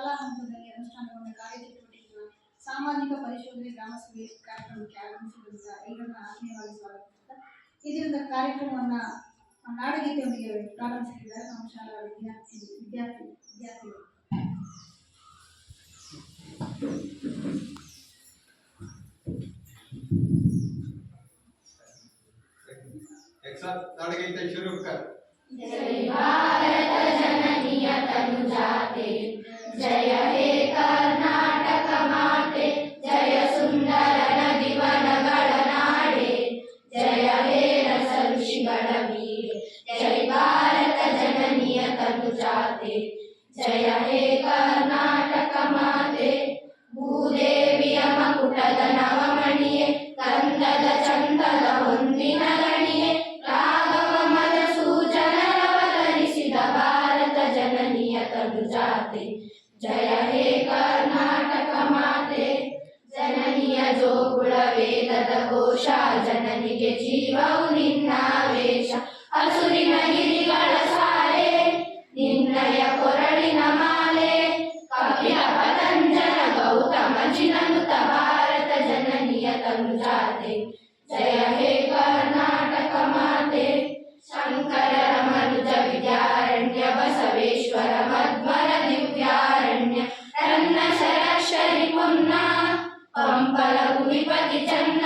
ಶಾಲಾ ಹಂತದಲ್ಲಿ ಅನುಷ್ಠಾನಗೊಂಡ ಕಾರ್ಯಚಟುವಟಿಕೆಗಳ ಸಾಮಾಜಿಕ ಪರಿಶೋಧನೆ ಗ್ರಾಮಸಭೆ ಕಾರ್ಯಕ್ರಮಕ್ಕೆ ಆಗಮಿಸಿದಂತ ಎಲ್ಲರನ್ನ ಆತ್ಮೀಯವಾಗಿ ಸ್ವಾಗತಿಸುತ್ತಾ ಇದರಿಂದ ಕಾರ್ಯಕ್ರಮವನ್ನು ನಾಡಗೀತೆಯೊಂದಿಗೆ ಪ್ರಾರಂಭಿಸಿದ್ದಾರೆ ನಮ್ಮ ಶಾಲಾ ವಿದ್ಯಾರ್ಥಿಗಳು. नाडगीते शुरू कर। जय भारत जननीय तनुजाते, जय हे कर्नाटक माते, जय सुंदर नदी वनಗಳ ನಾಡೆ, जय हे रस ಋಷಿಗಳ ಬೀಡೆ, जय भारत जननीय तनुजाते, जय हे कर्नाटक माते, ಭೂದೇವಿಯ ಮಕುಟದ ನವಮಣಿಯೇ, ಕಂದದ ಚಂದದ ಹೊಂದಿನ ಗಣಿಯೇ, ರಾಘವ ಮದ ಸೂಚನರವತರಿಸಿದ ಭಾರತ ಜನನಿಯ ತನುಜಾತೆ, ಜಯ ಹೇ ಕರ್ನಾಟಕ ಮಾತೆ. ಜನನಿಯ ಜೋಗುಳ ವೇದದ ಘೋಷ, ಜನನಿಗೆ ಜೀವವು ನಿನ್ನಾವೇಶ, ಹಸುರಿನ ಗಿರಿಗಳ ಸಾಲೆ ನಿನ್ನಯ ಕೊರಳಿನ ಮಾಲೆ, ಕಪಿಲ ಪತಂಜಲ ಗೌತಮ ಜಿನನುತ ಭಾರತ ಜನನಿಯ ತನುಜಾತೆ, ಜಯ ಹೇ ಕರ್ನಾಟಕ ಮಾತೆ. ಶಂಕರರ ಮನುಜ ವಿದ್ಯಾರಣ್ಯ, ಬಸವೇಶ್ವರ ಮಧ್ವರ ದಿವ್ಯಾರಣ್ಯ, ರನ್ನ ಶರಶ್ವರಿ ಪುನ್ನ, ಪಂಪಲ ಕುಡಿಪತಿ ಚನ್ನ,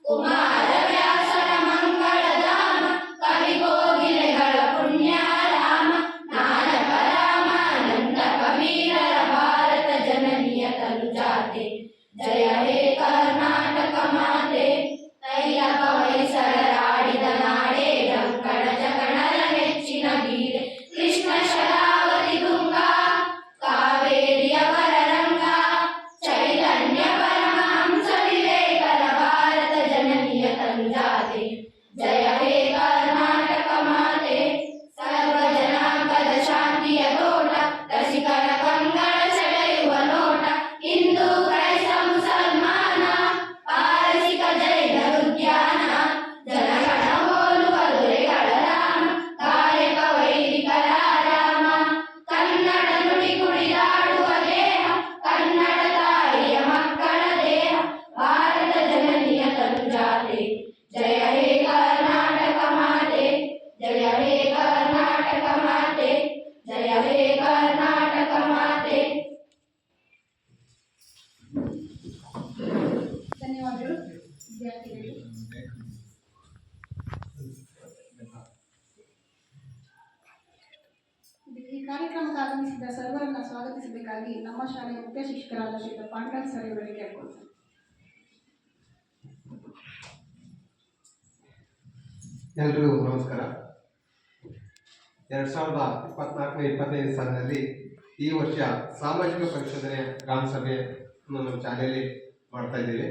ಕುಮಾರ ವ್ಯಾಸರ ಮಂಗಳಧಾಮ, ಕವಿಗೋಗಿಲೆಗಳ ಪುಣ್ಯಾರಾಮ, ನಾನಕ ರಾಮಾನಂದ ಕಬೀರರ ಭಾರತ ಜನನಿಯ ತನುಜಾತೆ, ಜಯ ಹೇ ಕರ್ನಾಟಕ ಮಾತೆ. ತೈಲಕ ಹೊಯ್ಸಳರಾಡಿದ ನಾಡೆ, ಜಂಕಣ ಜಗಣರ ನೆಚ್ಚಿನ ಬೀಡೆ, ಕೃಷ್ಣ ಶರಾವತಿ ತುಂಗ, ಕಾವೇರಿಯವರ ರಂಗ, ಚೈತನ್ಯ ಪರಮಹಂಸ ವಿವೇಕರ ಭಾರತ ಜನನಿಯ ತನುಜಾತೆ, ಜಯ ಹೇ ಕರ್ನಾಟಕ ಮಾತೆ. ಸರ್ವ ಜನಾಂಗದ ಶಾಂತಿಯ ತೋಟ, ರಸಿಕರ ಕಂಗಳ ಸೆಳೆಯುವ ನೋಟ, ಹಿಂದೂ ಕ್ರೈಸ್ತ ಮುಸಲ್ಮಾನ, ಪಾರಸಿಕ ಜೈನ ಉದ್ಯಾನ, ಜನಗಣ ಹೋಲುವ ದೊರೆಗಳ ರಾಮ, ಗಾಯಕ ವೈದಿಕರ ರಾಮ, ಕನ್ನಡ ನುಡಿ ಕುಡಿದಾಡುವ ದೇಹ, ಕನ್ನಡ ತಾಯಿಯ ಮಕ್ಕಳ ದೇಹ, ಭಾರತ ಜನನಿಯ ತನುಜಾತೆ, ಜಯ ಹೇ ಕರ್ನಾಟಕ ಮಾತೆ, ಜಯ ಹೇ ಕರ್ನಾಟಕ ಮಾತೆ, ಜಯ ಹೇ ಕರ್ನಾಟಕ ಮಾತೆ. ಧನ್ಯವಾದಗಳು ವಿದ್ಯಾರ್ಥಿಗಳಿಗೆ. ಈ ಕಾರ್ಯಕ್ರಮಕ್ಕೆ ಆಗಮಿಸಿದ ಸರ್ವರನ್ನ ಸ್ವಾಗತಿಸಬೇಕಾಗಿ ನಮ್ಮ ಶಾಲೆಯ ಮುಖ್ಯ ಶಿಕ್ಷಕರಾದ ಶ್ರೀ ಪಾಂಡವ್ ಸರ್ ಅವರಿಗೆ ಕೇಳ್ಕೊಳ್ತಾರೆ. ಎಲ್ರಿಗೂ ನಮಸ್ಕಾರ. 2024-25 ಸಾಲಿನಲ್ಲಿ ಈ ವರ್ಷ ಸಾಮಾಜಿಕ ಪರಿಶೋಧನೆ ಗ್ರಾಮ ಸಭೆಯನ್ನು ನಮ್ಮ ಶಾಲೆಯಲ್ಲಿ ಮಾಡ್ತಾ ಇದ್ದೀವಿ.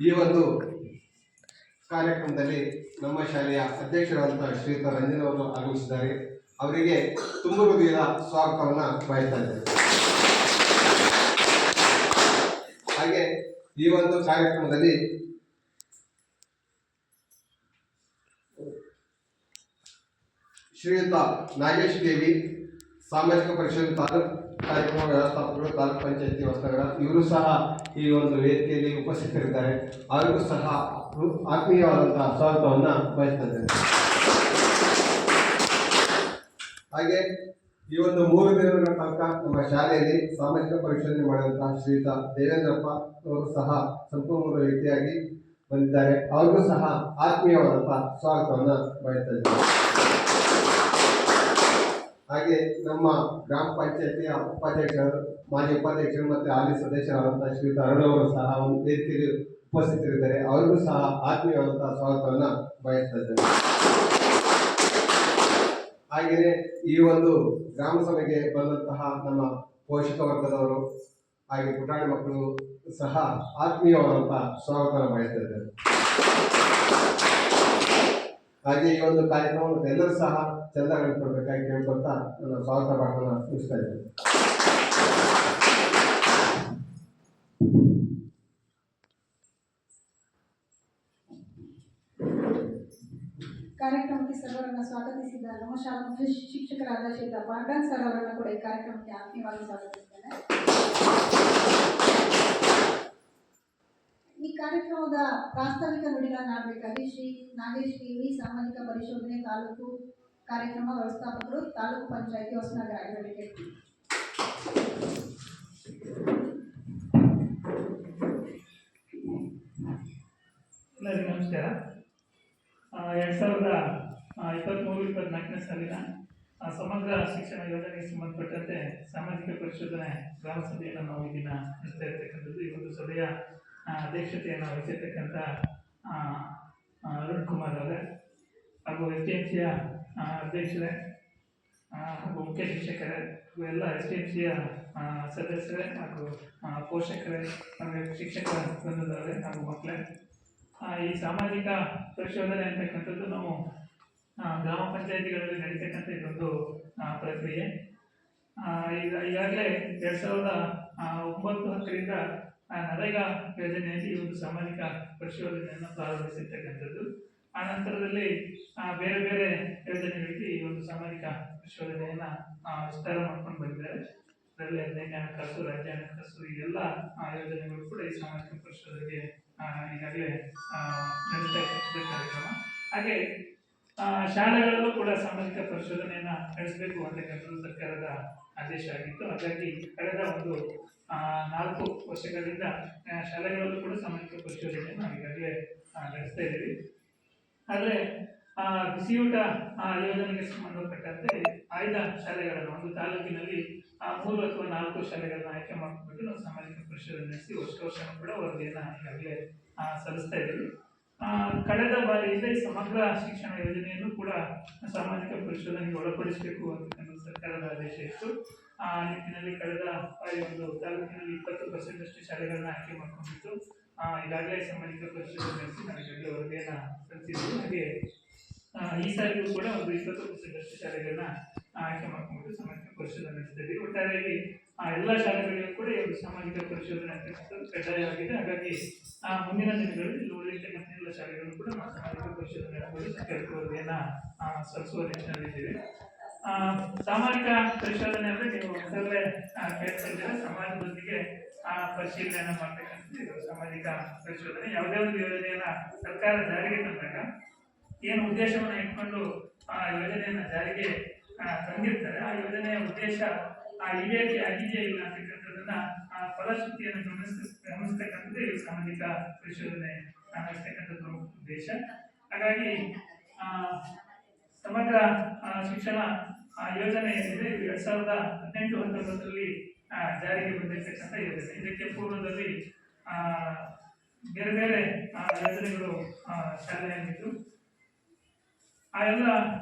ಈ ಒಂದು ಕಾರ್ಯಕ್ರಮದಲ್ಲಿ ನಮ್ಮ ಶಾಲೆಯ ಅಧ್ಯಕ್ಷರಾದಂಥ ಶ್ರೀಯುತ ರಂಜನ್ ಅವರು ಆಗಮಿಸಿದ್ದಾರೆ. ಅವರಿಗೆ ತುಂಬ ಹೃದಯದ ಸ್ವಾಗತವನ್ನು ಬಯಸ್ತಾ ಇದ್ದೇವೆ. ಹಾಗೆ ಈ ಒಂದು ಕಾರ್ಯಕ್ರಮದಲ್ಲಿ ಶ್ರೀಯುತ ನಾಗೇಶ್ ದೇವಿ, ಸಾಮಾಜಿಕ ಪರಿಶೋಧನೆ ತಾಲೂಕು ಕಾರ್ಯಕ್ರಮ ವ್ಯವಸ್ಥಾಪಕರು, ತಾಲೂಕು ಪಂಚಾಯತಿ ಹೊಸನಗರ, ಇವರು ಸಹ ಈ ಒಂದು ವೇದಿಕೆಯಲ್ಲಿ ಉಪಸ್ಥಿತರಿದ್ದಾರೆ. ಅವರಿಗೂ ಸಹ ಆತ್ಮೀಯವಾದಂತಹ ಸ್ವಾಗತವನ್ನು ಬಯಸ್ತಾ ಇದ್ದೇನೆ. ಹಾಗೆ ಈ ಒಂದು 3 ದಿನಗಳ ತನಕ ನಮ್ಮ ಶಾಲೆಯಲ್ಲಿ ಸಾಮಾಜಿಕ ಪರಿಶೋಧನೆ ಮಾಡಿದಂತಹ ಶ್ರೀಯುತ ದೇವೇಂದ್ರಪ್ಪ ಅವರು ಸಹ ಸಂಪನ್ಮೂಲ ವ್ಯಕ್ತಿಯಾಗಿ ಬಂದಿದ್ದಾರೆ. ಅವ್ರಿಗೂ ಸಹ ಆತ್ಮೀಯವಾದಂತಹ ಸ್ವಾಗತವನ್ನು ಬಯಸ್ತಾ ಇದ್ದೇನೆ. ಹಾಗೆ ನಮ್ಮ ಗ್ರಾಮ ಪಂಚಾಯತಿಯ ಉಪಾಧ್ಯಕ್ಷರು, ಮಾಜಿ ಉಪಾಧ್ಯಕ್ಷರು ಮತ್ತು ಹಾಲಿ ಸದಸ್ಯರಾದಂತಹ ಶ್ರೀಯುತ ಅರುಣ್ ಅವರು ಸಹ ಒಂದು ವೇದಿಕೆಯಲ್ಲಿ ಉಪಸ್ಥಿತರಿದ್ದಾರೆ. ಅವರಿಗೂ ಸಹ ಆತ್ಮೀಯವಾದಂತಹ ಸ್ವಾಗತವನ್ನು ಬಯಸ್ತಾ ಇದ್ದೇನೆ. ಹಾಗೆಯೇ ಈ ಒಂದು ಗ್ರಾಮ ಸಭೆಗೆ ಬಂದಂತಹ ನಮ್ಮ ಪೋಷಕ ವರ್ಗದವರು ಹಾಗೆ ಪುಟಾಣಿ ಮಕ್ಕಳು ಸಹ ಆತ್ಮೀಯವಾದಂತಹ ಸ್ವಾಗತವನ್ನು ಬಯಸ್ತಾ ಇದ್ದಾರೆ. ಹಾಗೆ ಈ ಒಂದು ಕಾರ್ಯಕ್ರಮವನ್ನು ಎಲ್ಲರೂ ಸಹ ಚಂದಗಳನ್ನು ಕೊಡಬೇಕಾಗಿ ಕೇಳ್ಕೊಳ್ತಾ ನನ್ನ ಸ್ವಾಗತ ಪಾಠವನ್ನು ಮುಗಿಸ್ತಾ ಇದ್ದೇನೆ. ಕಾರ್ಯಕ್ರಮಕ್ಕೆ ಕಾರ್ಯಕ್ರಮಕ್ಕೆ ಸರ್ವರನ್ನು ಸ್ವಾಗತಿಸಿದ ನಮ್ಮ ಶಾಲಾ ಮುಖ್ಯ ಶಿಕ್ಷಕರಾದ ಶ್ರೀಯುತ ಪಾಂಡನ್ ಸರ್ ಅವರನ್ನು ಕೂಡ ಈ ಕಾರ್ಯಕ್ರಮಕ್ಕೆ ಆತ್ಮೀಯವಾಗಿ ಸ್ವಾಗತಿಸಿದ್ದೇನೆ. ಈ ಕಾರ್ಯಕ್ರಮದ ಪ್ರಾಸ್ತಾವಿಕ ನುಡಿಗಳನ್ನಾಡಬೇಕಾಗಿ ಶ್ರೀ ನಾಗೇಶ್ ಟಿವಿ ಸಾಮಾಜಿಕ ಪರಿಶೋಧನೆ ತಾಲೂಕು ಕಾರ್ಯಕ್ರಮ ವ್ಯವಸ್ಥಾಪಕರು ತಾಲೂಕು ಪಂಚಾಯಿತಿ ಹೊಸನಗರ ಇವರಿಗೆ. ಎಲ್ಲರಿಗೂ ನಮಸ್ಕಾರ. 2023-24 ಸಾಲಿನ ಸಮಗ್ರ ಶಿಕ್ಷಣ ಯೋಜನೆಗೆ ಸಂಬಂಧಪಟ್ಟಂತೆ ಸಾಮಾಜಿಕ ಪರಿಶೋಧನೆ ಗ್ರಾಮ ಸಭೆಯನ್ನು ನಾವು ಈ ದಿನ ನಡೆಸ್ತಾ ಇರ್ತಕ್ಕಂಥದ್ದು. ಈ ಒಂದು ಸಭೆಯ ಅಧ್ಯಕ್ಷತೆಯನ್ನು ವಹಿಸಿರ್ತಕ್ಕಂಥ ಅರುಣ್ ಕುಮಾರ್ ಅವರೇ ಹಾಗೂ STMCಯ ಅಧ್ಯಕ್ಷರೇ ಹಾಗೂ ಮುಖ್ಯ ಶಿಕ್ಷಕರೇ ಹಾಗೂ ಎಲ್ಲ STMCಯ ಸದಸ್ಯರೇ ಹಾಗೂ ಪೋಷಕರೇ ಹಾಗೂ ಶಿಕ್ಷಕ ಬಂಧುಗಳೇ ಹಾಗೂ ಮಕ್ಕಳೇ, ಈ ಸಾಮಾಜಿಕ ಪರಿಶೋಧನೆ ಅಂತಕ್ಕಂಥದ್ದು ನಾವು ಗ್ರಾಮ ಪಂಚಾಯಿತಿಗಳಲ್ಲಿ ನಡೀತಕ್ಕಂಥ ಇದೊಂದು ಪ್ರಕ್ರಿಯೆ. ಈಗಾಗಲೇ 2009-10ರಿಂದ ನರೇಗಾ ಯೋಜನೆಯಲ್ಲಿ ಈ ಒಂದು ಸಾಮಾಜಿಕ ಪರಿಶೋಧನೆಯನ್ನು ಪ್ರಾರಂಭಿಸಿರ್ತಕ್ಕಂಥದ್ದು. ಆ ನಂತರದಲ್ಲಿ ಬೇರೆ ಬೇರೆ ಯೋಜನೆಗಳಿಗೆ ಈ ಒಂದು ಸಾಮಾಜಿಕ ಪರಿಶೋಧನೆಯನ್ನು ವಿಸ್ತಾರ ಮಾಡ್ಕೊಂಡು ಬಂದಿದ್ದಾರೆ. ಅದರಲ್ಲಿ 15ನೇ ಹಣಕಾಸು, ರಾಜ್ಯ ಹಣಕಾಸು, ಈ ಎಲ್ಲ ಯೋಜನೆಗಳು ಕೂಡ ಈ ಸಾಮಾಜಿಕ ಪರಿಶೋಧನೆಗೆ ಈಗಾಗಲೇ ನಡೆಸ್ತಾ ಇರ್ತಕ್ಕಂಥ ಕಾರ್ಯಕ್ರಮ. ಹಾಗೆ ಶಾಲೆಗಳಲ್ಲೂ ಕೂಡ ಸಾಮಾಜಿಕ ಪರಿಶೋಧನೆಯನ್ನು ನಡೆಸಬೇಕು ಅಂತಕ್ಕಂಥದ್ದು ಸರ್ಕಾರದ ಆದೇಶ ಆಗಿತ್ತು. ಹಾಗಾಗಿ ಕಳೆದ ಒಂದು 4 ವರ್ಷಗಳಿಂದ ಶಾಲೆಗಳಲ್ಲೂ ಕೂಡ ಸಾಮಾಜಿಕ ಪರಿಶೋಧನೆಯನ್ನು ಈಗಾಗಲೇ ನಡೆಸ್ತಾ ಇದ್ದೀವಿ. ಆದರೆ ಬಿಸಿಯೂಟ ಯೋಜನೆಗೆ ಸಂಬಂಧಪಟ್ಟಂತೆ ಆಯ್ದ ಶಾಲೆಗಳನ್ನು ಒಂದು ತಾಲೂಕಿನಲ್ಲಿ 3 ಅಥವಾ 4 ಶಾಲೆಗಳನ್ನ ಆಯ್ಕೆ ಮಾಡಿಕೊಂಡು ನಾವು ಸಾಮಾಜಿಕ ಪರಿಶೋಧನೆ ನಡೆಸಿ ವರ್ಷ ಕೂಡ ವರದಿಯನ್ನು ಈಗಾಗಲೇ ಸಲ್ಲಿಸ್ತಾ ಇದ್ದೀವಿ. ಕಳೆದ ಬಾರಿಯಿಂದ ಈ ಸಮಗ್ರ ಶಿಕ್ಷಣ ಯೋಜನೆಯನ್ನು ಕೂಡ ಸಾಮಾಜಿಕ ಪರಿಶೋಧನೆಗೆ ಒಳಪಡಿಸಬೇಕು ಅಂತಕ್ಕಂಥ ಸರ್ಕಾರದ ಆದೇಶ ಇತ್ತು. ಆ ನಿಟ್ಟಿನಲ್ಲಿ ಕಳೆದ ಬಾರಿ ಒಂದು ತಾಲೂಕಿನಲ್ಲಿ 20% ಶಾಲೆಗಳನ್ನ ಆಯ್ಕೆ ಮಾಡಿಕೊಂಡಿತ್ತು. ಈಗಾಗಲೇ ಸಾಮಾಜಿಕ ಪರಿಶೋಧನೆ ನಡೆಸಿ ನಾವು ಈಗಾಗಲೇ ವರದಿಯನ್ನು ಸಲ್ಲಿಸಿದ್ದೀವಿ. ಹಾಗೆ ಈ ಸಾರಿಗೂ ಕೂಡ ಒಂದು 20% ಶಾಲೆಗಳನ್ನ ಆಯ್ಕೆ ಮಾಡಿಕೊಂಡು ಸಾಮಾಜಿಕ ಪರಿಶೋಧನೆ ನಡೆಸ್ತಾ ಇದ್ದೀವಿ. ಒಟ್ಟಾರೆಯಾಗಿ ಎಲ್ಲ ಶಾಲೆಗಳಿಗೂ ಕೂಡ ಈ ಒಂದು ಸಾಮಾಜಿಕ ಪರಿಶೋಧನೆ ಅಂತಕ್ಕಂಥದ್ದು ಕಡ್ಡಾಯವಾಗಿದೆ. ಹಾಗಾಗಿ ಮುಂದಿನ ದಿನಗಳಲ್ಲಿ ಇಲ್ಲಿ ಉಳಿದಿರ್ತಕ್ಕಂಥ ಎಲ್ಲ ಶಾಲೆಗಳು ಕೂಡ ನಾವು ಸಾಮಾಜಿಕ ಪರಿಶೋಧನೆ ನಡೆಸಬಹುದು ಸರ್ಕಾರಕ್ಕೆ ವರದಿಯನ್ನು ಸಲ್ಲಿಸುವ ನಿಟ್ಟಿನಲ್ಲಿದ್ದೀವಿ. ಸಾಮಾಜಿಕ ಪರಿಶೋಧನೆ ಅಂದರೆ ನೀವು ಮೊದಲೇ ಕೇಳ್ತಾ ಇದ್ದೀರಾ, ಸಮಾಜದೊಂದಿಗೆ ಪರಿಶೀಲನೆಯನ್ನು ಮಾಡ್ತಕ್ಕಂಥದ್ದು ಸಾಮಾಜಿಕ ಪರಿಶೋಧನೆ. ಯಾವುದೇ ಒಂದು ಯೋಜನೆಯನ್ನ ಸರ್ಕಾರ ಜಾರಿಗೆ ತಂದಾಗ ಏನು ಉದ್ದೇಶವನ್ನು ಇಟ್ಕೊಂಡು ಆ ಯೋಜನೆಯನ್ನು ಜಾರಿಗೆ ತಂದಿರ್ತಾರೆ, ಆ ಯೋಜನೆಯ ಉದ್ದೇಶ ಈಡೇರಿಕೆ ಆಗಿದೆಯೇ ಇಲ್ಲ ಅಂತಕ್ಕಂಥದ್ದನ್ನ ಫಲಶ್ರುತಿಯನ್ನು ಗಮನಿಸ್ತಕ್ಕಂಥದ್ದು ಈ ಸಾಮಾಜಿಕ ಪರಿಶೋಧನೆ ನಡೆಸ್ತಕ್ಕಂಥದ್ದು ಉದ್ದೇಶ. ಹಾಗಾಗಿ ಸಮಗ್ರ ಶಿಕ್ಷಣ ಯೋಜನೆ ಏನಿದೆ 2018-19ರಲ್ಲಿ ಜಾರಿಗೆ ಬಂದಿರತಕ್ಕಂಥ ಯೋಜನೆ. ಇದಕ್ಕೆ ಪೂರ್ವದಲ್ಲಿ ಬೇರೆ ಬೇರೆ ಯೋಜನೆಗಳು ಶಾಲೆಯಲ್ಲಿದ್ದು ಆ ಎಲ್ಲ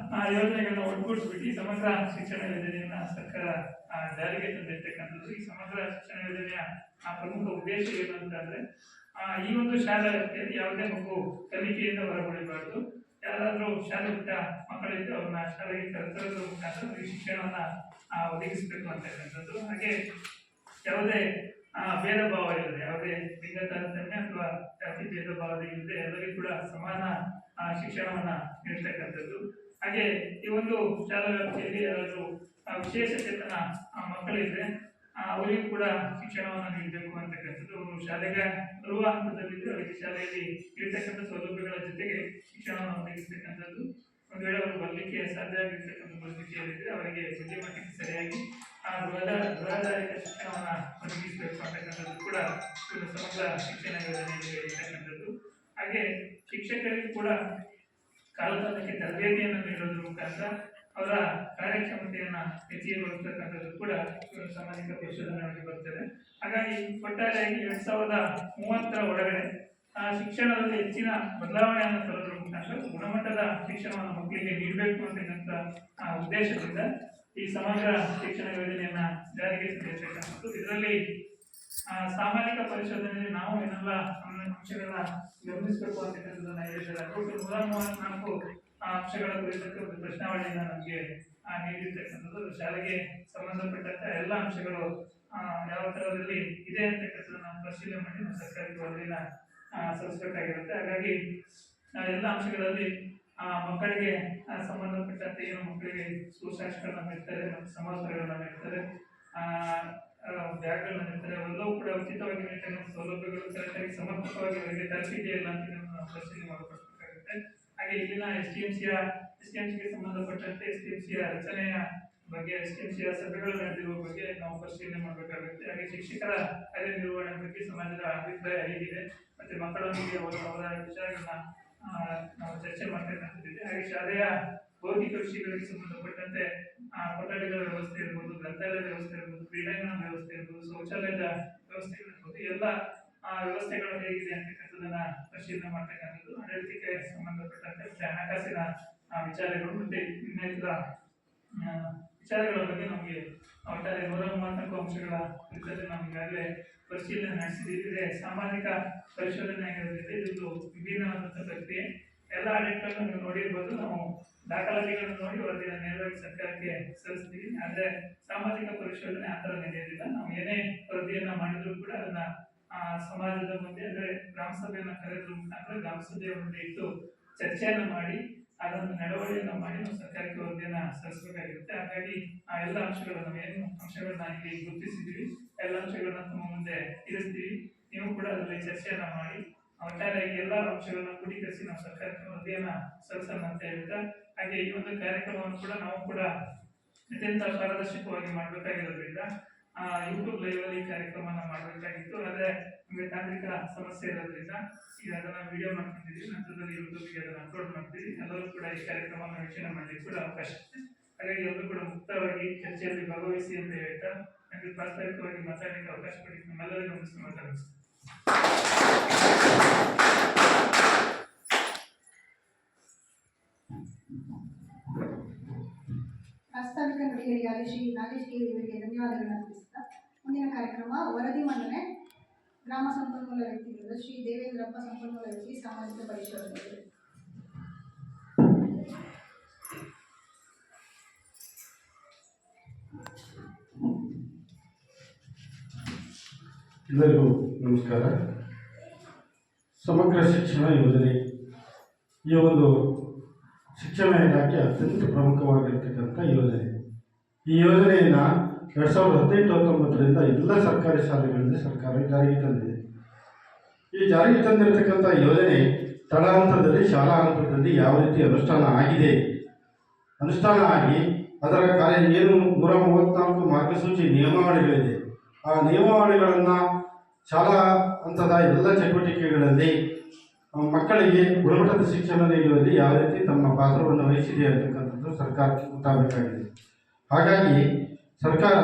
ಯೋಜನೆಗಳನ್ನ ಒಟ್ಟುಗೂಡಿಸ್ಬಿಟ್ಟು ಸಮಗ್ರ ಶಿಕ್ಷಣ ಯೋಜನೆಯನ್ನ ಸರ್ಕಾರ ಜಾರಿಗೆ ತಂದಿರ್ತಕ್ಕಂಥದ್ದು. ಈ ಸಮಗ್ರ ಶಿಕ್ಷಣ ಯೋಜನೆಯ ಪ್ರಮುಖ ಉದ್ದೇಶ ಏನು ಅಂತಂದ್ರೆ, ಈ ಒಂದು ಶಾಲಾ ವ್ಯವಸ್ಥೆಯಲ್ಲಿ ಯಾವುದೇ ಮಗು ಕಲಿಕೆಯಿಂದ ಹೊರಗುಳಿಬಾರ್ದು. ಯಾರಾದರೂ ಶಾಲೆ ಬಿಟ್ಟ ಮಕ್ಕಳಿದ್ದು ಅವ್ರನ್ನ ಶಾಲೆಗೆ ಕರೆತರೋದ್ರ ಮುಖಾಂತರ ಶಿಕ್ಷಣವನ್ನ ಒದಗಿಸಬೇಕು ಅಂತಕ್ಕಂಥದ್ದು. ಹಾಗೆ ಯಾವುದೇ ಭೇದ ಭಾವ ಇಲ್ಲದೆ, ಯಾವುದೇ ಲಿಂಗ ತಾರತಮ್ಯ ಅಥವಾ ಜಾತಿ ಭೇದ ಭಾವದ ಇಲ್ಲದೆ ಎಲ್ಲರಿಗೂ ಕೂಡ ಸಮಾನ ಶಿಕ್ಷಣವನ್ನ ನೀಡ್ತಕ್ಕಂಥದ್ದು. ಹಾಗೆ ಈ ಒಂದು ಶಾಲಾ ವ್ಯವಸ್ಥೆಯಲ್ಲಿ ಯಾರಾದರೂ ವಿಶೇಷ ಚೇತನ ಮಕ್ಕಳಿದ್ರೆ ಅವರಿಗೂ ಕೂಡ ಶಿಕ್ಷಣವನ್ನು ನೀಡಬೇಕು ಅಂತಕ್ಕಂಥದ್ದು. ಅವರು ಶಾಲೆಗೆ ಬರುವ ಹಂತದಲ್ಲಿದ್ದು ಅವರಿಗೆ ಶಾಲೆಯಲ್ಲಿ ಇರ್ತಕ್ಕಂಥ ಸೌಲಭ್ಯಗಳ ಜೊತೆಗೆ ಶಿಕ್ಷಣವನ್ನು ಒದಗಿಸ್ತಕ್ಕಂಥದ್ದು. ಒಂದು ವೇಳೆ ಅವರು ಬರಲಿಕ್ಕೆ ಸಾಧ್ಯ ಆಗಿರ್ತಕ್ಕಂಥ ಪರಿಸ್ಥಿತಿಯಲ್ಲಿದ್ದರೆ ಅವರಿಗೆ ಬುದ್ಧಿಮಟ್ಟಕ್ಕೆ ಸರಿಯಾಗಿ ಬೃಹದಾರಿತ ಶಿಕ್ಷಣವನ್ನು ಒದಗಿಸಬೇಕು ಅಂತಕ್ಕಂಥದ್ದು ಕೂಡ ಸಮಗ್ರ ಶಿಕ್ಷಣ ಯೋಜನೆಯಲ್ಲಿ ಇರ್ತಕ್ಕಂಥದ್ದು. ಹಾಗೆ ಶಿಕ್ಷಕರಿಗೂ ಕೂಡ ಕಾಲಕಾಲಕ್ಕೆ ತರಬೇತಿಯನ್ನು ನೀಡೋದ್ರ ಮುಖಾಂತರ ಅವರ ಕಾರ್ಯಕ್ಷಮತೆಯನ್ನು ಹೆಚ್ಚಿಗೆಗೊಳಿಸ್ತಕ್ಕಂಥದ್ದು ಕೂಡ ಸಾಮಾಜಿಕ ಪರಿಶೋಧನೆಯಾಗಿ ಬರ್ತದೆ. ಹಾಗಾಗಿ ಒಟ್ಟಾರೆಯಾಗಿ 2030 ಒಳಗಡೆ ಶಿಕ್ಷಣದಲ್ಲಿ ಹೆಚ್ಚಿನ ಬದಲಾವಣೆಯನ್ನು ತರೋದ್ರ ಮುಖಾಂತರ ಗುಣಮಟ್ಟದ ಶಿಕ್ಷಣವನ್ನು ಮಕ್ಕಳಿಗೆ ನೀಡಬೇಕು ಅಂತಕ್ಕಂಥ ಉದ್ದೇಶದಿಂದ ಈ ಸಮಗ್ರ ಶಿಕ್ಷಣ ಯೋಜನೆಯನ್ನ ಜಾರಿಗೆ ತಂದಿರ್ತಕ್ಕಂಥದ್ದು. ಇದರಲ್ಲಿ ಸಾಮಾಜಿಕ ಪರಿಶೋಧನೆಯಲ್ಲಿ ನಾವು ಏನೆಲ್ಲ ಅಂಶಗಳನ್ನ ಗಮನಿಸಬೇಕು ಅಂತಕ್ಕಂಥದ್ದನ್ನ ಹೇಳಿದ್ದಾರೆ. 134 ಅಂಶಗಳ ಕುರಿತಂತೆ ಒಂದು ಪ್ರಶ್ನಾವಳಿಯನ್ನು ನಮಗೆ ನೀಡಿರ್ತಕ್ಕಂಥದ್ದು. ಶಾಲೆಗೆ ಸಂಬಂಧಪಟ್ಟಂತ ಎಲ್ಲ ಅಂಶಗಳು ಯಾವ ಥರದಲ್ಲಿ ಇದೆ ಅಂತಕ್ಕಂಥದ್ದನ್ನ ಪರಿಶೀಲನೆ ಮಾಡಿ ನಾವು ಸರ್ಕಾರಕ್ಕೆ ವರದಿನ ಸಲ್ಲಿಸಬೇಕಾಗಿರುತ್ತೆ. ಹಾಗಾಗಿ ಎಲ್ಲ ಅಂಶಗಳಲ್ಲಿ ಮಕ್ಕಳಿಗೆ ಸಂಬಂಧಪಟ್ಟಂತೆ ಏನು ಮಕ್ಕಳಿಗೆ ಸೂಸಾಕ್ಷಗಳನ್ನ ನೀಡ್ತಾರೆ ಮತ್ತು ಸಮವಸ್ತ್ರಗಳನ್ನ ನೀಡ್ತಾರೆ, ಬ್ಯಾಗ್ಗಳನ್ನ ನೀಡ್ತಾರೆ, ಅವೆಲ್ಲವೂ ಕೂಡ ಉಚಿತವಾಗಿ ನೀಡ್ತಕ್ಕಂಥ ಸೌಲಭ್ಯಗಳು ಕರೆಕ್ಟಾಗಿ ಸಮರ್ಪಕವಾಗಿ ಅವರಿಗೆ ತಲುಪಿದೆಯಲ್ಲ ಅಂತ ನಾವು ಪರಿಶೀಲನೆ ಮಾಡಬೇಕಾಗುತ್ತೆ. ಹಾಗೆ ಇಲ್ಲಿನ ಎಸ್ಟಿಎಂಸಿಗೆ ಸಂಬಂಧಪಟ್ಟಂತೆ ಎಸ್ಟಿಎಂಸಿಯ ರಚನೆಯ ಬಗ್ಗೆ, ಎಸ್ಟಿಎಂಸಿಯ ಸಭೆಗಳು ನಡೆದಿರುವ ಬಗ್ಗೆ ನಾವು ಪರಿಶೀಲನೆ ಮಾಡಬೇಕಾಗುತ್ತೆ. ಹಾಗೆ ಶಿಕ್ಷಕರ ಕಾರ್ಯನಿರ್ವಹಣೆ ಬಗ್ಗೆ ಸಮಾಜದ ಅಭಿಪ್ರಾಯ ಹೇಗಿದೆ, ಮತ್ತೆ ಮಕ್ಕಳೊಂದಿಗೆ ಅವರ ವಿಚಾರಗಳನ್ನ ನಾವು ಚರ್ಚೆ ಮಾಡ್ತಕ್ಕಂಥದ್ದಿದೆ. ಹಾಗೆ ಶಾಲೆಯ ಭೌತಿಕ ವಿಷಯಗಳಿಗೆ ಸಂಬಂಧಪಟ್ಟಂತೆ ಕೊಠಡಿಗಳ ವ್ಯವಸ್ಥೆ ಇರ್ಬೋದು, ಗ್ರಂಥಾಲಯದ ವ್ಯವಸ್ಥೆ ಇರ್ಬೋದು, ಕ್ರೀಡಾಂಗಣ ವ್ಯವಸ್ಥೆ ಇರ್ಬೋದು, ಶೌಚಾಲಯದ ವ್ಯವಸ್ಥೆಗಳಿರ್ಬೋದು, ಎಲ್ಲ ವ್ಯವಸ್ಥೆಗಳು ಹೇಗಿದೆ ಅಂತಕ್ಕಂಥದ್ದನ್ನ ಪರಿಶೀಲನೆ ಮಾಡ್ತಕ್ಕಂಥದ್ದು. ಆಡಳಿತಕ್ಕೆ ಸಂಬಂಧಪಟ್ಟಂತೆ ಮತ್ತೆ ಹಣಕಾಸಿನ ವಿಚಾರಗಳು ಮತ್ತೆ ಇನ್ನಿತರ ವಿಚಾರಗಳ ಬಗ್ಗೆ ನಮಗೆ ಒಟ್ಟಾರೆ 134 ಅಂಶಗಳ ಕುರಿತಂತೆ ನಾವು ಈಗಾಗಲೇ ಪರಿಶೀಲನೆ ನಡೆಸಿದ್ದೀವಿ. ಸಾಮಾಜಿಕ ಪರಿಶೋಧನೆ ಆಗಿರೋದ್ರಿಂದ ಇದು ವಿಭಿನ್ನವಾದಂಥ ಪ್ರಕ್ರಿಯೆ. ಎಲ್ಲ ಆಡಳಿತಗಳನ್ನು ನೀವು ನೋಡಿರ್ಬೋದು. ನಾವು ದಾಖಲಾತಿಗಳನ್ನು ನೋಡಿ ವರದಿಯನ್ನು ನೇರವಾಗಿ ಸರ್ಕಾರಕ್ಕೆ ಸಲ್ಲಿಸ್ತೀವಿ. ಆದರೆ ಸಾಮಾಜಿಕ ಪರಿಶೋಧನೆ ಆ ಥರ ನಡೆಯೋದಿಲ್ಲ. ನಾವು ಏನೇ ವರದಿಯನ್ನ ಮಾಡಿದ್ರು ಕೂಡ ಅದನ್ನ ಸಮಾಜದ ಮುಂದೆ, ಅಂದರೆ ಗ್ರಾಮ ಸಭೆಯನ್ನು ಕರೆದ್ರ ಮುಖಾಂತರ ಗ್ರಾಮ ಸಭೆಯ ಮುಂದೆ ಇಟ್ಟು ಚರ್ಚೆಯನ್ನು ಮಾಡಿ ಅದನ್ನು ನಡವಳಿಕೆಯನ್ನು ಮಾಡಿ ನಾವು ಸರ್ಕಾರಕ್ಕೆ ವರದಿಯನ್ನ ಸಲ್ಲಿಸಬೇಕಾಗಿರುತ್ತೆ. ಹಾಗಾಗಿ ಆ ಎಲ್ಲ ಅಂಶಗಳನ್ನು, ಏನು ಅಂಶಗಳನ್ನ ಇಲ್ಲಿ ಗುರುತಿಸಿದ್ದೀವಿ, ಎಲ್ಲ ಅಂಶಗಳನ್ನ ತಮ್ಮ ಮುಂದೆ ಇರಿಸ್ತೀವಿ. ನೀವು ಕೂಡ ಅದರಲ್ಲಿ ಚರ್ಚೆಯನ್ನ ಮಾಡಿ ಒಟ್ಟಾರೆಯಾಗಿ ಎಲ್ಲ ಅಂಶಗಳನ್ನ ಕ್ರೋಢೀಕರಿಸಿ ನಾವು ಸರ್ಕಾರಕ್ಕೆ ವರದಿಯನ್ನ ಸಲ್ಲಿಸೋಣ ಅಂತ ಹೇಳ್ತಾ, ಹಾಗೆ ಈ ಒಂದು ಕಾರ್ಯಕ್ರಮವನ್ನು ಕೂಡ ನಾವು ಕೂಡ ಅತ್ಯಂತ ಪಾರದರ್ಶಕವಾಗಿ ಮಾಡಬೇಕಾಗಿರೋದ್ರಿಂದ ಯೂಟ್ಯೂಬ್ ಲೈವ್ ಅಲ್ಲಿ ಕಾರ್ಯಕ್ರಮನ ಮಾಡಬೇಕಾಗಿತ್ತು. ಆದರೆ ನಮಗೆ ತಾಂತ್ರಿಕ ಸಮಸ್ಯೆ ಇರೋದ್ರಿಂದ ಈಗ ಅದನ್ನ ವಿಡಿಯೋ ಮಾಡ್ಕೊಂಡಿದ್ದೀವಿ. ನಂತರದಲ್ಲಿ ಯೂಟ್ಯೂಬ್ಗೆ ಅದನ್ನು ಅಪ್ಲೋಡ್ ಮಾಡ್ತೀವಿ. ಎಲ್ಲರೂ ಕೂಡ ಈ ಕಾರ್ಯಕ್ರಮವನ್ನು ವೀಕ್ಷಣೆ ಮಾಡಲಿಕ್ಕೆ ಕೂಡ ಅವಕಾಶ ಇದೆ. ಹಾಗಾಗಿ ಎಲ್ಲರೂ ಕೂಡ ಮುಕ್ತವಾಗಿ ಚರ್ಚೆಯಲ್ಲಿ ಭಾಗವಹಿಸಿ ಅಂತ ಹೇಳ್ತಾ ನನಗೆ ಪ್ರಾಸ್ತಾವಿಕವಾಗಿ ಮಾತಾಡಲಿಕ್ಕೆ ಅವಕಾಶ ಕೊಡಿ. ನಮ್ಮೆಲ್ಲರಿಗೂ ನಮಸ್ತೆ ಮಾತಾಡಿಸ್ತೀನಿ. ಪ್ರಾಸ್ತಾವಿಕ ನುಡಿಗಳಿಗಾಗಿ ಶ್ರೀ ನಾಗೇಶ್ ಕೆ ಇವರಿಗೆ ಧನ್ಯವಾದಗಳನ್ನು ತಿಳಿಸುತ್ತಾ ಮುಂದಿನ ಕಾರ್ಯಕ್ರಮ ವರದಿ ಮಂಡನೆ. ಗ್ರಾಮ ಸಂಪನ್ಮೂಲ ವ್ಯಕ್ತಿಗಳು ಶ್ರೀ ದೇವೇಂದ್ರಪ್ಪ, ಸಂಪನ್ಮೂಲ ವ್ಯಕ್ತಿ, ಸಾಮಾಜಿಕ ಪರಿಶೋಧನೆಗಳು. ಎಲ್ಲರಿಗೂ ನಮಸ್ಕಾರ. ಸಮಗ್ರ ಶಿಕ್ಷಣ ಯೋಜನೆ ಈ ಒಂದು ಶಿಕ್ಷಣ ಇಲಾಖೆ ಅತ್ಯಂತ ಪ್ರಮುಖವಾಗಿರ್ತಕ್ಕಂಥ ಯೋಜನೆ. ಈ ಯೋಜನೆಯನ್ನು 2018-19ರಿಂದ ಎಲ್ಲ ಸರ್ಕಾರಿ ಶಾಲೆಗಳಲ್ಲಿ ಸರ್ಕಾರ ಜಾರಿಗೆ ತಂದಿದೆ. ಈ ಜಾರಿಗೆ ತಂದಿರತಕ್ಕಂಥ ಯೋಜನೆ ತಳ ಹಂತದಲ್ಲಿ, ಶಾಲಾ ಹಂತದಲ್ಲಿ ಯಾವ ರೀತಿ ಅನುಷ್ಠಾನ ಆಗಿದೆ, ಅನುಷ್ಠಾನ ಆಗಿ ಅದರ ಕಾರ್ಯ ಏನು 134 ಮಾರ್ಗಸೂಚಿ ನಿಯಮಾವಳಿಗಳಿದೆ, ಆ ನಿಯಮಾವಳಿಗಳನ್ನು ಶಾಲಾ ಹಂತದ ಎಲ್ಲ ಚಟುವಟಿಕೆಗಳಲ್ಲಿ ಮಕ್ಕಳಿಗೆ ಗುಣಮಟ್ಟದ ಶಿಕ್ಷಣ ನೀಡುವಲ್ಲಿ ಯಾವ ರೀತಿ ತಮ್ಮ ಪಾತ್ರವನ್ನು ವಹಿಸಿದೆ ಅಂತಕ್ಕಂಥದ್ದು ಸರ್ಕಾರಕ್ಕೆ ಗೊತ್ತಾಗಬೇಕಾಗಿದೆ. ಹಾಗಾಗಿ ಸರ್ಕಾರ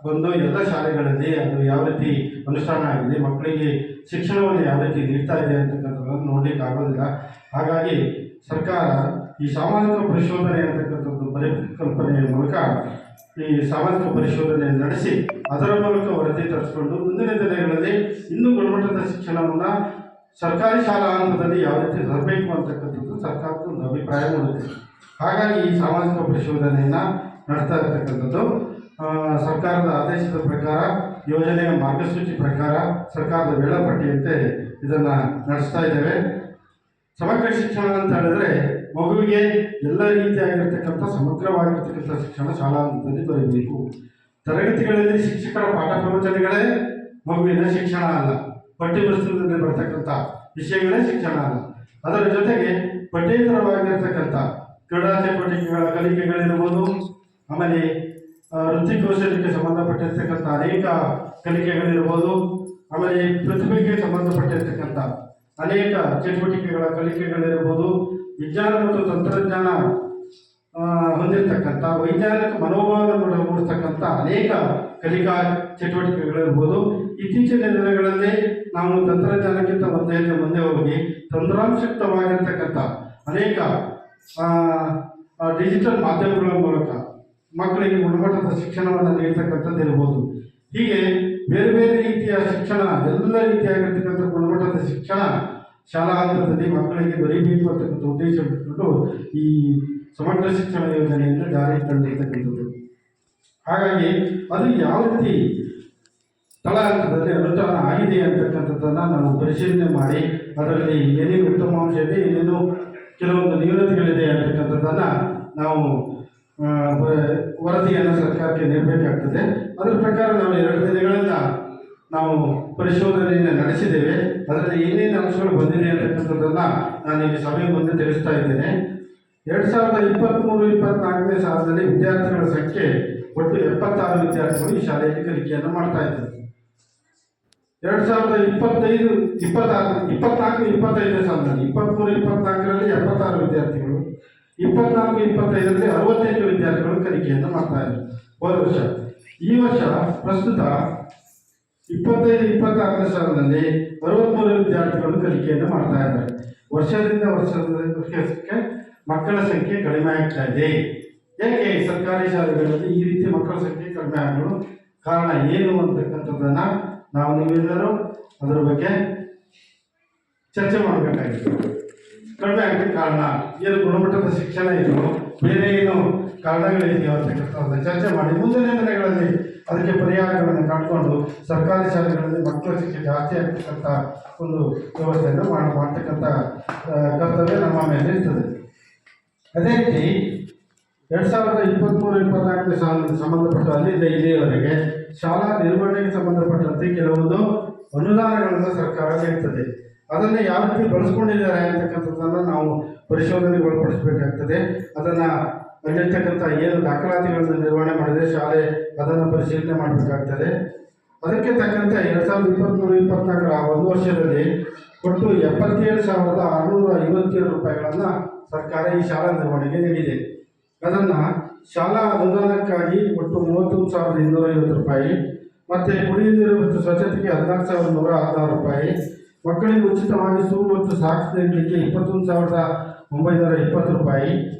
ಬಂದು ಎಲ್ಲ ಶಾಲೆಗಳಲ್ಲಿ ಅದು ಯಾವ ರೀತಿ ಅನುಷ್ಠಾನ ಆಗಿದೆ, ಮಕ್ಕಳಿಗೆ ಶಿಕ್ಷಣವನ್ನು ಯಾವ ರೀತಿ ನೀಡ್ತಾ ಇದೆ ಅಂತಕ್ಕಂಥದ್ದನ್ನು ನೋಡಲಿಕ್ಕೆ ಆಗೋದಿಲ್ಲ. ಹಾಗಾಗಿ ಸರ್ಕಾರ ಈ ಸಾಮಾಜಿಕ ಪರಿಶೋಧನೆ ಅಂತಕ್ಕಂಥದ್ದು ಪರಿಕಲ್ಪನೆಯ ಮೂಲಕ ಈ ಸಾಮಾಜಿಕ ಪರಿಶೋಧನೆ ನಡೆಸಿ ಅದರ ಮೂಲಕ ವರದಿ ತರಿಸಿಕೊಂಡು ಮುಂದಿನ ದಿನಗಳಲ್ಲಿ ಇನ್ನೂ ಗುಣಮಟ್ಟದ ಶಿಕ್ಷಣವನ್ನು ಸರ್ಕಾರಿ ಶಾಲಾ ಹಂತದಲ್ಲಿ ಯಾವ ರೀತಿ ತರಬೇಕು ಅಂತಕ್ಕಂಥದ್ದು ಸರ್ಕಾರದ ಒಂದು ಅಭಿಪ್ರಾಯ ಮೂಡುತ್ತೆ. ಹಾಗಾಗಿ ಈ ಸಾಮಾಜಿಕ ಪರಿಶೋಧನೆಯನ್ನು ನಡೆಸ್ತಾ ಇರತಕ್ಕಂಥದ್ದು ಸರ್ಕಾರದ ಆದೇಶದ ಪ್ರಕಾರ, ಯೋಜನೆಯ ಮಾರ್ಗಸೂಚಿ ಪ್ರಕಾರ, ಸರ್ಕಾರದ ವೇಳಾಪಟ್ಟಿಯಂತೆ ಇದನ್ನು ನಡೆಸ್ತಾ ಇದ್ದೇವೆ. ಸಮಗ್ರ ಶಿಕ್ಷಣ ಅಂತ ಹೇಳಿದ್ರೆ ಮಗುವಿಗೆ ಎಲ್ಲ ರೀತಿಯಾಗಿರ್ತಕ್ಕಂಥ ಸಮಗ್ರವಾಗಿರ್ತಕ್ಕಂಥ ಶಿಕ್ಷಣ ಶಾಲಾ ಹಂತದಲ್ಲಿ ದೊರೆಯಬೇಕು. ತರಗತಿಗಳಲ್ಲಿ ಶಿಕ್ಷಕರ ಪಾಠ ಪ್ರವಚನಗಳೇ ಮಗುವಿನ ಶಿಕ್ಷಣ ಅಲ್ಲ, ಪಠ್ಯಪುಸ್ತಕದಲ್ಲಿ ಬರ್ತಕ್ಕಂಥ ವಿಷಯಗಳೇ ಶಿಕ್ಷಣ ಅಲ್ಲ. ಅದರ ಜೊತೆಗೆ ಪಠ್ಯೇತರವಾಗಿರ್ತಕ್ಕಂಥ ಕ್ರೀಡಾ ಚಟುವಟಿಕೆಗಳ ಕಲಿಕೆಗಳಿರ್ಬೋದು, ಆಮೇಲೆ ವೃತ್ತಿ ಕೌಶಲ್ಯಕ್ಕೆ ಸಂಬಂಧಪಟ್ಟಿರ್ತಕ್ಕಂಥ ಅನೇಕ ಕಲಿಕೆಗಳಿರ್ಬೋದು, ಆಮೇಲೆ ಪ್ರತಿಭೆಗೆ ಸಂಬಂಧಪಟ್ಟಿರ್ತಕ್ಕಂಥ ಅನೇಕ ಚಟುವಟಿಕೆಗಳ ಕಲಿಕೆಗಳಿರ್ಬೋದು, ವಿಜ್ಞಾನ ಮತ್ತು ತಂತ್ರಜ್ಞಾನ ಹೊಂದಿರತಕ್ಕಂಥ ವೈಜ್ಞಾನಿಕ ಮನೋಭಾವವನ್ನು ಮೂಡಿಸ್ತಕ್ಕಂಥ ಅನೇಕ ಕಲಿಕಾ ಚಟುವಟಿಕೆಗಳಿರ್ಬೋದು. ಇತ್ತೀಚಿನ ದಿನಗಳಲ್ಲಿ ನಾವು ತಂತ್ರಜ್ಞಾನಕ್ಕಿಂತ ಒಂದು ಹೆಜ್ಜೆ ಮುಂದೆ ಹೋಗಿ ತಂತ್ರಾಂಶಯುಕ್ತವಾಗಿರ್ತಕ್ಕಂಥ ಅನೇಕ ಡಿಜಿಟಲ್ ಮಾಧ್ಯಮಗಳ ಮೂಲಕ ಮಕ್ಕಳಿಗೆ ಗುಣಮಟ್ಟದ ಶಿಕ್ಷಣವನ್ನು ನೀಡ್ತಕ್ಕಂಥದ್ದು ಇರ್ಬೋದು. ಹೀಗೆ ಬೇರೆ ಬೇರೆ ರೀತಿಯ ಶಿಕ್ಷಣ, ಎಲ್ಲ ರೀತಿಯಾಗಿರ್ತಕ್ಕಂಥ ಗುಣಮಟ್ಟದ ಶಿಕ್ಷಣ ಶಾಲಾ ಹಂತದಲ್ಲಿ ಮಕ್ಕಳಿಗೆ ದೊರೆಯಬೇಕು ಅಂತಕ್ಕಂಥ ಉದ್ದೇಶ ಬಿಟ್ಬಿಟ್ಟು ಈ ಸಮಗ್ರ ಶಿಕ್ಷಣ ಯೋಜನೆಯನ್ನು ಜಾರಿಗೆ ತಂದಿರ್ತಕ್ಕಂಥದ್ದು. ಹಾಗಾಗಿ ಅದು ಯಾವ ರೀತಿ ತಳ ಹಂತದಲ್ಲಿ ಅನುಷ್ಠಾನ ಆಗಿದೆ ಅಂತಕ್ಕಂಥದ್ದನ್ನು ನಾವು ಪರಿಶೀಲನೆ ಮಾಡಿ ಅದರಲ್ಲಿ ಏನೇನು ಉತ್ತಮಾಂಶ ಇದೆ, ಏನೇನು ಕೆಲವೊಂದು ನ್ಯೂನತೆಗಳಿದೆ ಅಂತಕ್ಕಂಥದ್ದನ್ನು ನಾವು ವರದಿಯನ್ನು ಸರ್ಕಾರಕ್ಕೆ ನೀಡಬೇಕಾಗ್ತದೆ. ಅದರ ಪ್ರಕಾರ ನಾವು 2 ದಿನಗಳಿಂದ ನಾವು ಪರಿಶೋಧನೆಯನ್ನು ನಡೆಸಿದ್ದೇವೆ. ಅದರಲ್ಲಿ ಏನೇನು ಅಂಶಗಳು ಬಂದಿದೆ ಅಂತಕ್ಕಂಥದ್ದನ್ನು ನಾನು ಈ ಸಭೆ ಮುಂದೆ ತಿಳಿಸ್ತಾ ಇದ್ದೇನೆ. 2023-24ನೇ ಸಾಲಿನಲ್ಲಿ ವಿದ್ಯಾರ್ಥಿಗಳ ಸಂಖ್ಯೆ ಒಟ್ಟು 76 ವಿದ್ಯಾರ್ಥಿಗಳು ಈ ಶಾಲೆಯಲ್ಲಿ ಕಲಿಕೆಯನ್ನು ಮಾಡ್ತಾ ಇದ್ದಾರೆ. 2024-25ನೇ ಸಾಲಿನಲ್ಲಿ 23-24ರಲ್ಲಿ 76 ವಿದ್ಯಾರ್ಥಿಗಳು, 24-25ರಲ್ಲಿ 68 ವಿದ್ಯಾರ್ಥಿಗಳು ಕಲಿಕೆಯನ್ನು ಮಾಡ್ತಾ ಇದ್ದಾರೆ ಹೋದ ವರ್ಷ. ಈ ವರ್ಷ ಪ್ರಸ್ತುತ 25-26ನೇ ಸಾಲಿನಲ್ಲಿ 63 ವಿದ್ಯಾರ್ಥಿಗಳು ಕಲಿಕೆಯನ್ನು ಮಾಡ್ತಾ ಇದ್ದಾರೆ. ವರ್ಷದಿಂದ ವರ್ಷಕ್ಕೆ ಮಕ್ಕಳ ಸಂಖ್ಯೆ ಕಡಿಮೆ ಆಗ್ತಾ ಇದೆ. ಏಕೆ ಸರ್ಕಾರಿ ಶಾಲೆಗಳಲ್ಲಿ ಈ ರೀತಿ ಮಕ್ಕಳ ಸಂಖ್ಯೆ ಕಡಿಮೆ ಆಗಲು ಕಾರಣ ಏನು ಅಂತಕ್ಕಂಥದ್ದನ್ನು ನಾವು ನೀವೆಲ್ಲರೂ ಅದರ ಬಗ್ಗೆ ಚರ್ಚೆ ಮಾಡಬೇಕಾಗಿದೆ. ಕಡಿಮೆ ಆಗಲಿಕ್ಕೆ ಕಾರಣ ಏನು, ಗುಣಮಟ್ಟದ ಶಿಕ್ಷಣ ಇದು, ಬೇರೆ ಏನು ಕಾರಣಗಳಿದೆಯೋ ಅಂತಕ್ಕಂಥದ್ದನ್ನು ಚರ್ಚೆ ಮಾಡಿ ಮುಂದಿನ ದಿನಗಳಲ್ಲಿ ಅದಕ್ಕೆ ಪರಿಹಾರಗಳನ್ನು ಕಂಡುಕೊಂಡು ಸರ್ಕಾರಿ ಶಾಲೆಗಳಲ್ಲಿ ಮಕ್ಕಳ ಸಂಖ್ಯೆ ಜಾಸ್ತಿ ಆಗ್ತಕ್ಕಂಥ ಒಂದು ವ್ಯವಸ್ಥೆಯನ್ನು ಮಾಡ್ತಕ್ಕಂಥ ಕರ್ತವ್ಯ ನಮ್ಮ ಮೇಲೆ ಇರ್ತದೆ. ಅದೇ ರೀತಿ 2023-24ನೇ ಸಾಲಿಗೆ ಸಂಬಂಧಪಟ್ಟ ಅಲ್ಲಿಂದ ಇಲ್ಲಿಯವರೆಗೆ ಶಾಲಾ ನಿರ್ವಹಣೆಗೆ ಸಂಬಂಧಪಟ್ಟಂತೆ ಕೆಲವೊಂದು ಅನುದಾನಗಳನ್ನು ಸರ್ಕಾರ ನೀಡ್ತದೆ. ಅದನ್ನು ಯಾವ ರೀತಿ ಬಳಸ್ಕೊಂಡಿದ್ದಾರೆ ಅಂತಕ್ಕಂಥದ್ದನ್ನು ನಾವು ಪರಿಶೋಧನೆಗೆ ಒಳಪಡಿಸಬೇಕಾಗ್ತದೆ. ಅದನ್ನು ಅಲ್ಲಿರ್ತಕ್ಕಂಥ ಏನು ದಾಖಲಾತಿಗಳನ್ನು ನಿರ್ವಹಣೆ ಮಾಡಿದೆ ಶಾಲೆ ಅದನ್ನು ಪರಿಶೀಲನೆ ಮಾಡಬೇಕಾಗ್ತದೆ. ಅದಕ್ಕೆ ತಕ್ಕಂತೆ 2023-24ರ ಒಂದು ವರ್ಷದಲ್ಲಿ ಒಟ್ಟು 77,657 ರೂಪಾಯಿಗಳನ್ನು ಸರ್ಕಾರ ಈ ಶಾಲಾ ನಿರ್ವಹಣೆಗೆ ನೀಡಿದೆ. ಅದನ್ನು ಶಾಲಾ ಅನುದಾನಕ್ಕಾಗಿ ಒಟ್ಟು 31,250 ರೂಪಾಯಿ, ಮತ್ತು ಕುಡಿಯುವ ನೀರು ಮತ್ತು ಸ್ವಚ್ಛತೆಗೆ 14,116 ರೂಪಾಯಿ, ಮಕ್ಕಳಿಗೆ ಉಚಿತವಾಗಿ ಸೂ ಮತ್ತು ಸಾಕ್ಸ್ ನೀಡಲಿಕ್ಕೆ 21,920 ರೂಪಾಯಿ,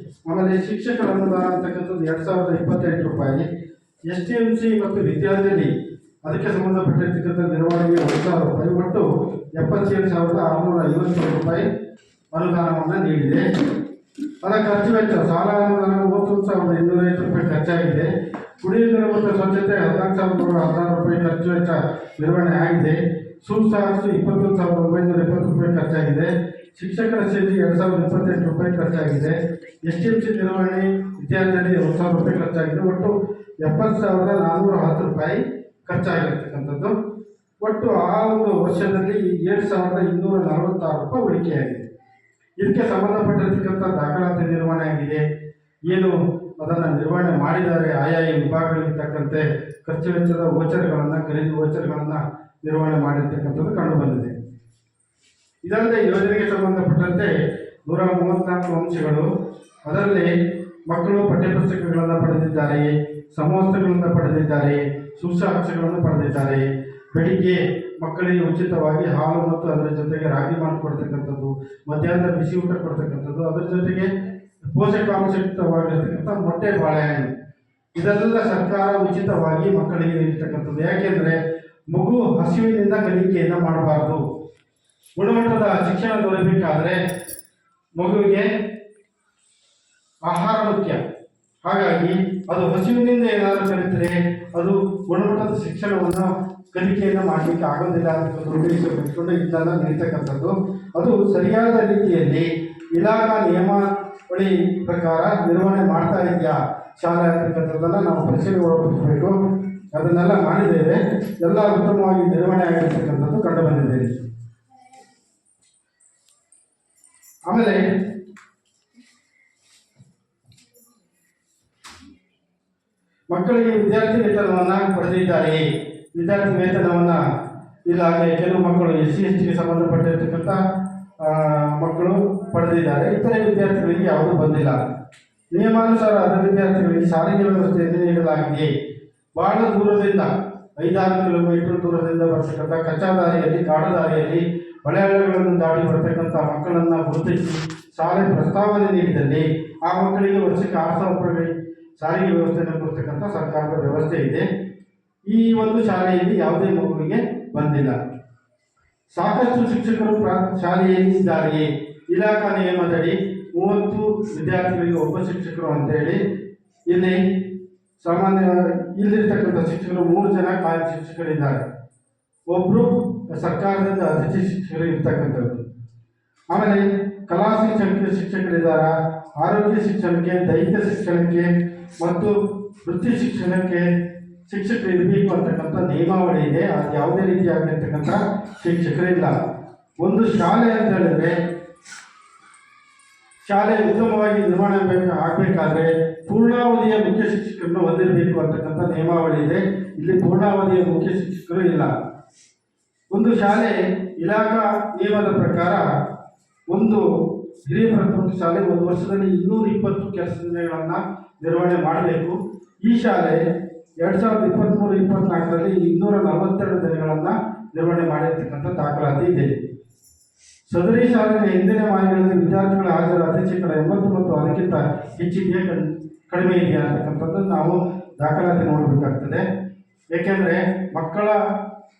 ಆಮೇಲೆ ಶಿಕ್ಷಕರ ಅನುದಾನ ಅಂತಕ್ಕಂಥದ್ದು 2,028 ರೂಪಾಯಿ, STMC ಮತ್ತು ವಿದ್ಯಾರ್ಥಿ ಅದಕ್ಕೆ ಸಂಬಂಧಪಟ್ಟಿರ್ತಕ್ಕಂಥ ನಿರ್ವಹಣೆಗೆ 1,000 ರೂಪಾಯಿ, ಒಟ್ಟು 77,657 ರೂಪಾಯಿ ಅನುದಾನವನ್ನು ನೀಡಿದೆ. ಅದರ ಖರ್ಚು ವೆಚ್ಚ ಸಾಲ ಅನುದಾನ 31,250 ರೂಪಾಯಿ ಖರ್ಚಾಗಿದೆ. ಕುಡಿಯುವ ನೀರು ಮತ್ತು ಸ್ವಚ್ಛತೆ 14,116 ರೂಪಾಯಿ ಖರ್ಚು ವೆಚ್ಚ ನಿರ್ವಹಣೆ ಆಗಿದೆ. ಸುಸಾಕ್ಸ್ 21,920 ರೂಪಾಯಿ ಖರ್ಚಾಗಿದೆ. ಶಿಕ್ಷಕರ ಸೇರಿ 2,028 ರೂಪಾಯಿ ಖರ್ಚಾಗಿದೆ. STMC ನಿರ್ವಹಣೆ ವಿದ್ಯಾರ್ಥಿ 1,000 ರೂಪಾಯಿ ಖರ್ಚಾಗಿದೆ. ಒಟ್ಟು 70,410 ರೂಪಾಯಿ ಖರ್ಚಾಗಿರ್ತಕ್ಕಂಥದ್ದು. ಒಟ್ಟು ಆ ಒಂದು ವರ್ಷದಲ್ಲಿ 7,246 ರೂಪಾಯಿ ಉಳಿಕೆಯಾಗಿದೆ. ಇದಕ್ಕೆ ಸಂಬಂಧಪಟ್ಟಿರ್ತಕ್ಕಂಥ ದಾಖಲಾತಿ ನಿರ್ವಹಣೆ ಆಗಿದೆ. ಏನು ಅದನ್ನು ನಿರ್ವಹಣೆ ಮಾಡಿದ್ದಾರೆ ಆಯಾ ವಿಭಾಗಗಳಿಗೆ ತಕ್ಕಂತೆ ಖರ್ಚು ವೆಚ್ಚದ ವೋಚರ್ಗಳನ್ನು, ಖರೀದಿ ವೋಚರ್ಗಳನ್ನು ನಿರ್ವಹಣೆ ಮಾಡಿರ್ತಕ್ಕಂಥದ್ದು ಕಂಡುಬಂದಿದೆ. ಇದಲ್ಲದೆ ಯೋಜನೆಗೆ ಸಂಬಂಧಪಟ್ಟಂತೆ 134 ಅಂಶಗಳು, ಅದರಲ್ಲಿ ಮಕ್ಕಳು ಪಠ್ಯಪುಸ್ತಕಗಳನ್ನು ಪಡೆದಿದ್ದಾರೆ, ಸಮವಸ್ತ್ರಗಳನ್ನು ಪಡೆದಿದ್ದಾರೆ, ಸುಸಾಕ್ಷ್ಯಗಳನ್ನು ಪಡೆದಿದ್ದಾರೆ. ಬೆಳಿಗ್ಗೆ ಮಕ್ಕಳಿಗೆ ಉಚಿತವಾಗಿ ಹಾಲು ಮತ್ತು ಅದರ ಜೊತೆಗೆ ರಾಗಿ ಮಾಡಿಕೊಡ್ತಕ್ಕಂಥದ್ದು, ಮಧ್ಯಾಹ್ನದ ಬಿಸಿ ಊಟ ಕೊಡ್ತಕ್ಕಂಥದ್ದು, ಅದರ ಜೊತೆಗೆ ಪೋಷಕಾಂಶಯುಕ್ತವಾಗಿರ್ತಕ್ಕಂಥ ಮೊಟ್ಟೆ, ಬಾಳೆಹಣ್ಣು ಇದೆಲ್ಲ ಸರ್ಕಾರ ಉಚಿತವಾಗಿ ಮಕ್ಕಳಿಗೆ ನೀಡ್ತಕ್ಕಂಥದ್ದು. ಯಾಕೆಂದರೆ ಮಗು ಹಸಿವಿನಿಂದ ಕಲಿಕೆಯನ್ನು ಮಾಡಬಾರ್ದು. ಗುಣಮಟ್ಟದ ಶಿಕ್ಷಣ ದೊರೆಯಬೇಕಾದ್ರೆ ಮಗುವಿಗೆ ಆಹಾರ ಮುಖ್ಯ. ಹಾಗಾಗಿ ಅದು ಹಸಿವಿನಿಂದ ಏನಾದರೂ ಕಲಿತರೆ ಅದು ಗುಣಮಟ್ಟದ ಶಿಕ್ಷಣವನ್ನು ಕಲಿಕೆಯನ್ನು ಮಾಡಲಿಕ್ಕೆ ಆಗೋದಿಲ್ಲ ಅಂತ ರೂಢಿಸಿಕೊಂಡು ಇದನ್ನು ನೀಡ್ತಕ್ಕಂಥದ್ದು. ಅದು ಸರಿಯಾದ ರೀತಿಯಲ್ಲಿ ಇಲಾಖಾ ನಿಯಮಾವಳಿ ಪ್ರಕಾರ ನಿರ್ವಹಣೆ ಮಾಡ್ತಾ ಇದೆಯಾ ಶಾಲೆ ಅಂತಕ್ಕಂಥದ್ದನ್ನು ನಾವು ಪರಿಶೀಲನೆ ಒಳಪಡಿಸಬೇಕು. ಅದನ್ನೆಲ್ಲ ಮಾಡಿದ್ದೇವೆ. ಎಲ್ಲ ಉತ್ತಮವಾಗಿ ನಿರ್ವಹಣೆ ಆಗಿರ್ತಕ್ಕಂಥದ್ದು ಕಂಡು ಬಂದಿದೆ. ಆಮೇಲೆ ಮಕ್ಕಳಿಗೆ ವಿದ್ಯಾರ್ಥಿ ವೇತನವನ್ನು ಪಡೆದಿದ್ದಾರೆ. ವಿದ್ಯಾರ್ಥಿ ವೇತನವನ್ನು ಇಲ್ಲಾಗಲೇ ಕೆಲವು ಮಕ್ಕಳು SC/STಗೆ ಸಂಬಂಧಪಟ್ಟಿರ್ತಕ್ಕಂಥ ಮಕ್ಕಳು ಪಡೆದಿದ್ದಾರೆ. ಇತರೆ ವಿದ್ಯಾರ್ಥಿಗಳಿಗೆ ಯಾವುದೂ ಬಂದಿಲ್ಲ. ನಿಯಮಾನುಸಾರ ಅರ್ಹ ವಿದ್ಯಾರ್ಥಿಗಳಿಗೆ ಸಾರಿಗೆ ವ್ಯವಸ್ಥೆಯನ್ನು ನೀಡಲಾಗಿದೆ. ಬಹಳ ದೂರದಿಂದ 5-6 ಕಿಲೋಮೀಟರ್ ದೂರದಿಂದ ಬರ್ತಕ್ಕಂಥ ಕಚ್ಚಾ ದಾರಿಯಲ್ಲಿ, ಕಾಡು ದಾರಿಯಲ್ಲಿ, ಹೊಳೆಹಳ್ಳಗಳನ್ನು ದಾಟಿ ಬರ್ತಕ್ಕಂಥ ಮಕ್ಕಳನ್ನು ಗುರುತಿಸಿ ಶಾಲೆ ಪ್ರಸ್ತಾವನೆ ನೀಡಿದಲ್ಲಿ ಆ ಮಕ್ಕಳಿಗೆ ವರ್ಷಕ್ಕೆ 6,000 ರೂಪಾಯಿ ಸಾರಿಗೆ ವ್ಯವಸ್ಥೆಯನ್ನು ಕೊಡ್ತಕ್ಕಂಥ ಸರ್ಕಾರದ ವ್ಯವಸ್ಥೆ ಇದೆ. ಈ ಒಂದು ಶಾಲೆಯಲ್ಲಿ ಯಾವುದೇ ಮಗುವಿಗೆ ಬಂದಿಲ್ಲ. ಸಾಕಷ್ಟು ಶಿಕ್ಷಕರು ಶಾಲೆಯಲ್ಲಿ ಇದ್ದಾರೆ. ಇಲಾಖಾ ನಿಯಮದಡಿ 30 ವಿದ್ಯಾರ್ಥಿಗಳಿಗೆ ಒಬ್ಬ ಶಿಕ್ಷಕರು ಅಂತೇಳಿ ಇಲ್ಲಿ ಸಾಮಾನ್ಯವಾಗಿ ಇಲ್ಲಿರ್ತಕ್ಕಂಥ ಶಿಕ್ಷಕರು 3 ಜನ ಕಾಯಂ ಶಿಕ್ಷಕರಿದ್ದಾರೆ. ಒಬ್ಬರು ಸರ್ಕಾರದಿಂದ ಅತಿಥಿ ಶಿಕ್ಷಕರು ಇರ್ತಕ್ಕಂಥದ್ದು. ಆಮೇಲೆ ಕಲಾ ಶಿಕ್ಷಣಕ್ಕೆ ಶಿಕ್ಷಕರಿದ್ದಾರೆ, ಆರೋಗ್ಯ ಶಿಕ್ಷಣಕ್ಕೆ, ದೈಹಿಕ ಶಿಕ್ಷಣಕ್ಕೆ ಮತ್ತು ವೃತ್ತಿ ಶಿಕ್ಷಣಕ್ಕೆ ಶಿಕ್ಷಕರು ಇರಬೇಕು ಅಂತಕ್ಕಂಥ ನಿಯಮಾವಳಿ ಇದೆ. ಅದು ಯಾವುದೇ ರೀತಿಯಾಗಿರ್ತಕ್ಕಂಥ ಶಿಕ್ಷಕರಿಲ್ಲ. ಒಂದು ಶಾಲೆ ಅಂತ ಹೇಳಿದ್ರೆ ಶಾಲೆ ಉತ್ತಮವಾಗಿ ನಿರ್ವಹಣೆ ಆಗಬೇಕಾದ್ರೆ ಪೂರ್ಣಾವಧಿಯ ಮುಖ್ಯ ಶಿಕ್ಷಕರನ್ನು ಹೊಂದಿರಬೇಕು ಅಂತಕ್ಕಂಥ ನಿಯಮಾವಳಿ ಇದೆ. ಇಲ್ಲಿ ಪೂರ್ಣಾವಧಿಯ ಮುಖ್ಯ ಶಿಕ್ಷಕರು ಇಲ್ಲ. ಒಂದು ಶಾಲೆ ಇಲಾಖಾ ನಿಯಮದ ಪ್ರಕಾರ ಒಂದು ಹಿರಿಯ ಪ್ರಾಥಮಿಕ ಶಾಲೆ ಒಂದು ವರ್ಷದಲ್ಲಿ 220 ಕೆಲಸ ದಿನಗಳನ್ನು ನಿರ್ವಹಣೆ ಮಾಡಬೇಕು. ಈ ಶಾಲೆ 2023-24ರಲ್ಲಿ 242 ದಿನಗಳನ್ನು ನಿರ್ವಹಣೆ ಮಾಡಿರ್ತಕ್ಕಂಥ ದಾಖಲಾತಿ ಇದೆ. ಸದರಿ ಶಾಲೆಯ ಹಿಂದಿನ ಮಾಹಿತಿಗಳಲ್ಲಿ ವಿದ್ಯಾರ್ಥಿಗಳ ಹಾಜರಾತಿ 80 ಮತ್ತು ಅದಕ್ಕಿಂತ ಹೆಚ್ಚಿದೆಯೇ ಕಡಿಮೆ ಇದೆಯಾ ಅಂತಕ್ಕಂಥದ್ದನ್ನು ನಾವು ದಾಖಲಾತಿ ನೋಡಬೇಕಾಗ್ತದೆ. ಏಕೆಂದರೆ ಮಕ್ಕಳ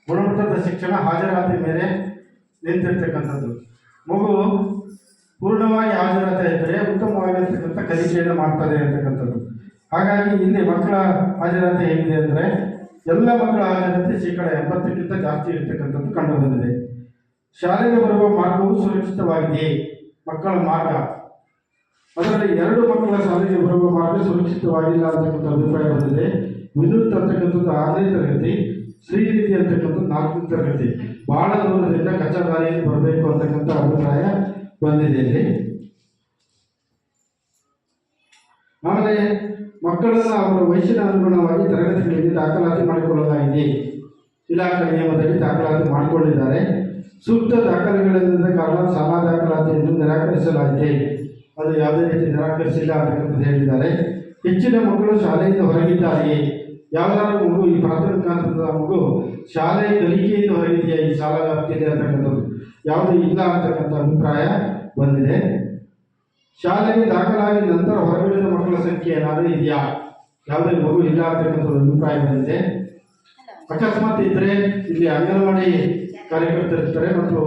ಗುಣಮಟ್ಟದ ಶಿಕ್ಷಣ ಹಾಜರಾತಿ ಮೇಲೆ ನಿಂತಿರ್ತಕ್ಕಂಥದ್ದು. ಮಗು ಪೂರ್ಣವಾಗಿ ಹಾಜರಾತಿ ಇದ್ದರೆ ಉತ್ತಮವಾಗಿರ್ತಕ್ಕಂಥ ಕಲಿಕೆಯನ್ನು ಮಾಡ್ತದೆ ಅಂತಕ್ಕಂಥದ್ದು. ಹಾಗಾಗಿ ಇಲ್ಲಿ ಮಕ್ಕಳ ಹಾಜರಾತಿ ಹೇಗಿದೆ ಅಂದರೆ ಎಲ್ಲ ಮಕ್ಕಳ ಹಾಜರಾತಿ 80%ಕ್ಕಿಂತ ಜಾಸ್ತಿ ಇರತಕ್ಕಂಥದ್ದು ಕಂಡು ಬಂದಿದೆ. ಶಾಲೆಗೆ ಬರುವ ಮಾರ್ಗವು ಸುರಕ್ಷಿತವಾಗಿದೆ. ಮಕ್ಕಳ ಮಾರ್ಗ ಅದರಲ್ಲಿ 2 ಮಕ್ಕಳ ಶಾಲೆಗೆ ಬರುವ ಮಾರ್ಗ ಸುರಕ್ಷಿತವಾಗಿಲ್ಲ ಅಂತಕ್ಕಂಥ ಅಭಿಪ್ರಾಯ ಬಂದಿದೆ. ವಿನೂತ್ ಅಂತಕ್ಕಂಥದ್ದು 6ನೇ ತರಗತಿ, ಶ್ರೀನಿಧಿ ಅಂತಕ್ಕಂಥದ್ದು 4ನೇ ತರಗತಿ. ಬಹಳ ದೂರದಿಂದ ಕಚ್ಚಾ ದಾರಿಯಲ್ಲಿ ಬರಬೇಕು ಅಂತಕ್ಕಂಥ ಅಭಿಪ್ರಾಯ ಬಂದಿದೆ ಇಲ್ಲಿ. ಆಮೇಲೆ ಮಕ್ಕಳನ್ನು ಅವರ ವಯಸ್ಸಿನ ಅನುಗುಣವಾಗಿ ತರಗತಿಗಳಿಗೆ ದಾಖಲಾತಿ ಮಾಡಿಕೊಳ್ಳಲಾಗಿದೆ. ಇಲಾಖಾ ನಿಯಮದಲ್ಲಿ ದಾಖಲಾತಿ ಮಾಡಿಕೊಂಡಿದ್ದಾರೆ. ಸೂಕ್ತ ದಾಖಲೆಗಳಿಲ್ಲದ ಕಾರಣ ಶಾಲಾ ದಾಖಲಾತಿಯನ್ನು ನಿರಾಕರಿಸಲಾಗಿದೆ. ಅದು ಯಾವುದೇ ರೀತಿ ನಿರಾಕರಿಸಿಲ್ಲ ಅಂತಕ್ಕಂಥದ್ದು ಹೇಳಿದ್ದಾರೆ. ಹೆಚ್ಚಿನ ಮಕ್ಕಳು ಶಾಲೆಯಿಂದ ಹೊರಗಿದ್ದಾರೆಯೇ? ಯಾವುದಾದ್ರೂ ಮಗು ಈ ಪ್ರಾಥಮಿಕ ಹಂತದ ಮಗು ಶಾಲೆ ಕಲಿಕೆಯಿಂದ ಹೊರಗಿದೆಯಾ ಈ ಶಾಲಾ ವ್ಯಾಪ್ತಿಯಲ್ಲಿ ಅಂತಕ್ಕಂಥದ್ದು ಯಾವುದೂ ಇಲ್ಲ ಅಂತಕ್ಕಂಥ ಅಭಿಪ್ರಾಯ ಬಂದಿದೆ. ಶಾಲೆಗೆ ದಾಖಲಾಗಿ ನಂತರ ಹೊರಗಿಳಿದ ಮಕ್ಕಳ ಸಂಖ್ಯೆ ಏನಾದರೂ ಇದೆಯಾ? ಯಾವುದೇ ಮಗು ಇಲ್ಲ ಅಂತಕ್ಕಂಥದ್ದು ಅಭಿಪ್ರಾಯ ಬಂದಿದೆ. ಅಕಸ್ಮಾತ್ ಇದ್ದರೆ ಇಲ್ಲಿ ಅಂಗನವಾಡಿ ಕಾರ್ಯಕರ್ತರಿರ್ತಾರೆ ಮತ್ತು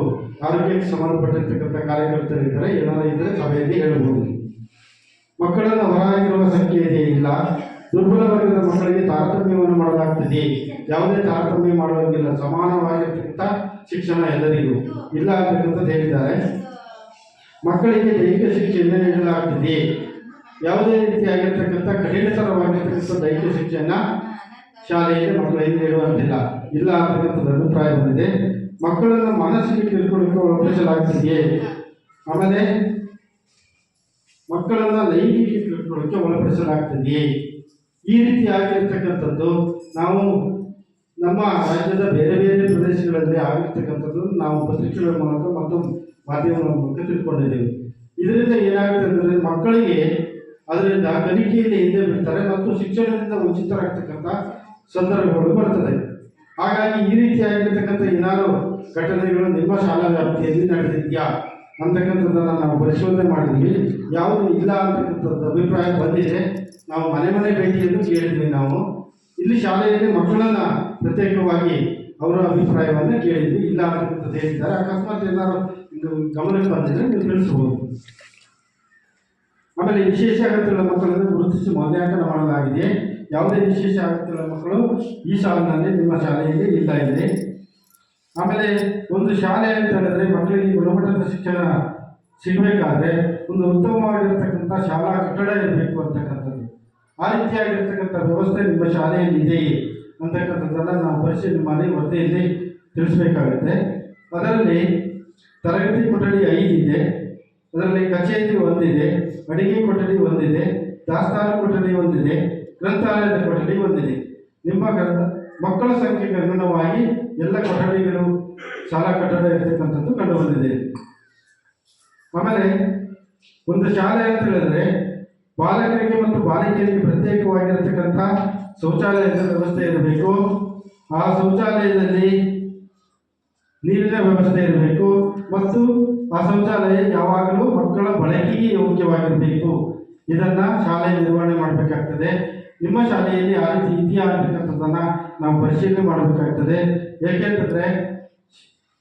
ಆರೋಗ್ಯಕ್ಕೆ ಸಂಬಂಧಪಟ್ಟಿರ್ತಕ್ಕಂಥ ಕಾರ್ಯಕರ್ತರಿರ್ತಾರೆ. ಏನಾದರೂ ಇದ್ದರೆ ಸಭೆಯಲ್ಲಿ ಹೇಳಬಹುದು. ಮಕ್ಕಳನ್ನು ಹೊರಹಾಕಿರುವ ಸಂಖ್ಯೆ ಇದೆಯೇ? ಇಲ್ಲ. ದುರ್ಬಲ ವರ್ಗದ ಮಕ್ಕಳಿಗೆ ತಾರತಮ್ಯವನ್ನು ಮಾಡಲಾಗ್ತದೆ. ಯಾವುದೇ ತಾರತಮ್ಯ ಮಾಡುವಂಗಿಲ್ಲ, ಸಮಾನವಾಗಿರ್ತಕ್ಕಂಥ ಶಿಕ್ಷಣ ಎಲ್ಲರಿಗೂ ಇಲ್ಲ ಅಂತಕ್ಕಂಥದ್ದು ಹೇಳಿದ್ದಾರೆ. ಮಕ್ಕಳಿಗೆ ದೈಹಿಕ ಶಿಕ್ಷೆಯನ್ನು ನೀಡಲಾಗ್ತದೆ. ಯಾವುದೇ ರೀತಿಯಾಗಿರ್ತಕ್ಕಂಥ ಕಠಿಣತರವಾಗಿರ್ತಕ್ಕಂಥ ದೈಹಿಕ ಶಿಕ್ಷೆಯನ್ನು ಶಾಲೆಯಲ್ಲಿ ಮಕ್ಕಳಿಗೆ ನೀಡುವಂತಿಲ್ಲ, ಇಲ್ಲ ಅಂತಕ್ಕಂಥದ್ದು ಅಭಿಪ್ರಾಯ ಬಂದಿದೆ. ಮಕ್ಕಳನ್ನು ಮಾನಸಿಕ ಕಿರುಕುಳಕ್ಕೆ ಒಳಪಡಿಸಲಾಗ್ತಿದೆಯೇ? ಆಮೇಲೆ ಮಕ್ಕಳನ್ನು ಲೈಂಗಿಕ ಕಿರುಕುಳಕ್ಕೆ ಒಳಪಡಿಸಲಾಗ್ತದೆಯೇ? ಈ ರೀತಿಯಾಗಿರ್ತಕ್ಕಂಥದ್ದು ನಾವು ನಮ್ಮ ರಾಜ್ಯದ ಬೇರೆ ಬೇರೆ ಪ್ರದೇಶಗಳಲ್ಲಿ ಆಗಿರ್ತಕ್ಕಂಥದ್ದು ನಾವು ಪತ್ರಿಕೆಗಳ ಮೂಲಕ ಮತ್ತು ಮಾಧ್ಯಮಗಳ ಮೂಲಕ ತಿಳ್ಕೊಂಡಿದ್ದೇವೆ. ಇದರಿಂದ ಏನಾಗುತ್ತೆ ಅಂದರೆ ಮಕ್ಕಳಿಗೆ ಅದರಿಂದ ಕಲಿಕೆಯಲ್ಲಿ ಹಿಂದೆ ಬಿಡ್ತಾರೆ ಮತ್ತು ಶಿಕ್ಷಣದಿಂದ ವಂಚಿತರಾಗ್ತಕ್ಕಂಥ ಸಂದರ್ಭಗಳು ಬರ್ತದೆ. ಹಾಗಾಗಿ ಈ ರೀತಿಯಾಗಿರ್ತಕ್ಕಂಥ ಏನಾದರೂ ಘಟನೆಗಳು ನಿಮ್ಮ ಶಾಲಾ ವ್ಯಾಪ್ತಿಯಲ್ಲಿ ನಡೆದಿದೆಯಾ ಅಂತಕ್ಕಂಥದ್ದನ್ನು ನಾವು ಪರಿಶೋಧನೆ ಮಾಡಿದ್ವಿ. ಯಾವುದು ಇಲ್ಲ ಅಂತಕ್ಕಂಥದ್ದು ಅಭಿಪ್ರಾಯ ಬಂದಿದೆ. ನಾವು ಮನೆ ಮನೆ ಭೇಟಿಯನ್ನು ಕೇಳಿದ್ವಿ. ನಾವು ಇಲ್ಲಿ ಶಾಲೆಯಲ್ಲಿ ಮಕ್ಕಳನ್ನು ಪ್ರತ್ಯೇಕವಾಗಿ ಅವರ ಅಭಿಪ್ರಾಯವನ್ನು ಕೇಳಿದ್ವಿ. ಇಲ್ಲ ಅಂತಕ್ಕಂಥದ್ದು ಹೇಳಿದ್ದಾರೆ. ಅಕಸ್ಮಾತ್ ಏನಾದ್ರು ಗಮನಕ್ಕೆ ಬಂದಿದ್ರೆ ನೀವು ತಿಳಿಸ್ಬೋದು. ಆಮೇಲೆ ವಿಶೇಷ ಅಗತ್ಯಗಳ ಮಕ್ಕಳನ್ನು ಗುರುತಿಸಿ ಮೌಲ್ಯಾಂಕನ ಮಾಡಲಾಗಿದೆ. ಯಾವುದೇ ವಿಶೇಷ ಅಗತ್ಯಗಳ ಮಕ್ಕಳು ಈ ಸಾಲಿನಲ್ಲಿ ನಿಮ್ಮ ಶಾಲೆಯಲ್ಲಿ ಇಲ್ಲ ಇದೆ. ಆಮೇಲೆ ಒಂದು ಶಾಲೆ ಅಂತ ಹೇಳಿದ್ರೆ ಮಕ್ಕಳಿಗೆ ಗುಣಮಟ್ಟದ ಶಿಕ್ಷಣ ಸಿಗಬೇಕಾದ್ರೆ ಒಂದು ಉತ್ತಮವಾಗಿರ್ತಕ್ಕಂಥ ಶಾಲಾ ಕಟ್ಟಡ ಇರಬೇಕು ಅಂತಕ್ಕಂಥದ್ದು. ಆ ರೀತಿಯಾಗಿರ್ತಕ್ಕಂಥ ವ್ಯವಸ್ಥೆ ನಿಮ್ಮ ಶಾಲೆಯಲ್ಲಿ ಇದೆಯೇ ಅಂತಕ್ಕಂಥದ್ದನ್ನು ನಾವು ಪರಿಶೀಲನೆ ಮಾಡಿ ವರದಿಯಲ್ಲಿ ತಿಳಿಸಬೇಕಾಗುತ್ತೆ. ಅದರಲ್ಲಿ ತರಗತಿ ಕೊಠಡಿ 5 ಇದೆ. ಅದರಲ್ಲಿ ಕಚೇರಿ 1 ಇದೆ, ಅಡಿಗೆ ಕೊಠಡಿ 1 ಇದೆ, ದಾಸ್ತಾನು ಕೊಠಡಿ 1 ಇದೆ, ಗ್ರಂಥಾಲಯದ ಕೊಠಡಿ 1 ಇದೆ. ನಿಮ್ಮ ಮಕ್ಕಳ ಸಂಖ್ಯೆಗೆ ಅನುಗುಣವಾಗಿ ಎಲ್ಲ ಕೊಠಡಿಗಳು ಶಾಲಾ ಕಟ್ಟಡ ಇರತಕ್ಕಂಥದ್ದು ಕಂಡು ಬಂದಿದೆ. ಆಮೇಲೆ ಒಂದು ಶಾಲೆ ಅಂತ ಹೇಳಿದ್ರೆ ಬಾಲಕರಿಗೆ ಮತ್ತು ಬಾಲಿಕೆಯರಿಗೆ ಪ್ರತ್ಯೇಕವಾಗಿರತಕ್ಕಂಥ ಶೌಚಾಲಯದ ವ್ಯವಸ್ಥೆ ಇರಬೇಕು. ಆ ಶೌಚಾಲಯದಲ್ಲಿ ನೀರಿನ ವ್ಯವಸ್ಥೆ ಇರಬೇಕು ಮತ್ತು ಆ ಶೌಚಾಲಯ ಯಾವಾಗಲೂ ಮಕ್ಕಳ ಬಳಕೆಗೆ ಯೋಗ್ಯವಾಗಿರಬೇಕು. ಇದನ್ನು ಶಾಲೆ ನಿರ್ವಹಣೆ ಮಾಡಬೇಕಾಗ್ತದೆ. ನಿಮ್ಮ ಶಾಲೆಯಲ್ಲಿ ಆ ರೀತಿ ಇದೆಯಾ ಅಂತಕ್ಕಂಥದ್ದನ್ನು ನಾವು ಪರಿಶೀಲನೆ ಮಾಡಬೇಕಾಗ್ತದೆ. ಏಕೆಂತಂದರೆ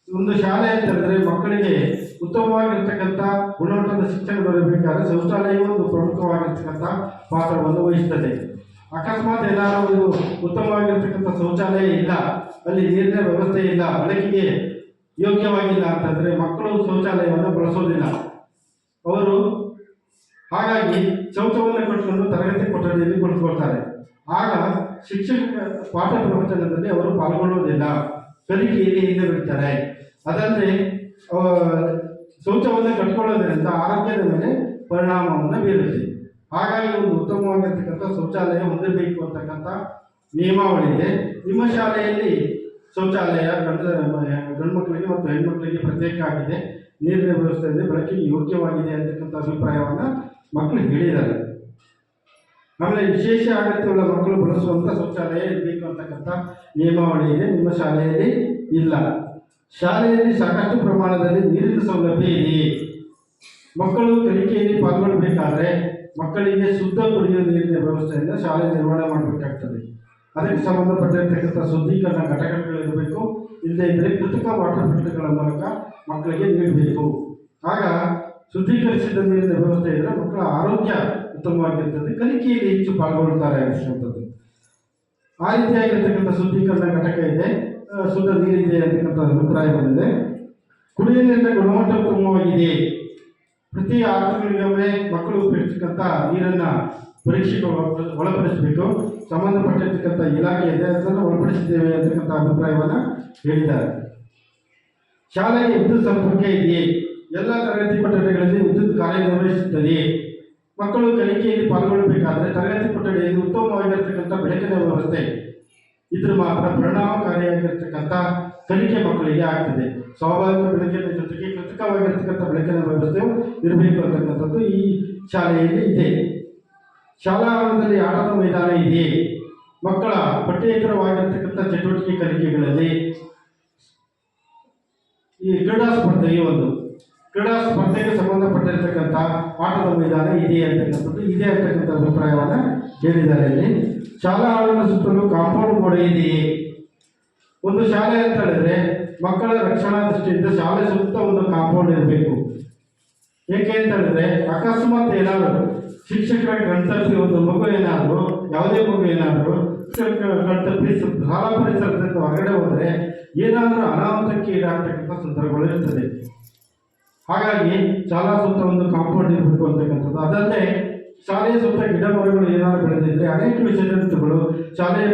ಒಂದು ಶಾಲೆ ಅಂತ ಹೇಳಿದ್ರೆ ಮಕ್ಕಳಿಗೆ ಉತ್ತಮವಾಗಿರ್ತಕ್ಕಂಥ ಗುಣಮಟ್ಟದ ಶಿಕ್ಷಣ ದೊರೆಯಬೇಕಾದ್ರೆ ಶೌಚಾಲಯವು ಒಂದು ಪ್ರಮುಖವಾಗಿರ್ತಕ್ಕಂಥ ಪಾತ್ರವನ್ನು ವಹಿಸ್ತದೆ. ಅಕಸ್ಮಾತ್ ಏನಾದರೂ ಉತ್ತಮವಾಗಿರ್ತಕ್ಕಂಥ ಶೌಚಾಲಯ ಇಲ್ಲ, ಅಲ್ಲಿ ನೀರಿನ ವ್ಯವಸ್ಥೆ ಇಲ್ಲ, ಬಳಕೆಗೆ ಯೋಗ್ಯವಾಗಿಲ್ಲ ಅಂತಂದರೆ ಮಕ್ಕಳು ಶೌಚಾಲಯವನ್ನು ಬಳಸೋದಿಲ್ಲ. ಅವರು ಹಾಗಾಗಿ ಶೌಚವನ್ನು ಕಟ್ಟಿಕೊಂಡು ತರಗತಿ ಕೊಠಡಿಯಲ್ಲಿ ಕುಳಿತುಕೊಳ್ತಾರೆ. ಆಗ ಶಿಕ್ಷಕ ಪಾಠ ಪ್ರವಚನದಲ್ಲಿ ಅವರು ಪಾಲ್ಗೊಳ್ಳುವುದಿಲ್ಲ, ಕಲಿಕೆಯಲ್ಲಿ ಹಿಂದೆ ಬಿಡ್ತಾರೆ. ಅದಲ್ಲದೆ ಶೌಚವನ್ನು ಕಟ್ಕೊಳ್ಳೋದ್ರಿಂದ ಆರೋಗ್ಯದ ಮೇಲೆ ಪರಿಣಾಮವನ್ನು ಬೀರುತ್ತೆ. ಹಾಗಾಗಿ ಒಂದು ಉತ್ತಮವಾಗಿರ್ತಕ್ಕಂಥ ಶೌಚಾಲಯ ಹೊಂದಿರಬೇಕು ಅಂತಕ್ಕಂಥ ನಿಯಮಾವಳಿ ಇದೆ. ನಿಮ್ಮ ಶಾಲೆಯಲ್ಲಿ ಶೌಚಾಲಯ ಗಂಡು ಮಕ್ಕಳಿಗೆ ಮತ್ತು ಹೆಣ್ಮಕ್ಳಿಗೆ ಪ್ರತ್ಯೇಕ ಆಗಿದೆ, ನೀರಿನ ವ್ಯವಸ್ಥೆ ಇದೆ, ಬಳಕೆಗೆ ಯೋಗ್ಯವಾಗಿದೆ ಅಂತಕ್ಕಂಥ ಅಭಿಪ್ರಾಯವನ್ನು ಮಕ್ಕಳು ಹೇಳಿದ್ದಾರೆ. ಆಮೇಲೆ ವಿಶೇಷ ಅಗತ್ಯವುಳ್ಳ ಮಕ್ಕಳು ಬಳಸುವಂಥ ಶೌಚಾಲಯ ಇರಬೇಕು ಅಂತಕ್ಕಂಥ ನಿಯಮಾವಳಿ ಇದೆ. ನಿಮ್ಮ ಶಾಲೆಯಲ್ಲಿ ಇಲ್ಲ. ಶಾಲೆಯಲ್ಲಿ ಸಾಕಷ್ಟು ಪ್ರಮಾಣದಲ್ಲಿ ನೀರಿನ ಸೌಲಭ್ಯ ಇದೆ. ಮಕ್ಕಳು ಕಲಿಕೆಯಲ್ಲಿ ಪಾಲ್ಗೊಳ್ಳಬೇಕಾದ್ರೆ ಮಕ್ಕಳಿಗೆ ಶುದ್ಧ ಕುಡಿಯುವ ನೀರಿನ ವ್ಯವಸ್ಥೆಯನ್ನು ಶಾಲೆ ನಿರ್ವಹಣೆ ಮಾಡಬೇಕಾಗ್ತದೆ. ಅದಕ್ಕೆ ಸಂಬಂಧಪಟ್ಟಿರ್ತಕ್ಕಂಥ ಶುದ್ಧೀಕರಣ ಘಟಕಗಳಿರಬೇಕು. ಇಲ್ಲದೇ ಇದ್ದರೆ ಕೃತಕ ವಾಟರ್ ಫಿಲ್ಟರ್ಗಳ ಮೂಲಕ ಮಕ್ಕಳಿಗೆ ನೀಡಬೇಕು. ಆಗ ಶುದ್ಧೀಕರಿಸಿದ ನೀರಿನ ವ್ಯವಸ್ಥೆ ಇದ್ದರೆ ಮಕ್ಕಳ ಆರೋಗ್ಯ ಉತ್ತಮವಾಗಿರ್ತದೆ, ಕಲಿಕೆಯಲ್ಲಿ ಹೆಚ್ಚು ಪಾಲ್ಗೊಳ್ಳುತ್ತಾರೆ ಅನ್ನುವಂಥದ್ದು. ಆ ರೀತಿಯಾಗಿರ್ತಕ್ಕಂಥ ಶುದ್ಧೀಕರಣ ಘಟಕ ಇದೆ, ಶುದ್ಧ ನೀರಿದೆ ಅಂತಕ್ಕಂಥ ಅಭಿಪ್ರಾಯ ಬಂದಿದೆ. ಕುಡಿಯುವ ನೀರಿನ ಗುಣಮಟ್ಟ ಉತ್ತಮವಾಗಿದೆ. ಪ್ರತಿ 6 ತಿಂಗಳಿಗೊಮ್ಮೆ ಮಕ್ಕಳು ಉಪಯೋಗಿಸ್ತಕ್ಕಂಥ ನೀರನ್ನು ಪರೀಕ್ಷೆಗೆ ಒಳಪಡಿಸಬೇಕು. ಸಂಬಂಧಪಟ್ಟಿರ್ತಕ್ಕಂಥ ಇಲಾಖೆ ಇದೆ, ಅದನ್ನು ಒಳಪಡಿಸಿದ್ದೇವೆ ಅಂತಕ್ಕಂಥ ಅಭಿಪ್ರಾಯವನ್ನು ಹೇಳಿದ್ದಾರೆ. ಶಾಲೆಗೆ ವಿದ್ಯುತ್ ಸಂಪರ್ಕ ಇದೆಯೇ? ಎಲ್ಲ ತರಗತಿ ಕೊಠಡಿಗಳಲ್ಲಿ ವಿದ್ಯುತ್ ಕಾರ್ಯನಿರ್ವಹಿಸುತ್ತದೆ. ಮಕ್ಕಳು ಕಲಿಕೆಯಲ್ಲಿ ಪಾಲ್ಗೊಳ್ಳಬೇಕಾದ್ರೆ ತರಗತಿ ಕೊಠಡಿಯಲ್ಲಿ ಉತ್ತಮವಾಗಿರ್ತಕ್ಕಂಥ ಬೆಳಕಿನ ವ್ಯವಸ್ಥೆ ಇದ್ರ ಮಾತ್ರ ಪರಿಣಾಮಕಾರಿಯಾಗಿರ್ತಕ್ಕಂಥ ಕಲಿಕೆ ಮಕ್ಕಳಿಗೆ ಆಗ್ತದೆ. ಸ್ವಾಭಾವಿಕ ಬೆಳಕಿನ ಜೊತೆಗೆ ಕೃತಕವಾಗಿರ್ತಕ್ಕಂಥ ಬೆಳಕಿನ ವ್ಯವಸ್ಥೆಯು ಇರಬೇಕು ಅಂತಕ್ಕಂಥದ್ದು ಈ ಶಾಲೆಯಲ್ಲಿ ಇದೆ. ಶಾಲಾ ಆವರಣದಲ್ಲಿ ಆಟದ ಮೈದಾನ ಇದೆ. ಮಕ್ಕಳ ಪಠ್ಯೇತರವಾಗಿರ್ತಕ್ಕಂಥ ಚಟುವಟಿಕೆ ಕಲಿಕೆಗಳಲ್ಲಿ ಈ ಕ್ರೀಡಾ ಸ್ಪರ್ಧೆಗೆ ಕ್ರೀಡಾ ಸ್ಪರ್ಧೆಗೆ ಸಂಬಂಧಪಟ್ಟಿರ್ತಕ್ಕಂಥ ಆಟದ ಮೈದಾನ ಇದೆ ಅಂತಕ್ಕಂಥ ಅಭಿಪ್ರಾಯವನ್ನು ಹೇಳಿದ್ದಾರೆ. ಇಲ್ಲಿ ಶಾಲಾ ಆವರಣ ಸುತ್ತಲೂ ಕಾಂಪೌಂಡ್ ಗೋಡೆ ಇದೆಯೇ? ಒಂದು ಶಾಲೆ ಅಂತ ಹೇಳಿದ್ರೆ ಮಕ್ಕಳ ರಕ್ಷಣಾ ದೃಷ್ಟಿಯಿಂದ ಶಾಲೆ ಸುತ್ತ ಒಂದು ಕಾಂಪೌಂಡ್ ಇರಬೇಕು. ಏಕೆ ಅಂತ ಹೇಳಿದ್ರೆ ಅಕಸ್ಮಾತ್ ಏನಾದರೂ ಶಿಕ್ಷಕರ ಕಣ್ತಪ್ಪಿ ಒಂದು ಮಗು ಏನಾದರೂ ಯಾವುದೇ ಮಗು ಏನಾದರೂ ಕಣ್ತಪ್ಪಿ ಶಾಲಾ ಪರಿಸರದಿಂದ ಹೊರಗಡೆ ಹೋದರೆ ಏನಾದರೂ ಅನಾಹುತಕ್ಕೆ ಈಡಾಗ್ತಕ್ಕಂಥ ಸಂದರ್ಭಗಳು ಇರ್ತದೆ. ಹಾಗಾಗಿ ಶಾಲಾ ಸುತ್ತ ಒಂದು ಕಾಂಪೌಂಡ್ ಇರಬೇಕು ಅಂತಕ್ಕಂಥದ್ದು. ಅದಲ್ಲದೆ ಶಾಲೆಯ ಸುತ್ತ ಗಿಡ ಮರಗಳು ಏನಾದರೂ ಬೆಳೆದಿದ್ರೆ ಅನೇಕ ವಿಷಯಗಳು ಶಾಲೆಯ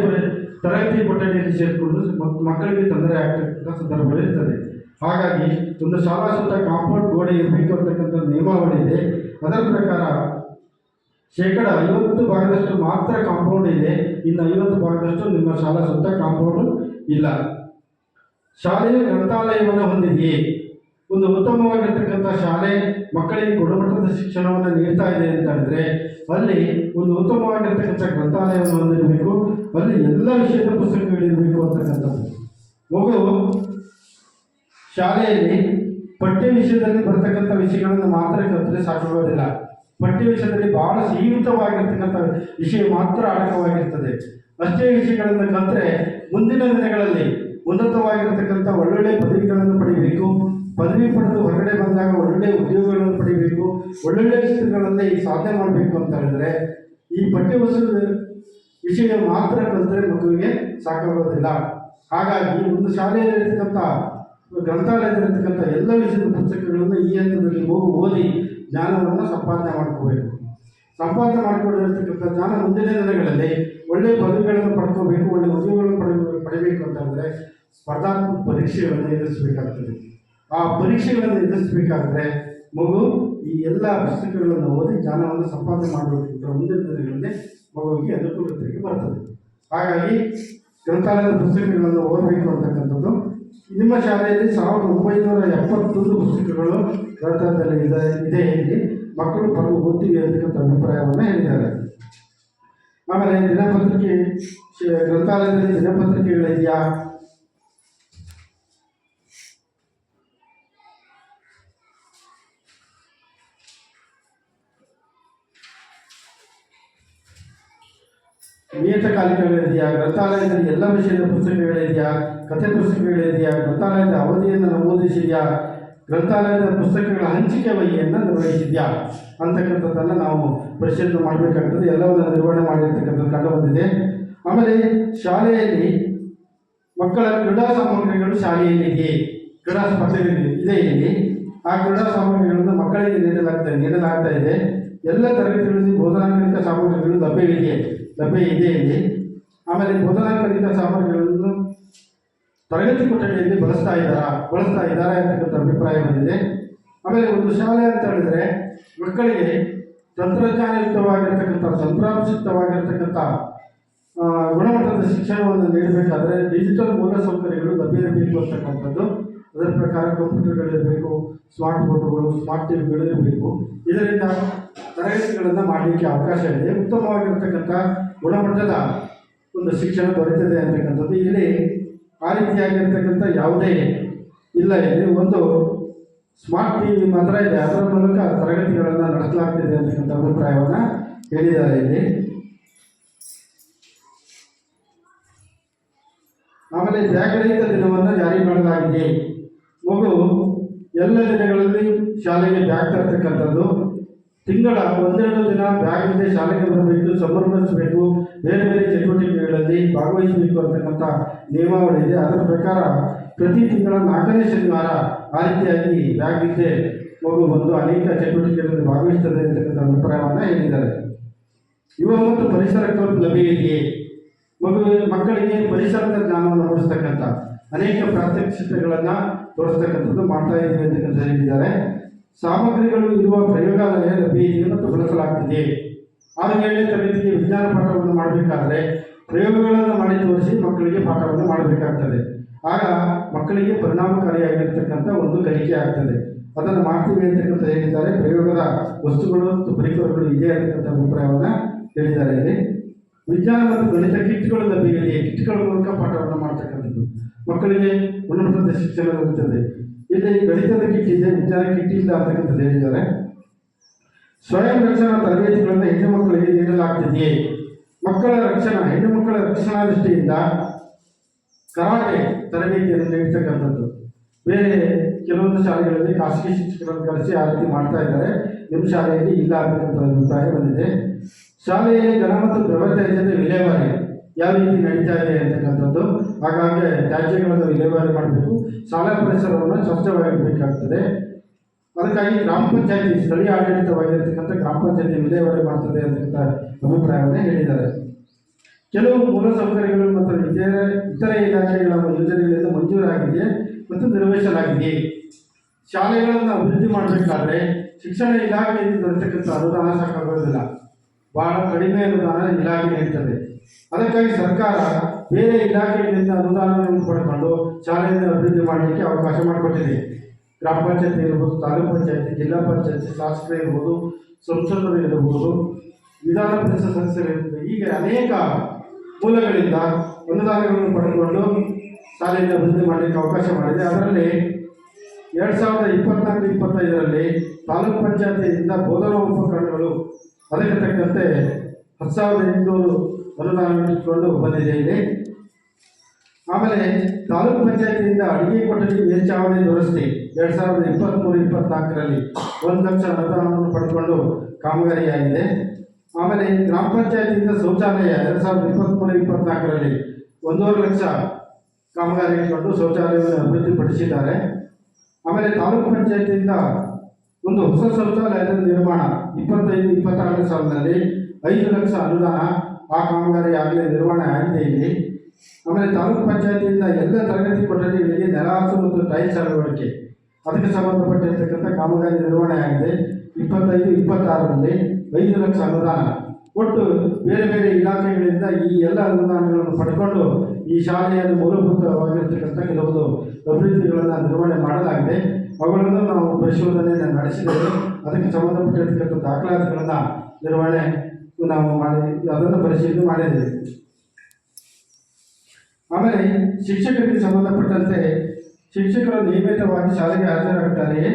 ತರಗತಿ ಕೊಠಡಿಯಲ್ಲಿ ಸೇರಿಕೊಂಡು ಮಕ್ಕಳಿಗೆ ತೊಂದರೆ ಆಗ್ತಕ್ಕಂಥ ಸಂದರ್ಭಗಳು ಇರ್ತದೆ. ಹಾಗಾಗಿ ಒಂದು ಶಾಲಾ ಸುತ್ತ ಕಾಂಪೌಂಡ್ ಗೋಡೆ ಇರಬೇಕು ಅಂತಕ್ಕಂಥ ನಿಯಮಾವಳಿ ಇದೆ. ಅದರ ಪ್ರಕಾರ 50% ಮಾತ್ರ ಕಾಂಪೌಂಡ್ ಇದೆ, ಇನ್ನು 50% ನಿಮ್ಮ ಶಾಲಾ ಸುತ್ತ ಕಾಂಪೌಂಡ್ ಇಲ್ಲ. ಶಾಲೆಯ ಗ್ರಂಥಾಲಯವನ್ನು ಹೊಂದಿದೆಯೇ? ಒಂದು ಉತ್ತಮವಾಗಿರ್ತಕ್ಕಂಥ ಶಾಲೆ ಮಕ್ಕಳಿಗೆ ಗುಣಮಟ್ಟದ ಶಿಕ್ಷಣವನ್ನು ನೀಡ್ತಾ ಇದೆ ಅಂತ ಹೇಳಿದ್ರೆ ಅಲ್ಲಿ ಒಂದು ಉತ್ತಮವಾಗಿರ್ತಕ್ಕಂಥ ಗ್ರಂಥಾಲಯವನ್ನು ಹೊಂದಿರಬೇಕು. ಅಲ್ಲಿ ಎಲ್ಲ ವಿಷಯದ ಪುಸ್ತಕಗಳಿರಬೇಕು ಅಂತಕ್ಕಂಥದ್ದು. ಮಗು ಶಾಲೆಯಲ್ಲಿ ಪಠ್ಯ ವಿಷಯದಲ್ಲಿ ಬರ್ತಕ್ಕಂಥ ವಿಷಯಗಳನ್ನು ಮಾತ್ರ ಕಲಿತರೆ ಸಾಕಾಗೋದಿಲ್ಲ. ಪಠ್ಯ ವಿಷಯದಲ್ಲಿ ಬಹಳ ಸೀಮಿತವಾಗಿರ್ತಕ್ಕಂಥ ವಿಷಯ ಮಾತ್ರ ಅಡಕವಾಗಿರ್ತದೆ. ಅಷ್ಟೇ ವಿಷಯಗಳನ್ನು ಕಲಿತರೆ ಮುಂದಿನ ದಿನಗಳಲ್ಲಿ ಉನ್ನತವಾಗಿರ್ತಕ್ಕಂಥ ಒಳ್ಳೊಳ್ಳೆ ಪದವಿಗಳನ್ನು ಪಡೆಯಬೇಕು. ಪದವಿ ಪಡೆದು ಹೊರಗಡೆ ಬಂದಾಗ ಒಳ್ಳೆಯ ಉದ್ಯೋಗಗಳನ್ನು ಪಡೆಯಬೇಕು, ಒಳ್ಳೊಳ್ಳೆ ಕ್ಷೇತ್ರಗಳಲ್ಲಿ ಸಾಧನೆ ಮಾಡಬೇಕು ಅಂತ ಹೇಳಿದ್ರೆ ಈ ಪಠ್ಯವಸ್ತು ವಿಷಯ ಮಾತ್ರ ಕಲಿತರೆ ಮಗುವಿಗೆ ಸಾಕಾಗೋದಿಲ್ಲ. ಹಾಗಾಗಿ ಒಂದು ಶಾಲೆಯಲ್ಲಿರ್ತಕ್ಕಂಥ ಗ್ರಂಥಾಲಯದಲ್ಲಿರ್ತಕ್ಕಂಥ ಎಲ್ಲ ವಿಷಯದ ಪುಸ್ತಕಗಳನ್ನು ಈ ಹಂತದಲ್ಲಿ ಹೋಗಿ ಓದಿ ಜ್ಞಾನವನ್ನು ಸಂಪಾದನೆ ಮಾಡ್ಕೋಬೇಕು. ಸಂಪಾದನೆ ಮಾಡಿಕೊಂಡಿರ್ತಕ್ಕಂಥ ಜ್ಞಾನ ಮುಂದಿನ ದಿನಗಳಲ್ಲಿ ಒಳ್ಳೆಯ ಪದವಿಗಳನ್ನು ಪಡ್ಕೋಬೇಕು, ಒಳ್ಳೆಯ ಉದ್ಯೋಗಗಳನ್ನು ಪಡಿಬೇಕು ಅಂತ ಹೇಳಿದ್ರೆ ಸ್ಪರ್ಧಾತ್ಮಕ ಪರೀಕ್ಷೆಗಳನ್ನು ಎದುರಿಸಬೇಕಾಗ್ತದೆ. ಆ ಪರೀಕ್ಷೆಗಳನ್ನು ಎದುರಿಸಬೇಕಾದ್ರೆ ಮಗು ಈ ಎಲ್ಲ ಪುಸ್ತಕಗಳನ್ನು ಓದಿ ಜ್ಞಾನವನ್ನು ಸಂಪಾದನೆ ಮಾಡಬೇಕಿಂತ ಮುಂದಿನ ದಿನಗಳಲ್ಲಿ ಮಗುವಿಗೆ ಅನುಕೂಲತೆಗೆ ಬರ್ತದೆ. ಹಾಗಾಗಿ ಗ್ರಂಥಾಲಯದ ಪುಸ್ತಕಗಳನ್ನು ಓದಬೇಕು ಅಂತಕ್ಕಂಥದ್ದು. ನಿಮ್ಮ ಶಾಲೆಯಲ್ಲಿ 1971 ಪುಸ್ತಕಗಳು ಗ್ರಂಥಾಲಯದಲ್ಲಿ ಇದೆ ಇಲ್ಲಿ ಮಕ್ಕಳು ಪಡೆದು ಓದ್ತೀವಿ ಅಂತಕ್ಕಂಥ ಅಭಿಪ್ರಾಯವನ್ನು ಹೇಳಿದ್ದಾರೆ. ಆಮೇಲೆ ದಿನಪತ್ರಿಕೆ ಗ್ರಂಥಾಲಯದಲ್ಲಿ ದಿನಪತ್ರಿಕೆಗಳಿದೆಯಾ? ನಿಯತಕಾಲಿಕಗಳಿದೆಯಾ? ಗ್ರಂಥಾಲಯದಲ್ಲಿ ಎಲ್ಲ ವಿಷಯದ ಪುಸ್ತಕಗಳಿದೆಯಾ? ಕಥೆ ಪುಸ್ತಕಗಳಿದೆಯಾ? ಗ್ರಂಥಾಲಯದ ಅವಧಿಯನ್ನು ನಮೂದಿಸಿದೆಯಾ? ಗ್ರಂಥಾಲಯದ ಪುಸ್ತಕಗಳ ಹಂಚಿಕೆ ವಹಿಯನ್ನು ನಿರ್ವಹಿಸಿದೆಯಾ ಅಂತಕ್ಕಂಥದ್ದನ್ನು ನಾವು ಪರಿಶೀಲನೆ ಮಾಡಬೇಕಾಗ್ತದೆ. ಎಲ್ಲವನ್ನು ನಿರ್ವಹಣೆ ಮಾಡಿರ್ತಕ್ಕಂಥದ್ದು ಕಂಡು ಬಂದಿದೆ. ಆಮೇಲೆ ಶಾಲೆಯಲ್ಲಿ ಮಕ್ಕಳ ಕ್ರೀಡಾ ಸಾಮಗ್ರಿಗಳು ಶಾಲೆಯಲ್ಲಿ ಇದೆ, ಕ್ರೀಡಾ ಸ್ಪರ್ಧೆಗಳಿದೆ ಇಲ್ಲಿ. ಆ ಕ್ರೀಡಾ ಸಾಮಗ್ರಿಗಳನ್ನು ಮಕ್ಕಳಿಗೆ ನೀಡಲಾಗ್ತಾ ಇದೆ. ಎಲ್ಲ ತರಗತಿಗಳಲ್ಲಿ ಬೋಧನಾಕಲಿಕ ಸಾಮಗ್ರಿಗಳು ಲಭ್ಯ ಇದೆ ಇಲ್ಲಿ. ಆಮೇಲೆ ಬೋಧನಾಕಲಿಕ ಸಾಮಗ್ರಿಗಳನ್ನು ತರಗತಿ ಕೊಠಡಿಯಲ್ಲಿ ಬಳಸ್ತಾ ಇದ್ದಾರೆ ಅಂತಕ್ಕಂಥ ಅಭಿಪ್ರಾಯ ಬಂದಿದೆ. ಆಮೇಲೆ ಒಂದು ಶಾಲೆ ಅಂತ ಹೇಳಿದ್ರೆ ಮಕ್ಕಳಿಗೆ ತಂತ್ರಾಂಶಯುಕ್ತವಾಗಿರ್ತಕ್ಕಂಥ ಗುಣಮಟ್ಟದ ಶಿಕ್ಷಣವನ್ನು ನೀಡಬೇಕಾದ್ರೆ ಡಿಜಿಟಲ್ ಮೂಲಸೌಕರ್ಯಗಳು ಲಭ್ಯವಿರಬೇಕು ಅಂತಕ್ಕಂಥದ್ದು. ಅದರ ಪ್ರಕಾರ ಕಂಪ್ಯೂಟರ್ಗಳಿರಬೇಕು, ಸ್ಮಾರ್ಟ್ ಬೋರ್ಡುಗಳು, ಸ್ಮಾರ್ಟ್ ಟಿವಿಗಳು ಇರಬೇಕು. ಇದರಿಂದ ತರಗತಿಗಳನ್ನು ಮಾಡಲಿಕ್ಕೆ ಅವಕಾಶ ಇದೆ. ಉತ್ತಮವಾಗಿರ್ತಕ್ಕಂಥ ಗುಣಮಟ್ಟದ ಒಂದು ಶಿಕ್ಷಣ ದೊರೆತಿದೆ ಅಂತಕ್ಕಂಥದ್ದು. ಇಲ್ಲಿ ಆ ರೀತಿಯಾಗಿರ್ತಕ್ಕಂಥ ಯಾವುದೇ ಇಲ್ಲ. ಇಲ್ಲಿ ಒಂದು ಸ್ಮಾರ್ಟ್ ಟಿವಿ ಮಾತ್ರ ಇದೆ, ಅದರ ಮೂಲಕ ತರಗತಿಗಳನ್ನು ನಡೆಸಲಾಗ್ತಿದೆ ಅಂತಕ್ಕಂಥ ಅಭಿಪ್ರಾಯವನ್ನು ಹೇಳಿದ್ದಾರೆ ಇಲ್ಲಿ. ಆಮೇಲೆ ಬ್ಯಾಗ್ರಹಿತ ದಿನವನ್ನು ಜಾರಿ ಮಾಡಲಾಗಿದೆ. ಮಗು ಎಲ್ಲ ದಿನಗಳಲ್ಲಿ ಶಾಲೆಗೆ ಬ್ಯಾಗ್ ತರ್ತಕ್ಕಂಥದ್ದು. ತಿಂಗಳ 1-2 ದಿನ ಬ್ಯಾಗ್ ಇಲ್ಲದೆ ಶಾಲೆಗೆ ಬರಬೇಕು, ಸಂಭ್ರಮಿಸಬೇಕು, ಬೇರೆ ಬೇರೆ ಚಟುವಟಿಕೆಗಳಲ್ಲಿ ಭಾಗವಹಿಸಬೇಕು ಅಂತಕ್ಕಂಥ ನಿಯಮಾವಳಿ ಇದೆ. ಅದರ ಪ್ರಕಾರ ಪ್ರತಿ ತಿಂಗಳ 4ನೇ ಶನಿವಾರ ಆ ರೀತಿಯಾಗಿ ಬ್ಯಾಗ್ ಇದ್ದೇ ಮಗು ಬಂದು ಅನೇಕ ಚಟುವಟಿಕೆಗಳಲ್ಲಿ ಭಾಗವಹಿಸ್ತದೆ ಅಂತಕ್ಕಂಥ ಅಭಿಪ್ರಾಯವನ್ನು ಹೇಳಿದ್ದಾರೆ. ಯುವ ಮತ್ತು ಪರಿಸರ ಕ್ಲಬ್ ಲಭ್ಯ ಇದೆಯೇ? ಮಕ್ಕಳಿಗೆ ಪರಿಸರದ ಜ್ಞಾನವನ್ನು ಮೂಡಿಸ್ತಕ್ಕಂಥ ಅನೇಕ ಪ್ರಾತ್ಯಕ್ಷಿಕೆಗಳನ್ನು ತೋರಿಸ್ತಕ್ಕಂಥದ್ದು ಮಾಡ್ತಾ ಇದ್ದೀವಿ ಅಂತಕ್ಕಂಥ ಹೇಳಿದ್ದಾರೆ. ಸಾಮಗ್ರಿಗಳು ಇರುವ ಪ್ರಯೋಗಾಲಯ ಲಭ್ಯ ಇದೆ ಮತ್ತು ಬಳಸಲಾಗ್ತಿದೆ. 6-7ನೇ ತರಗತಿಗೆ ವಿಜ್ಞಾನ ಪಾಠವನ್ನು ಮಾಡಬೇಕಾದ್ರೆ ಪ್ರಯೋಗಗಳನ್ನು ಮಾಡಿ ತೋರಿಸಿ ಮಕ್ಕಳಿಗೆ ಪಾಠವನ್ನು ಮಾಡಬೇಕಾಗ್ತದೆ. ಆಗ ಮಕ್ಕಳಿಗೆ ಪರಿಣಾಮಕಾರಿಯಾಗಿರ್ತಕ್ಕಂಥ ಒಂದು ಕಲಿಕೆ ಆಗ್ತದೆ. ಅದನ್ನು ಮಾಡ್ತೀವಿ ಅಂತಕ್ಕಂಥ ಹೇಳಿದ್ದಾರೆ. ಪ್ರಯೋಗದ ವಸ್ತುಗಳು ಮತ್ತು ಪರಿಕರಗಳು ಇದೆ ಅಂತಕ್ಕಂಥ ಅಭಿಪ್ರಾಯವನ್ನು ಹೇಳಿದ್ದಾರೆ. ಇಲ್ಲಿ ವಿಜ್ಞಾನ ಮತ್ತು ಗಣಿತ ಕಿಟ್ಗಳು ಲಭ್ಯವಿದೆ. ಕಿಟ್ಗಳ ಮೂಲಕ ಪಾಠವನ್ನು ಮಾಡ್ತಕ್ಕಂಥದ್ದು ಮಕ್ಕಳಿಗೆ ಗುಣಮಟ್ಟದ ಶಿಕ್ಷಣ ದೊರೆಯುತ್ತದೆ. ಇಲ್ಲಿ ಗಣಿತದ ಕಿಟ್ ಇದೆ, ವಿಜ್ಞಾನ ಕಿಟ್ ಇಲ್ಲ ಅಂತಕ್ಕಂಥದ್ದು ಹೇಳಿದ್ದಾರೆ. ಸ್ವಯಂ ರಕ್ಷಣಾ ತರಬೇತಿಗಳನ್ನು ಹೆಣ್ಣು ಮಕ್ಕಳಿಗೆ ನೀಡಲಾಗ್ತಿದೆಯೇ? ಹೆಣ್ಣು ಮಕ್ಕಳ ರಕ್ಷಣಾ ದೃಷ್ಟಿಯಿಂದ ಕರಾಟೆ ತರಬೇತಿಯನ್ನು ನೀಡ್ತಕ್ಕಂಥದ್ದು. ಬೇರೆ ಕೆಲವೊಂದು ಶಾಲೆಗಳಲ್ಲಿ ಖಾಸಗಿ ಶಿಕ್ಷಕರನ್ನು ಕರೆಸಿ ಆ ರೀತಿ ಮಾಡ್ತಾ ಇದ್ದಾರೆ. ನಿಮ್ಮ ಶಾಲೆಯಲ್ಲಿ ಇಲ್ಲ ಅಂತಕ್ಕಂಥ ಅಭಿಪ್ರಾಯ ಬಂದಿದೆ. ಶಾಲೆಯಲ್ಲಿ ಘನ ಮತ್ತು ದ್ರವ ತ್ಯಾಜ್ಯದ ವಿಲೇವಾರಿ ಯಾವ ರೀತಿ ನಡೀತಾ ಇದೆ ಅಂತಕ್ಕಂಥದ್ದು. ಹಾಗಾಗಿ ತ್ಯಾಜ್ಯಗಳನ್ನು ವಿಲೇವಾರಿ ಮಾಡಬೇಕು, ಶಾಲಾ ಪರಿಸರವನ್ನು ಸ್ವಚ್ಛವಾಗಿರಬೇಕಾಗ್ತದೆ. ಅದಕ್ಕಾಗಿ ಗ್ರಾಮ ಪಂಚಾಯತಿ ಸ್ಥಳೀಯ ಆಡಳಿತವಾಗಿರ್ತಕ್ಕಂಥ ಗ್ರಾಮ ಪಂಚಾಯತಿ ವಿಲೇವಾರಿ ಮಾಡ್ತದೆ ಅಂತಕ್ಕಂಥ ಅಭಿಪ್ರಾಯವನ್ನು ಹೇಳಿದ್ದಾರೆ. ಕೆಲವು ಮೂಲಸೌಕರ್ಯಗಳು ಮತ್ತು ಇತರೆ ಇಲಾಖೆಗಳ ಯೋಜನೆಗಳಿಂದ ಮಂಜೂರಾಗಿದೆ ಮತ್ತು ನಿರ್ವಹಿಸಲಾಗಿದೆ. ಶಾಲೆಗಳನ್ನು ಅಭಿವೃದ್ಧಿ ಮಾಡಬೇಕಾದ್ರೆ ಶಿಕ್ಷಣ ಇಲಾಖೆಯಿಂದ ದೊರೆತಕ್ಕಂಥ ಅನುದಾನ ಸಾಕಾಗೋದಿಲ್ಲ. ಬಹಳ ಕಡಿಮೆ ಅನುದಾನ ಇಲಾಖೆ ನೀಡುತ್ತದೆ. ಅದಕ್ಕಾಗಿ ಸರ್ಕಾರ ಬೇರೆ ಇಲಾಖೆಗಳಿಂದ ಅನುದಾನವನ್ನು ಪಡ್ಕೊಂಡು ಶಾಲೆಯನ್ನು ಅಭಿವೃದ್ಧಿ ಮಾಡಲಿಕ್ಕೆ ಅವಕಾಶ ಮಾಡಿಕೊಟ್ಟಿದೆ. ಗ್ರಾಮ ಪಂಚಾಯತಿ ಇರ್ಬೋದು, ತಾಲೂಕು ಪಂಚಾಯತಿ, ಜಿಲ್ಲಾ ಪಂಚಾಯತಿ, ಶಾಸಕರು ಇರ್ಬೋದು, ಸಂಸದರು ಇರಬಹುದು, ವಿಧಾನ ಪರಿಷತ್ ಸದಸ್ಯರಿರ್ಬೋದು, ಹೀಗೆ ಅನೇಕ ಮೂಲಗಳಿಂದ ಅನುದಾನಗಳನ್ನು ಪಡೆದುಕೊಂಡು ಶಾಲೆಯನ್ನು ಅಭಿವೃದ್ಧಿ ಮಾಡಲಿಕ್ಕೆ ಅವಕಾಶ ಮಾಡಿದೆ. ಅದರಲ್ಲಿ 2024-25ರಲ್ಲಿ ತಾಲೂಕು ಪಂಚಾಯತಿಯಿಂದ ಬೋಧನಾ ಉಪಕರಣಗಳು ಅದಕ್ಕೆ ತಕ್ಕಂತೆ 10,800 ಅನುದಾನ ಇಟ್ಟುಕೊಂಡು ಬಂದಿದೆ ಇಲ್ಲಿ. ಆಮೇಲೆ ತಾಲೂಕು ಪಂಚಾಯತಿಯಿಂದ ಅಡಿಗೆ ಕೊಠಡಿ ಮೇಲ್ಚಾವಣಿ ದುರಸ್ತಿ 2023-24ರಲ್ಲಿ 1 ಲಕ್ಷ ಅನುದಾನವನ್ನು ಪಡೆದುಕೊಂಡು ಕಾಮಗಾರಿಯಾಗಿದೆ. ಆಮೇಲೆ ಗ್ರಾಮ ಪಂಚಾಯತಿಯಿಂದ ಶೌಚಾಲಯ 2023-24ರಲ್ಲಿ 1.5 ಲಕ್ಷ ಕಾಮಗಾರಿ ಇಟ್ಕೊಂಡು ಶೌಚಾಲಯವನ್ನು ಅಭಿವೃದ್ಧಿಪಡಿಸಿದ್ದಾರೆ. ಆಮೇಲೆ ತಾಲೂಕು ಪಂಚಾಯತಿಯಿಂದ ಒಂದು ಹೊಸ ಶೌಚಾಲಯದ ನಿರ್ಮಾಣ 25-26ನೇ ಸಾಲಿನಲ್ಲಿ 5 ಲಕ್ಷ ಅನುದಾನ ಆ ಕಾಮಗಾರಿ ಆಗಲೇ ನಿರ್ವಹಣೆ ಆಗಿದೆ ಇಲ್ಲಿ. ಆಮೇಲೆ ತಾಲೂಕು ಪಂಚಾಯತಿಯಿಂದ ಎಲ್ಲ ತರಗತಿ ಕೊಠಡಿಗಳಿಗೆ ನೆಲಹಾಸು ಮತ್ತು ಟೈಲ್ಸ್ ಅಳವಡಿಕೆ ಅದಕ್ಕೆ ಸಂಬಂಧಪಟ್ಟಿರ್ತಕ್ಕಂಥ ಕಾಮಗಾರಿ ನಿರ್ವಹಣೆ ಆಗಿದೆ. 25-26ರಲ್ಲಿ 5 ಲಕ್ಷ ಅನುದಾನ. ಒಟ್ಟು ಬೇರೆ ಬೇರೆ ಇಲಾಖೆಗಳಿಂದ ಈ ಎಲ್ಲ ಅನುದಾನಗಳನ್ನು ಪಡ್ಕೊಂಡು ಈ ಶಾಲೆಯಲ್ಲಿ ಮೂಲಭೂತವಾಗಿರ್ತಕ್ಕಂಥ ಕೆಲವೊಂದು ಅಭಿವೃದ್ಧಿಗಳನ್ನು ನಿರ್ವಹಣೆ ಮಾಡಲಾಗಿದೆ. ಅವುಗಳನ್ನು ನಾವು ಪರಿಶೋಧನೆಯನ್ನು ನಡೆಸಿದ್ದೇವೆ. ಅದಕ್ಕೆ ಸಂಬಂಧಪಟ್ಟಿರ್ತಕ್ಕಂಥ ದಾಖಲಾತಿಗಳನ್ನು ನಿರ್ವಹಣೆ ನಾವು ಮಾಡಿ ಅದನ್ನು ಪರಿಶೀಲನೆ ಮಾಡಿದ್ದೇವೆ. ಆಮೇಲೆ ಶಿಕ್ಷಕರಿಗೆ ಸಂಬಂಧಪಟ್ಟಂತೆ ಶಿಕ್ಷಕರು ನಿಯಮಿತವಾಗಿ ಶಾಲೆಗೆ ಹಾಜರಾಗುತ್ತಾರೆಯೇ?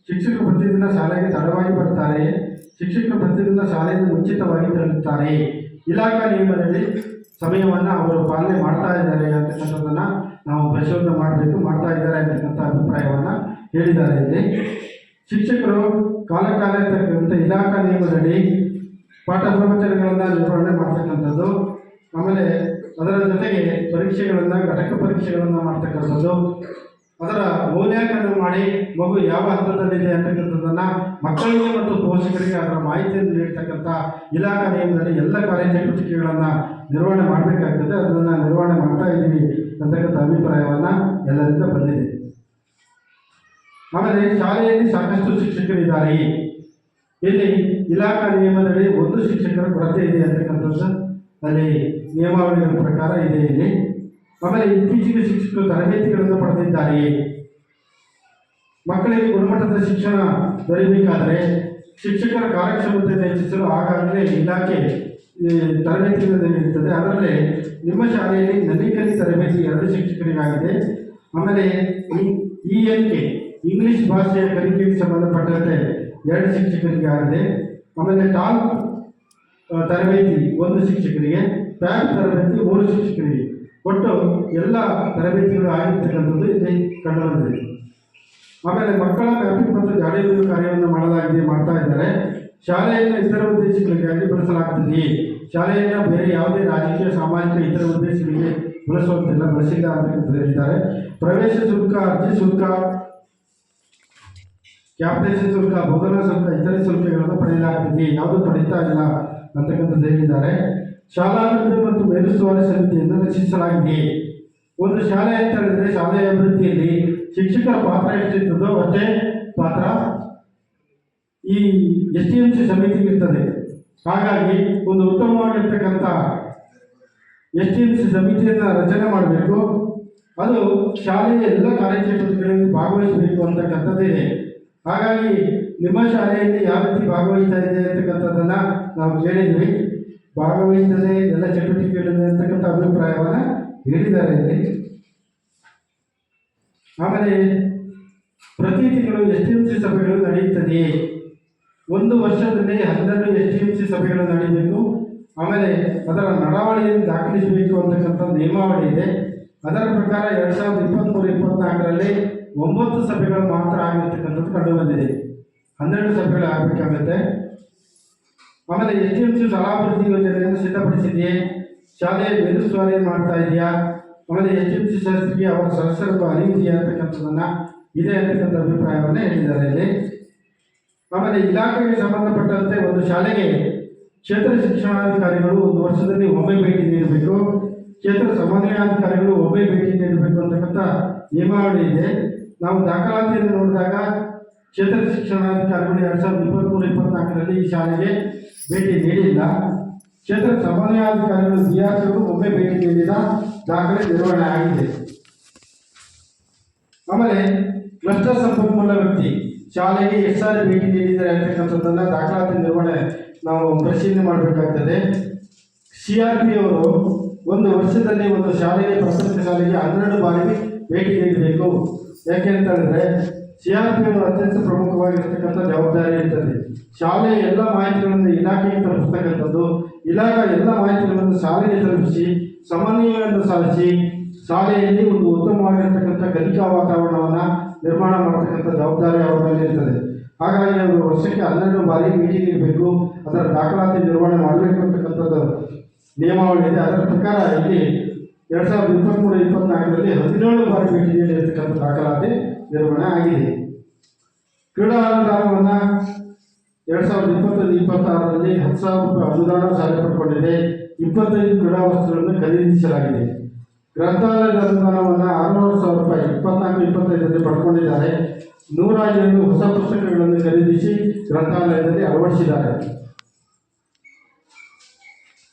ಶಿಕ್ಷಕರು ಪ್ರತಿದಿನ ಶಾಲೆಗೆ ತಡವಾಗಿ ಬರ್ತಾರೆಯೇ? ಶಿಕ್ಷಕರು ಪ್ರತಿದಿನ ಶಾಲೆಯಿಂದ ಮುಂಚಿತವಾಗಿ ತೆರಳುತ್ತಾರೆಯೇ? ಇಲಾಖಾ ನಿಯಮದಲ್ಲಿ ಸಮಯವನ್ನು ಅವರು ಪಾಲನೆ ಮಾಡ್ತಾ ಇದ್ದಾರೆ ಅಂತಕ್ಕಂಥದ್ದನ್ನು ನಾವು ಪರಿಶೋಧನೆ ಮಾಡಬೇಕು, ಮಾಡ್ತಾ ಇದ್ದಾರೆ ಅಂತಕ್ಕಂಥ ಅಭಿಪ್ರಾಯವನ್ನು ಹೇಳಿದ್ದಾರೆ ಇಲ್ಲಿ. ಶಿಕ್ಷಕರು ಕಾಲಕಾಲ ತಕ್ಕಂಥ ಇಲಾಖಾ ನಿಯಮದಲ್ಲಿ ಪಾಠ ಪ್ರವಚನಗಳನ್ನು ನಿರ್ವಹಣೆ ಮಾಡ್ತಕ್ಕಂಥದ್ದು. ಆಮೇಲೆ ಅದರ ಜೊತೆಗೆ ಪರೀಕ್ಷೆಗಳನ್ನು ಘಟಕ ಪರೀಕ್ಷೆಗಳನ್ನು ಮಾಡ್ತಕ್ಕಂಥದ್ದು. ಅದರ ಮೌಲ್ಯಾಂಕನ ಮಾಡಿ ಮಗು ಯಾವ ಹಂತದಲ್ಲಿದೆ ಅಂತಕ್ಕಂಥದ್ದನ್ನು ಮಕ್ಕಳಿಗೆ ಮತ್ತು ಪೋಷಕರಿಗೆ ಅದರ ಮಾಹಿತಿಯನ್ನು ನೀಡ್ತಕ್ಕಂಥ ಇಲಾಖಾ ನಿಯಮದಲ್ಲಿ ಎಲ್ಲ ಕಾರ್ಯಚಟುವಟಿಕೆಗಳನ್ನು ನಿರ್ವಹಣೆ ಮಾಡಬೇಕಾಗ್ತದೆ. ಅದನ್ನು ನಿರ್ವಹಣೆ ಮಾಡ್ತಾ ಇದ್ದೀವಿ ಅಂತಕ್ಕಂಥ ಅಭಿಪ್ರಾಯವನ್ನು ಎಲ್ಲರಿಂದ ಬಂದಿದೆ. ಆಮೇಲೆ ಶಾಲೆಯಲ್ಲಿ ಸಾಕಷ್ಟು ಶಿಕ್ಷಕರಿದ್ದಾರೆ. ಇಲ್ಲಿ ಇಲಾಖಾ ನಿಯಮದಲ್ಲಿ ಒಂದು ಶಿಕ್ಷಕರ ಕೊರತೆ ಇದೆ ಅಂತಕ್ಕಂಥದ್ದು ಅಲ್ಲಿ ನಿಯಮಾವಳಿಗಳ ಪ್ರಕಾರ ಇದೆ ಇಲ್ಲಿ. ಆಮೇಲೆ ಇತ್ತೀಚೆಗೆ ಶಿಕ್ಷಕರು ತರಬೇತಿಗಳನ್ನು ಪಡೆದಿದ್ದಾರೆ. ಮಕ್ಕಳಿಗೆ ಗುಣಮಟ್ಟದ ಶಿಕ್ಷಣ ದೊರೆಯಬೇಕಾದರೆ ಶಿಕ್ಷಕರ ಕಾರ್ಯಕ್ಷಮತೆಯನ್ನು ಹೆಚ್ಚಿಸಲು ಆಗಾಗಲೇ ಇಲಾಖೆ ತರಬೇತಿಗಳನ್ನು ನೀಡುತ್ತದೆ. ಅದರಲ್ಲಿ ನಿಮ್ಮ ಶಾಲೆಯಲ್ಲಿ ನವೀಕರಣ ತರಬೇತಿ 2 ಶಿಕ್ಷಕರಿಗಾಗಿದೆ. ಆಮೇಲೆ ENK ಇಂಗ್ಲಿಷ್ ಭಾಷೆಯ ಕಲಿಕೆಗೆ ಸಂಬಂಧಪಟ್ಟಂತೆ 2 ಶಿಕ್ಷಕರಿಗೆ ಆಗಿದೆ. ಆಮೇಲೆ ಟಾಲ್ಕ್ ತರಬೇತಿ 1 ಶಿಕ್ಷಕರಿಗೆ, ಪ್ಯಾಕ್ ತರಬೇತಿ 3 ಶಿಕ್ಷಕರಿಗೆ, ಒಟ್ಟು ಎಲ್ಲ ತರಬೇತಿಗಳು ಆಗಿರ್ತಕ್ಕಂಥದ್ದು ಇಲ್ಲಿ ಕಂಡುಬಂದಿದೆ. ಆಮೇಲೆ ಮಕ್ಕಳ ಮ್ಯಾಪಿಂಗ್ ಮತ್ತು ಜಾಡೀಬೀಳು ಕಾರ್ಯವನ್ನು ಮಾಡ್ತಾ ಇದ್ದಾರೆ. ಶಾಲೆಯನ್ನು ಇತರ ಉದ್ದೇಶಗಳಿಗಾಗಿ ಬಳಸಲಾಗುತ್ತದೆ. ಶಾಲೆಯನ್ನು ಬೇರೆ ಯಾವುದೇ ರಾಜಕೀಯ, ಸಾಮಾಜಿಕ, ಇತರ ಉದ್ದೇಶಗಳಿಗೆ ಬಳಸಿಲ್ಲ ಅಂತ ಹೇಳಿದ್ದಾರೆ. ಪ್ರವೇಶ ಶುಲ್ಕ, ಅರ್ಜಿ ಶುಲ್ಕ, ಕ್ಯಾಪ್ಟೇಷನ್ ಶುಲ್ಕ, ಬೋಧನಾ ಶುಲ್ಕ, ಇತರೆ ಶುಲ್ಕಗಳನ್ನು ಪಡೆಯಲಾಗುತ್ತದೆ. ಯಾವುದು ಪಡೀತಾ ಇಲ್ಲ ಅಂತಕ್ಕಂಥದ್ದು ಹೇಳಿದ್ದಾರೆ. ಶಾಲಾಭಿವೃದ್ಧಿ ಮತ್ತು ಮೇಲುಸ್ತುವಾರಿ ಸಮಿತಿಯನ್ನು ರಚಿಸಲಾಗಿದೆ. ಒಂದು ಶಾಲೆ ಅಂತ ಹೇಳಿದ್ರೆ ಶಾಲೆಯ ಅಭಿವೃದ್ಧಿಯಲ್ಲಿ ಶಿಕ್ಷಕರ ಪಾತ್ರ ಎಷ್ಟಿರ್ತದೋ ಅಷ್ಟೇ ಪಾತ್ರ ಈ STMC ಸಮಿತಿಗೆ ಇರ್ತದೆ. ಹಾಗಾಗಿ ಒಂದು ಉತ್ತಮವಾಗಿರ್ತಕ್ಕಂಥ STMC ಸಮಿತಿಯನ್ನು ರಚನೆ ಮಾಡಬೇಕು. ಅದು ಶಾಲೆಯ ಎಲ್ಲ ಕಾರ್ಯಚಟುವಟಿಕೆಗಳಲ್ಲಿ ಭಾಗವಹಿಸಬೇಕು ಅಂತಕ್ಕಂಥದ್ದಿದೆ. ಹಾಗಾಗಿ ನಿಮ್ಮ ಶಾಲೆಯಲ್ಲಿ ಯಾವ ರೀತಿ ಭಾಗವಹಿಸ್ತಾ ಇದೆ ಅಂತಕ್ಕಂಥದ್ದನ್ನು ನಾವು ಕೇಳಿದ್ವಿ. ಭಾಗವಹಿಸದೆ ಎಲ್ಲ ಚಟುವಟಿಕೆಗಳಿದೆ ಅಂತಕ್ಕಂಥ ಅಭಿಪ್ರಾಯವನ್ನು ಹೇಳಿದ್ದಾರೆ ಇಲ್ಲಿ. ಆಮೇಲೆ ಪ್ರತಿ ತಿಂಗಳು STMC ಸಭೆಗಳು ನಡೆಯುತ್ತದೆಯೇ? 1 ವರ್ಷದಲ್ಲಿ 12 STMC ಸಭೆಗಳು ನಡೆಯಬೇಕು. ಆಮೇಲೆ ಅದರ ನಡಾವಳಿಯನ್ನು ದಾಖಲಿಸಬೇಕು ಅಂತಕ್ಕಂಥ ನಿಯಮಾವಳಿ ಇದೆ. ಅದರ ಪ್ರಕಾರ 2023-24ರಲ್ಲಿ 9 ಸಭೆಗಳು ಮಾತ್ರ ಆಗಿರ್ತಕ್ಕಂಥದ್ದು ಕಂಡುಬಂದಿದೆ. 12 ಸಭೆಗಳು ಆಗಬೇಕಾಗುತ್ತೆ. ಆಮೇಲೆ STMC ಶಾಲಾಭಿವೃದ್ಧಿ ಯೋಜನೆಯನ್ನು ಸಿದ್ಧಪಡಿಸಿದೆಯೇ? ಶಾಲೆಯ ಮೇಲುಸ್ತುವಾರಿ ಮಾಡ್ತಾ ಇದೆಯಾ? ಆಮೇಲೆ STMC ಸದಸ್ಯರಿಗೆ ಅವರ ಸದಸ್ಯರ ಅರಿವಿದೆಯಾ ಅಂತಕ್ಕಂಥದ್ದನ್ನು ಇದೆ ಅಂತಕ್ಕಂಥ ಅಭಿಪ್ರಾಯವನ್ನು ಹೇಳಿದ್ದಾರೆ ಇಲ್ಲಿ. ಆಮೇಲೆ ಇಲಾಖೆಗೆ ಸಂಬಂಧಪಟ್ಟಂತೆ ಒಂದು ಶಾಲೆಗೆ ಕ್ಷೇತ್ರ ಶಿಕ್ಷಣಾಧಿಕಾರಿಗಳು 1 ವರ್ಷದಲ್ಲಿ ಒಮ್ಮೆ ಭೇಟಿ ನೀಡಬೇಕು. ಕ್ಷೇತ್ರ ಸಮನ್ವಯಾಧಿಕಾರಿಗಳು ಒಮ್ಮೆ ಭೇಟಿ ನೀಡಬೇಕು ಅಂತಕ್ಕಂಥ ನಿಯಮಾವಳಿ ಇದೆ. ನಾವು ದಾಖಲಾತಿಯನ್ನು ನೋಡಿದಾಗ ಕ್ಷೇತ್ರ ಶಿಕ್ಷಣಾಧಿಕಾರಿಗಳು 2023-24ರಲ್ಲಿ ಈ ಶಾಲೆಗೆ ಭೇಟಿ ನೀಡಿಲ್ಲ. ಕ್ಷೇತ್ರ ಸಮನ್ವಯಾಧಿಕಾರಿಗಳು BRCಗಳು ಒಮ್ಮೆ ಭೇಟಿ ನೀಡಿದ ದಾಖಲೆ ನಿರ್ವಹಣೆ ಆಗಿದೆ. ಆಮೇಲೆ ಕ್ಲಸ್ಟರ್ ಸಂಪನ್ಮೂಲ ವ್ಯಕ್ತಿ ಶಾಲೆಗೆ ಎಷ್ಟು ಸಾರಿ ಭೇಟಿ ನೀಡಿದ್ದಾರೆ ಅಂತಕ್ಕಂಥದ್ದನ್ನು ದಾಖಲಾತಿ ನಿರ್ವಹಣೆ ನಾವು ಪರಿಶೀಲನೆ ಮಾಡಬೇಕಾಗ್ತದೆ. CRP ಅವರು 1 ವರ್ಷದಲ್ಲಿ ಒಂದು ಶಾಲೆಗೆ, ಪ್ರಸಕ್ತ ಶಾಲೆಗೆ 12 ಬಾರಿ ಭೇಟಿ ನೀಡಬೇಕು. ಯಾಕೆ ಅಂತ ಹೇಳಿದ್ರೆ CRP ಅವರು ಅತ್ಯಂತ ಪ್ರಮುಖವಾಗಿರ್ತಕ್ಕಂಥ ಜವಾಬ್ದಾರಿ ಇರ್ತದೆ. ಶಾಲೆಯ ಎಲ್ಲ ಮಾಹಿತಿಗಳನ್ನು ಇಲಾಖೆಗೆ ತಲುಪಿಸ್ತಕ್ಕಂಥದ್ದು, ಇಲಾಖೆ ಎಲ್ಲ ಮಾಹಿತಿಗಳನ್ನು ಶಾಲೆಗೆ ತಲುಪಿಸಿ ಸಮನ್ವಯವನ್ನು ಸಾಧಿಸಿ ಶಾಲೆಯಲ್ಲಿ ಒಂದು ಉತ್ತಮವಾಗಿರ್ತಕ್ಕಂಥ ಕಲಿಕಾ ವಾತಾವರಣವನ್ನು ನಿರ್ಮಾಣ ಮಾಡತಕ್ಕಂಥ ಜವಾಬ್ದಾರಿ ಅವರ ಮೇಲೆ ಇರ್ತದೆ. ಹಾಗಾಗಿ ಅವರು ವರ್ಷಕ್ಕೆ 12 ಬಾರಿ ಭೇಟಿ ನೀಡಬೇಕು. ಅದರ ದಾಖಲಾತಿ ನಿರ್ವಹಣೆ ಮಾಡಬೇಕು ಅಂತಕ್ಕಂಥದ್ದು ನಿಯಮಾವಳಿ ಇದೆ. ಅದರ ಪ್ರಕಾರ ಇಲ್ಲಿ 2023-24ರಲ್ಲಿ 17 ಬಾರಿ ಭೇಟಿ ನೀಡಿರ್ತಕ್ಕಂಥ ದಾಖಲಾತಿ ನಿರ್ವಹಣೆ ಆಗಿದೆ. ಕ್ರೀಡಾ ಅನುದಾನವನ್ನು 2025-26ರಲ್ಲಿ 10,000 ರೂಪಾಯಿ ಅನುದಾನ ಶಾಲೆ ಪಡ್ಕೊಂಡಿದೆ. 25 ಕ್ರೀಡಾ ವಸ್ತುಗಳನ್ನು ಖರೀದಿಸಲಾಗಿದೆ. ಗ್ರಂಥಾಲಯದ ಅನುದಾನವನ್ನು 600,000 ರೂಪಾಯಿ 24-25ರಲ್ಲಿ ಪಡ್ಕೊಂಡಿದ್ದಾರೆ. 107 ಹೊಸ ಪುಸ್ತಕಗಳನ್ನು ಖರೀದಿಸಿ ಗ್ರಂಥಾಲಯದಲ್ಲಿ ಅಳವಡಿಸಿದ್ದಾರೆ.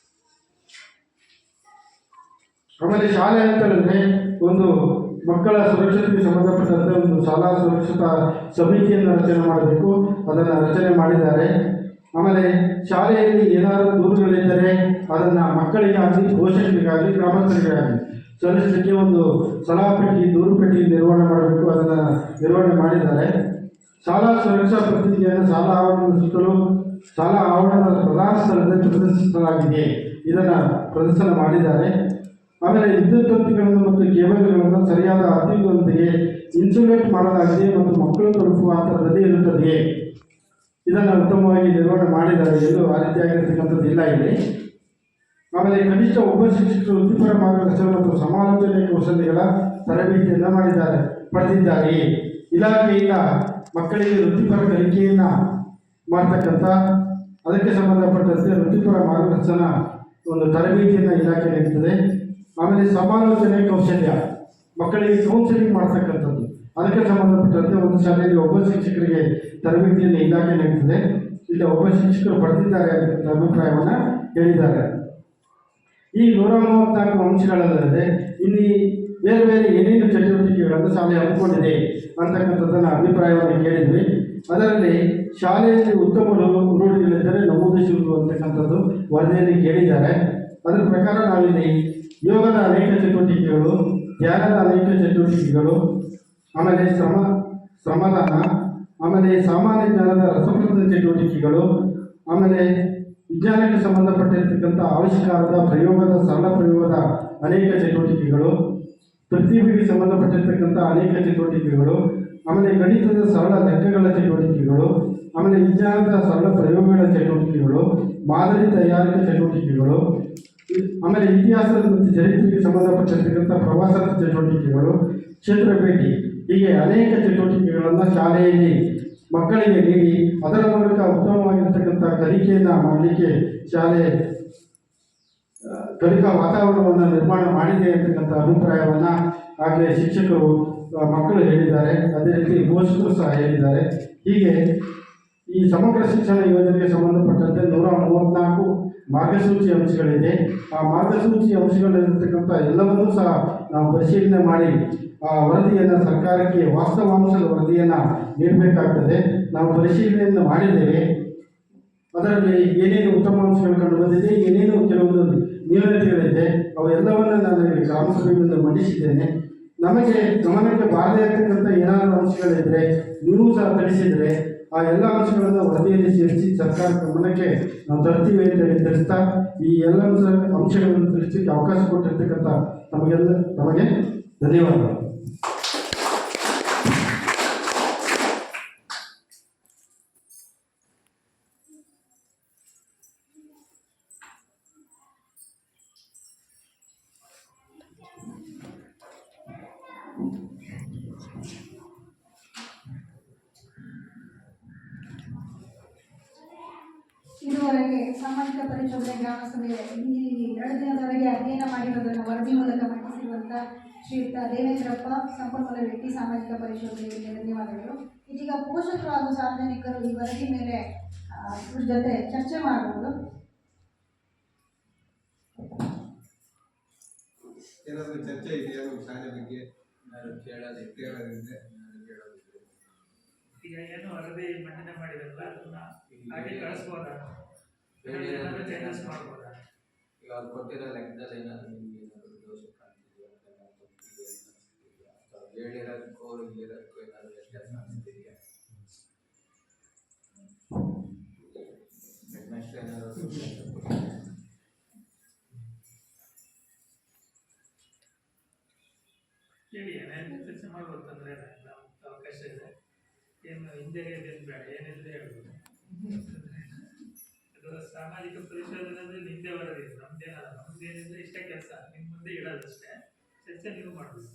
ಆಮೇಲೆ ಶಾಲೆ ಅಂತ ಹೇಳಿದ್ರೆ ಒಂದು ಮಕ್ಕಳ ಸುರಕ್ಷತೆಗೆ ಸಂಬಂಧಪಟ್ಟಂತೆ ಒಂದು ಶಾಲಾ ಸುರಕ್ಷತಾ ಸಮಿತಿಯನ್ನು ರಚನೆ ಮಾಡಬೇಕು. ಅದನ್ನು ರಚನೆ ಮಾಡಿದ್ದಾರೆ. ಆಮೇಲೆ ಶಾಲೆಯಲ್ಲಿ ಏನಾದರೂ ದೂರುಗಳಿದ್ದರೆ ಅದನ್ನು ಮಕ್ಕಳಿಗಾಗಲಿ, ಪೋಷಕರಿಗಾಗಲಿ, ಗ್ರಾಮಸ್ಥರಿಗಾಗಲಿ ಸಲ್ಲಿಸಲಿಕ್ಕೆ ಒಂದು ಸಲಹಾ ಪೆಟ್ಟಿ, ದೂರು ಪೆಟ್ಟಿ ನಿರ್ವಹಣೆ ಮಾಡಬೇಕು. ಅದನ್ನು ನಿರ್ವಹಣೆ ಮಾಡಿದ್ದಾರೆ. ಶಾಲಾ ಸುರಕ್ಷಾ ಪ್ರತಿನಿಧಿಯನ್ನು ಶಾಲಾ ಆವರಣದ ಸುತ್ತಲೂ ಶಾಲಾ ಆವರಣದ ಪ್ರಧಾನ ಸ್ಥಳದಲ್ಲಿ ಪ್ರದರ್ಶಿಸಲಾಗಿದೆ. ಇದನ್ನು ಪ್ರದರ್ಶನ ಮಾಡಿದ್ದಾರೆ. ಆಮೇಲೆ ವಿದ್ಯುತ್ ತಂತಿಗಳನ್ನು ಮತ್ತು ಕೇಬಲ್ಗಳನ್ನು ಸರಿಯಾದ ಅರ್ಥಗಳೊಂದಿಗೆ ಇನ್ಸುಲೇಟ್ ಮಾಡಲಾಗಿದೆ ಮತ್ತು ಮಕ್ಕಳು ತಲುಪುವ ಅಂತರದಲ್ಲಿ ಇರುತ್ತದೆ. ಇದನ್ನು ಉತ್ತಮವಾಗಿ ನಿರ್ವಹಣೆ ಮಾಡಿದ್ದಾರೆ. ಎಲ್ಲೂ ಆ ರೀತಿಯಾಗಿರ್ತಕ್ಕಂಥದ್ದು ಇಲ್ಲ ಇಲ್ಲಿ. ಆಮೇಲೆ ಕನಿಷ್ಠ ಒಬ್ಬ ಶಿಕ್ಷಕರು ವೃತ್ತಿಪರ ಮಾರ್ಗದರ್ಶನ ಮತ್ತು ಸಮಾಲೋಚನೆ ಕೌಶಲ್ಯಗಳ ತರಬೇತಿಯನ್ನು ಪಡೆದಿದ್ದಾರೆ. ಇಲಾಖೆಯಿಂದ ಮಕ್ಕಳಿಗೆ ವೃತ್ತಿಪರ ಕಲಿಕೆಯನ್ನು ಮಾಡ್ತಕ್ಕಂಥ ಅದಕ್ಕೆ ಸಂಬಂಧಪಟ್ಟಂತೆ ವೃತ್ತಿಪರ ಮಾರ್ಗದರ್ಶನ ಒಂದು ತರಬೇತಿಯನ್ನು ಇಲಾಖೆ ನೀಡುತ್ತದೆ. ಆಮೇಲೆ ಸಮಾಲೋಚನೆ ಕೌಶಲ್ಯ ಮಕ್ಕಳಿಗೆ ಕೌನ್ಸಿಲಿಂಗ್ ಮಾಡ್ತಕ್ಕಂಥದ್ದು ಅದಕ್ಕೆ ಸಂಬಂಧಪಟ್ಟಂತೆ ಒಂದು ಶಾಲೆಯಲ್ಲಿ ಒಬ್ಬ ಶಿಕ್ಷಕರಿಗೆ ತರಬೇತಿಯನ್ನು ಇಲಾಖೆ ನೀಡುತ್ತದೆ. ಇಲ್ಲಿ ಒಬ್ಬ ಶಿಕ್ಷಕರು ಪಡೆದಿದ್ದಾರೆ ಅಂತ ಅಭಿಪ್ರಾಯವನ್ನು ಹೇಳಿದ್ದಾರೆ. ಈ 134 ಅಂಶಗಳಲ್ಲದೆ ಇಲ್ಲಿ ಬೇರೆ ಬೇರೆ ಏನೇನು ಚಟುವಟಿಕೆಗಳನ್ನು ಶಾಲೆ ಹಮ್ಮಿಕೊಂಡಿದೆ ಅಂತಕ್ಕಂಥದ್ದನ್ನು ಅಭಿಪ್ರಾಯವನ್ನು ಕೇಳಿದ್ವಿ. ಅದರಲ್ಲಿ ಶಾಲೆಯಲ್ಲಿ ಉತ್ತಮ ರೂಢಿಗಳಿದ್ದರೆ ನಮೂದಿಸುವುದು ಅಂತಕ್ಕಂಥದ್ದು ವರದಿಯಲ್ಲಿ ಕೇಳಿದ್ದಾರೆ. ಅದರ ಪ್ರಕಾರ ನಾವಿಲ್ಲಿ ಯೋಗದ ಅನೇಕ ಚಟುವಟಿಕೆಗಳು, ಧ್ಯಾನದ ಅನೇಕ ಚಟುವಟಿಕೆಗಳು, ಆಮೇಲೆ ಶ್ರಮದಾನ, ಆಮೇಲೆ ಸಾಮಾನ್ಯ ಜ್ಞಾನದ ರಸಪ್ರದ ಚಟುವಟಿಕೆಗಳು, ಆಮೇಲೆ ವಿಜ್ಞಾನಕ್ಕೆ ಸಂಬಂಧಪಟ್ಟಿರ್ತಕ್ಕಂಥ ಆವಿಷ್ಕಾರದ ಪ್ರಯೋಗದ ಸರಳ ಪ್ರಯೋಗದ ಅನೇಕ ಚಟುವಟಿಕೆಗಳು, ಪ್ರತಿಭೆಗೆ ಸಂಬಂಧಪಟ್ಟಿರ್ತಕ್ಕಂಥ ಅನೇಕ ಚಟುವಟಿಕೆಗಳು, ಆಮೇಲೆ ಗಣಿತದ ಸರಳ ಲೆಕ್ಕಗಳ ಚಟುವಟಿಕೆಗಳು, ಆಮೇಲೆ ವಿಜ್ಞಾನದ ಸರಳ ಪ್ರಯೋಗಗಳ ಚಟುವಟಿಕೆಗಳು, ಮಾದರಿ ತಯಾರಿಕೆ ಚಟುವಟಿಕೆಗಳು, ಆಮೇಲೆ ಇತಿಹಾಸದ ಮತ್ತು ಚರಿತ್ರೆಗೆ ಸಂಬಂಧಪಟ್ಟಿರ್ತಕ್ಕಂಥ ಪ್ರವಾಸದ ಚಟುವಟಿಕೆಗಳು, ಕ್ಷೇತ್ರ ಭೇಟಿ, ಹೀಗೆ ಅನೇಕ ಚಟುವಟಿಕೆಗಳನ್ನು ಶಾಲೆಯಲ್ಲಿ ಮಕ್ಕಳಿಗೆ ನೀಡಿ ಅದರ ಮೂಲಕ ಉತ್ತಮವಾಗಿರ್ತಕ್ಕಂಥ ಕಲಿಕೆಯನ್ನು ಮಾಡಲಿಕ್ಕೆ ಶಾಲೆ ಕಲಿಕಾ ವಾತಾವರಣವನ್ನು ನಿರ್ಮಾಣ ಮಾಡಿದೆ ಅಂತಕ್ಕಂಥ ಅಭಿಪ್ರಾಯವನ್ನು ಹಾಗೆ ಶಿಕ್ಷಕರು ಮಕ್ಕಳು ಹೇಳಿದ್ದಾರೆ. ಅದೇ ರೀತಿ ಪೋಷಕರು ಸಹ ಹೇಳಿದ್ದಾರೆ. ಹೀಗೆ ಈ ಸಮಗ್ರ ಶಿಕ್ಷಣ ಯೋಜನೆಗೆ ಸಂಬಂಧಪಟ್ಟಂತೆ 134 ಮಾರ್ಗಸೂಚಿ ಅಂಶಗಳಿದೆ. ಆ ಮಾರ್ಗಸೂಚಿ ಅಂಶಗಳಿರತಕ್ಕಂಥ ಎಲ್ಲವನ್ನೂ ಸಹ ನಾವು ಪರಿಶೀಲನೆ ಮಾಡಿ ಆ ವರದಿಯನ್ನು ಸರ್ಕಾರಕ್ಕೆ ವಾಸ್ತವಾಂಶದ ವರದಿಯನ್ನು ನೀಡಬೇಕಾಗ್ತದೆ. ನಾವು ಪರಿಶೀಲನೆಯನ್ನು ಮಾಡಿದ್ದೇವೆ. ಅದರಲ್ಲಿ ಏನೇನು ಉತ್ತಮ ಅಂಶಗಳು ಕಂಡು ಬಂದಿದೆ, ಏನೇನು ಕೆಲವೊಂದು ನ್ಯೂನತೆಗಳಿದೆ, ಅವೆಲ್ಲವನ್ನು ನಾನು ಗ್ರಾಮಸಭೆಯಿಂದ ಮಂಡಿಸಿದ್ದೇನೆ. ನಮಗೆ ಗಮನಕ್ಕೆ ಬಾರದೇ ಇರತಕ್ಕಂಥ ಏನಾದರೂ ಅಂಶಗಳಿದ್ದರೆ ನೀವು ಸಹ ತಿಳಿಸಿದರೆ ಆ ಎಲ್ಲ ಅಂಶಗಳನ್ನು ವರದಿಯಲ್ಲಿ ಸೇರಿಸಿ ಸರ್ಕಾರ ಗಮನಕ್ಕೆ ನಾವು ತರ್ತೀವಿ ಅಂತೇಳಿ ತಿಳಿಸ್ತಾ ಈ ಎಲ್ಲ ಅಂಶಗಳನ್ನು ತಿಳಿಸಲಿಕ್ಕೆ ಅವಕಾಶ ಕೊಟ್ಟಿರ್ತಕ್ಕಂಥ ನಮಗೆ ಧನ್ಯವಾದಗಳು. ಇದುವರೆಗೆ ಸಾಮಾಜಿಕ ಪರಿಶೋಧನೆ ಗ್ರಾಮ ಸಭೆಯ ಈ 2 ದಿನದವರೆಗೆ ಅಧ್ಯಯನ ಮಾಡಿರುವುದನ್ನು ವರದಿ ಮೂಲಕ ಮಂಡಿಸಿರುವಂಥ ಶ್ರೀಯುತ ದೇವೇಂದ್ರಪ್ಪ ಸಂಪನ್ಮೂಲ ವ್ಯಕ್ತಿ ಸಾಮಾಜಿಕ ಪರಿಶೋಧನೆಗೆ ಧನ್ಯವಾದಗಳು. ಇದೀಗ ಪೋಷಕರು ಹಾಗೂ ಸಾರ್ವಜನಿಕರು ಈ ವರದಿ ಮೇಲೆ ಇವ್ರ ಜೊತೆ ಚರ್ಚೆ ಮಾಡಬಹುದು. ಏನಾದರೂ ಚರ್ಚೆ ಇದೆಯಾ ಶಾಲೆ ಬಗ್ಗೆ ಕೇಳೋದಿದೆ? ಈಗ ಏನು ವರದಿ ಮಂಡನೆ ಮಾಡಿದ್ರಲ್ಲ ಅದನ್ನ ಹಾಗೆ ಕಳಿಸ್ಬೋದಾ, ಚೇಂಜಸ್ ಮಾಡ್ಬೋದಾ? ಈಗ ಅವ್ರು ಕೊಟ್ಟಿರೋ ಲೆಕ್ಕದಲ್ಲಿ ಏನಾದರೂ ನಿಮ್ಗೆ ಏನಾದರೂ ದೋಷ ಕಾಣ್ತಿದೆಯಾ, ಅಥವಾ ಹೇಳಿರೋದಕ್ಕೂ ಇಲ್ಲಿರೋದಕ್ಕೂ ಏನಾದರೂ ವ್ಯತ್ಯಾಸ ಅನಿಸ್ತಿದೆಯಾ? ಹೆಡ್ಮಾಸ್ಟರ್ ಏನಾದರೂ ಹೇಳಿ, ಏನೇನು ಚರ್ಚೆ ಮಾಡ್ಬೋದು, ತೊಂದರೆ ಇಲ್ಲ, ಅವಕಾಶ ಇದೆ. ಏನು ಹಿಂದೆ ಏನು ಬೇಡ, ಏನಿದೆ ಹೇಳ್ಬೋದು. ಅದು ಸಾಮಾಜಿಕ ಪರಿಶೋಧನೆ ನಿಂದೆ ವರದಿ, ನಮ್ದೇನಿದ್ರೆ ಇಷ್ಟೇ ಕೆಲಸ, ನಿಮ್ಮ ಮುಂದೆ ಇಡೋದಷ್ಟೇ, ಚರ್ಚೆ ನೀವು ಮಾಡ್ಬೋದು.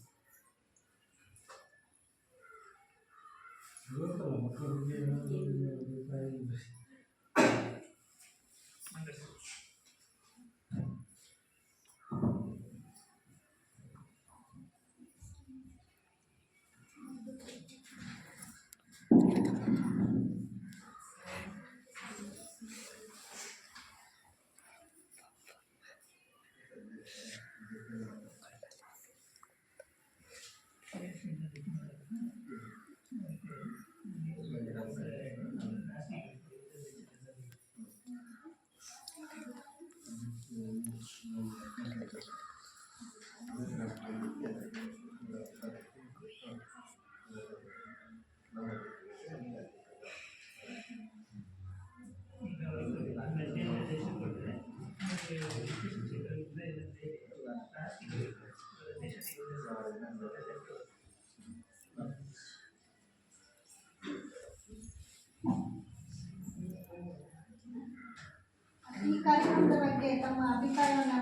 ಈ ಕಾರ್ಯಕ್ರಮದ ಬಗ್ಗೆ ತಮ್ಮ ಅಭಿಪ್ರಾಯವನ್ನು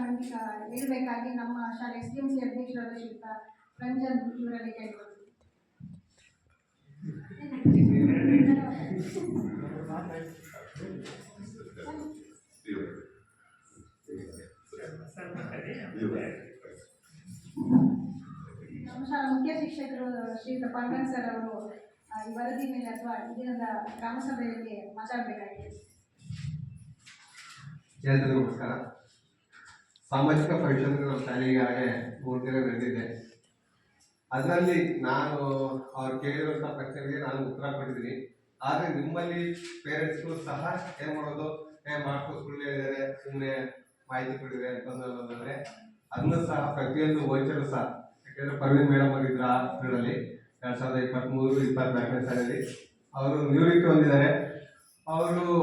ಹೇಳಬೇಕಾಗಿ ನಮ್ಮ ಶಾಲೆ SDMC ಅಧ್ಯಕ್ಷರಾದ ಶ್ರೀಯುತ ರಂಜನ್ ಇವರಲ್ಲಿ ಕೇಳ್ಕೊಳ್ತೀನಿ. ನಮ್ಮ ಶಾಲಾ ಮುಖ್ಯ ಶಿಕ್ಷಕರು ಶ್ರೀಯುತ ಪಾಂಡನ್ ಸರ್ ಅವರು ಈ ವರದಿ ಮೇಲೆ ಅಥವಾ ದಿನದ ಗ್ರಾಮ ಸಭೆಯಲ್ಲಿ ಮಾತಾಡಬೇಕಾಗಿದೆ. ಎಲ್ಲರಿಗೂ ನಮಸ್ಕಾರ. ಸಾಮಾಜಿಕ ಪರಿಷತ್ ನಮ್ಮ ಶಾಲೆಗೆ ಹಾಗೆ 3 ದಿನ ನಡೆದಿದೆ. ಅದರಲ್ಲಿ ನಾನು ಅವ್ರು ಕೇಳಿರುವಂಥ ಪ್ರಶ್ನೆಗಳಿಗೆ ನಾನು ಉತ್ತರ ಕೊಟ್ಟಿದ್ದೀನಿ. ಆದರೆ ನಿಮ್ಮಲ್ಲಿ ಪೇರೆಂಟ್ಸ್ಗಳು ಸಹ ಏನು ಮಾಡೋದು, ಮಾರ್ಕ್ಸ್ ಸುಳ್ಳು ಹೇಳಿದ್ದಾರೆ, ಸುಮ್ಮನೆ ಮಾಹಿತಿ ಕೊಟ್ಟಿದ್ದಾರೆ ಅಂತಂದರೆ ಅದನ್ನು ಸಹ ಪ್ರತಿಯೊಂದು ವೋಚರು ಸಹ, ಯಾಕೆಂದರೆ ಪರ್ವೀನ್ ಮೇಡಮ್ ಅವರು ಇದ್ರ ಆ ಪೀರಿಯಡಲ್ಲಿ 2023-24ನೇ ಸಾಲಿನಲ್ಲಿ ಅವರು ನಿವೃತ್ತಿ ಹೊಂದಿದ್ದಾರೆ. ಅವರು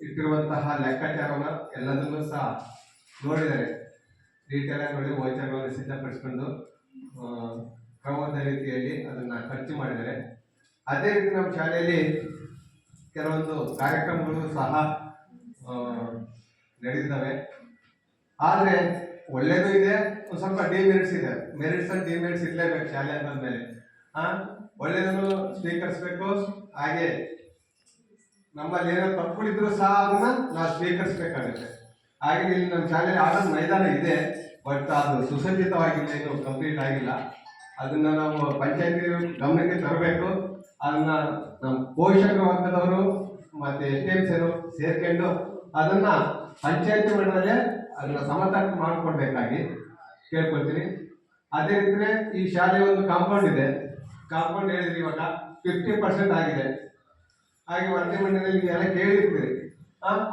ಇಟ್ಟಿರುವಂತಹ ಲೆಕ್ಕಾಚಾರವನ್ನು ಎಲ್ಲದನ್ನೂ ಸಹ ನೋಡಿದ್ದಾರೆ, ಡೀಟೇಲಾಗಿ ನೋಡಿ ವೋಚರ್ಗಳನ್ನು ಸಿದ್ಧಪಡಿಸ್ಕೊಂಡು ಕ್ರಮದ ರೀತಿಯಲ್ಲಿ ಅದನ್ನು ಖರ್ಚು ಮಾಡಿದ್ದಾರೆ. ಅದೇ ರೀತಿ ನಮ್ಮ ಶಾಲೆಯಲ್ಲಿ ಕೆಲವೊಂದು ಕಾರ್ಯಕ್ರಮಗಳು ಸಹ ನಡೆದಿದ್ದಾವೆ. ಆದರೆ ಒಳ್ಳೆಯದು ಇದೆ, ಒಂದು ಸ್ವಲ್ಪ ಡಿಮೆರಿಟ್ಸ್ ಇದೆ. ಮೆರಿಟ್ಸ್ ಅಂಡ್ ಡಿಮೆರಿಟ್ಸ್ ಇರಲೇಬೇಕು ಶಾಲೆ ಅಂದಮೇಲೆ. ಒಳ್ಳೆಯದನ್ನು ಸ್ವೀಕರಿಸಬೇಕು, ಹಾಗೆ ನಮ್ಮಲ್ಲಿ ಏನೋ ತಪ್ಪುಗಳಿದ್ರು ಸಹ ಅದನ್ನು ನಾವು ಸ್ವೀಕರಿಸಬೇಕಾಗುತ್ತೆ. ಹಾಗೆ ಇಲ್ಲಿ ನಮ್ಮ ಶಾಲೆಯಲ್ಲಿ ಆಡೋದು ಮೈದಾನ ಇದೆ, ಬಟ್ ಅದು ಸುಸಜ್ಜಿತವಾಗಿಲ್ಲ, ಇನ್ನು ಕಂಪ್ಲೀಟ್ ಆಗಿಲ್ಲ. ಅದನ್ನು ನಾವು ಪಂಚಾಯತಿ ಗಮನಕ್ಕೆ ತರಬೇಕು. ಅದನ್ನು ನಮ್ಮ ಪೋಷಕ ವರ್ಗದವರು ಮತ್ತು STMCರು ಸೇರ್ಕೊಂಡು ಅದನ್ನು ಪಂಚಾಯತಿ ಮಟ್ಟದಲ್ಲೇ ಅದನ್ನು ಸಮತಟ್ಟು ಮಾಡಿಕೊಡ್ಬೇಕಾಗಿ ಕೇಳ್ಕೊಳ್ತೀನಿ. ಅದೇ ರೀತಿಯೇ ಈ ಶಾಲೆಯ ಒಂದು ಕಾಂಪೌಂಡ್ ಇದೆ. ಕಾಂಪೌಂಡ್ ಹೇಳಿದ್ರಿ ಇವಾಗ 50% ಆಗಿದೆ. ಹಾಗೆ ವರದಿ ಮಂಡಳಿಯಲ್ಲಿ ಎಲ್ಲ ಕೇಳಿರ್ತೀರಿ,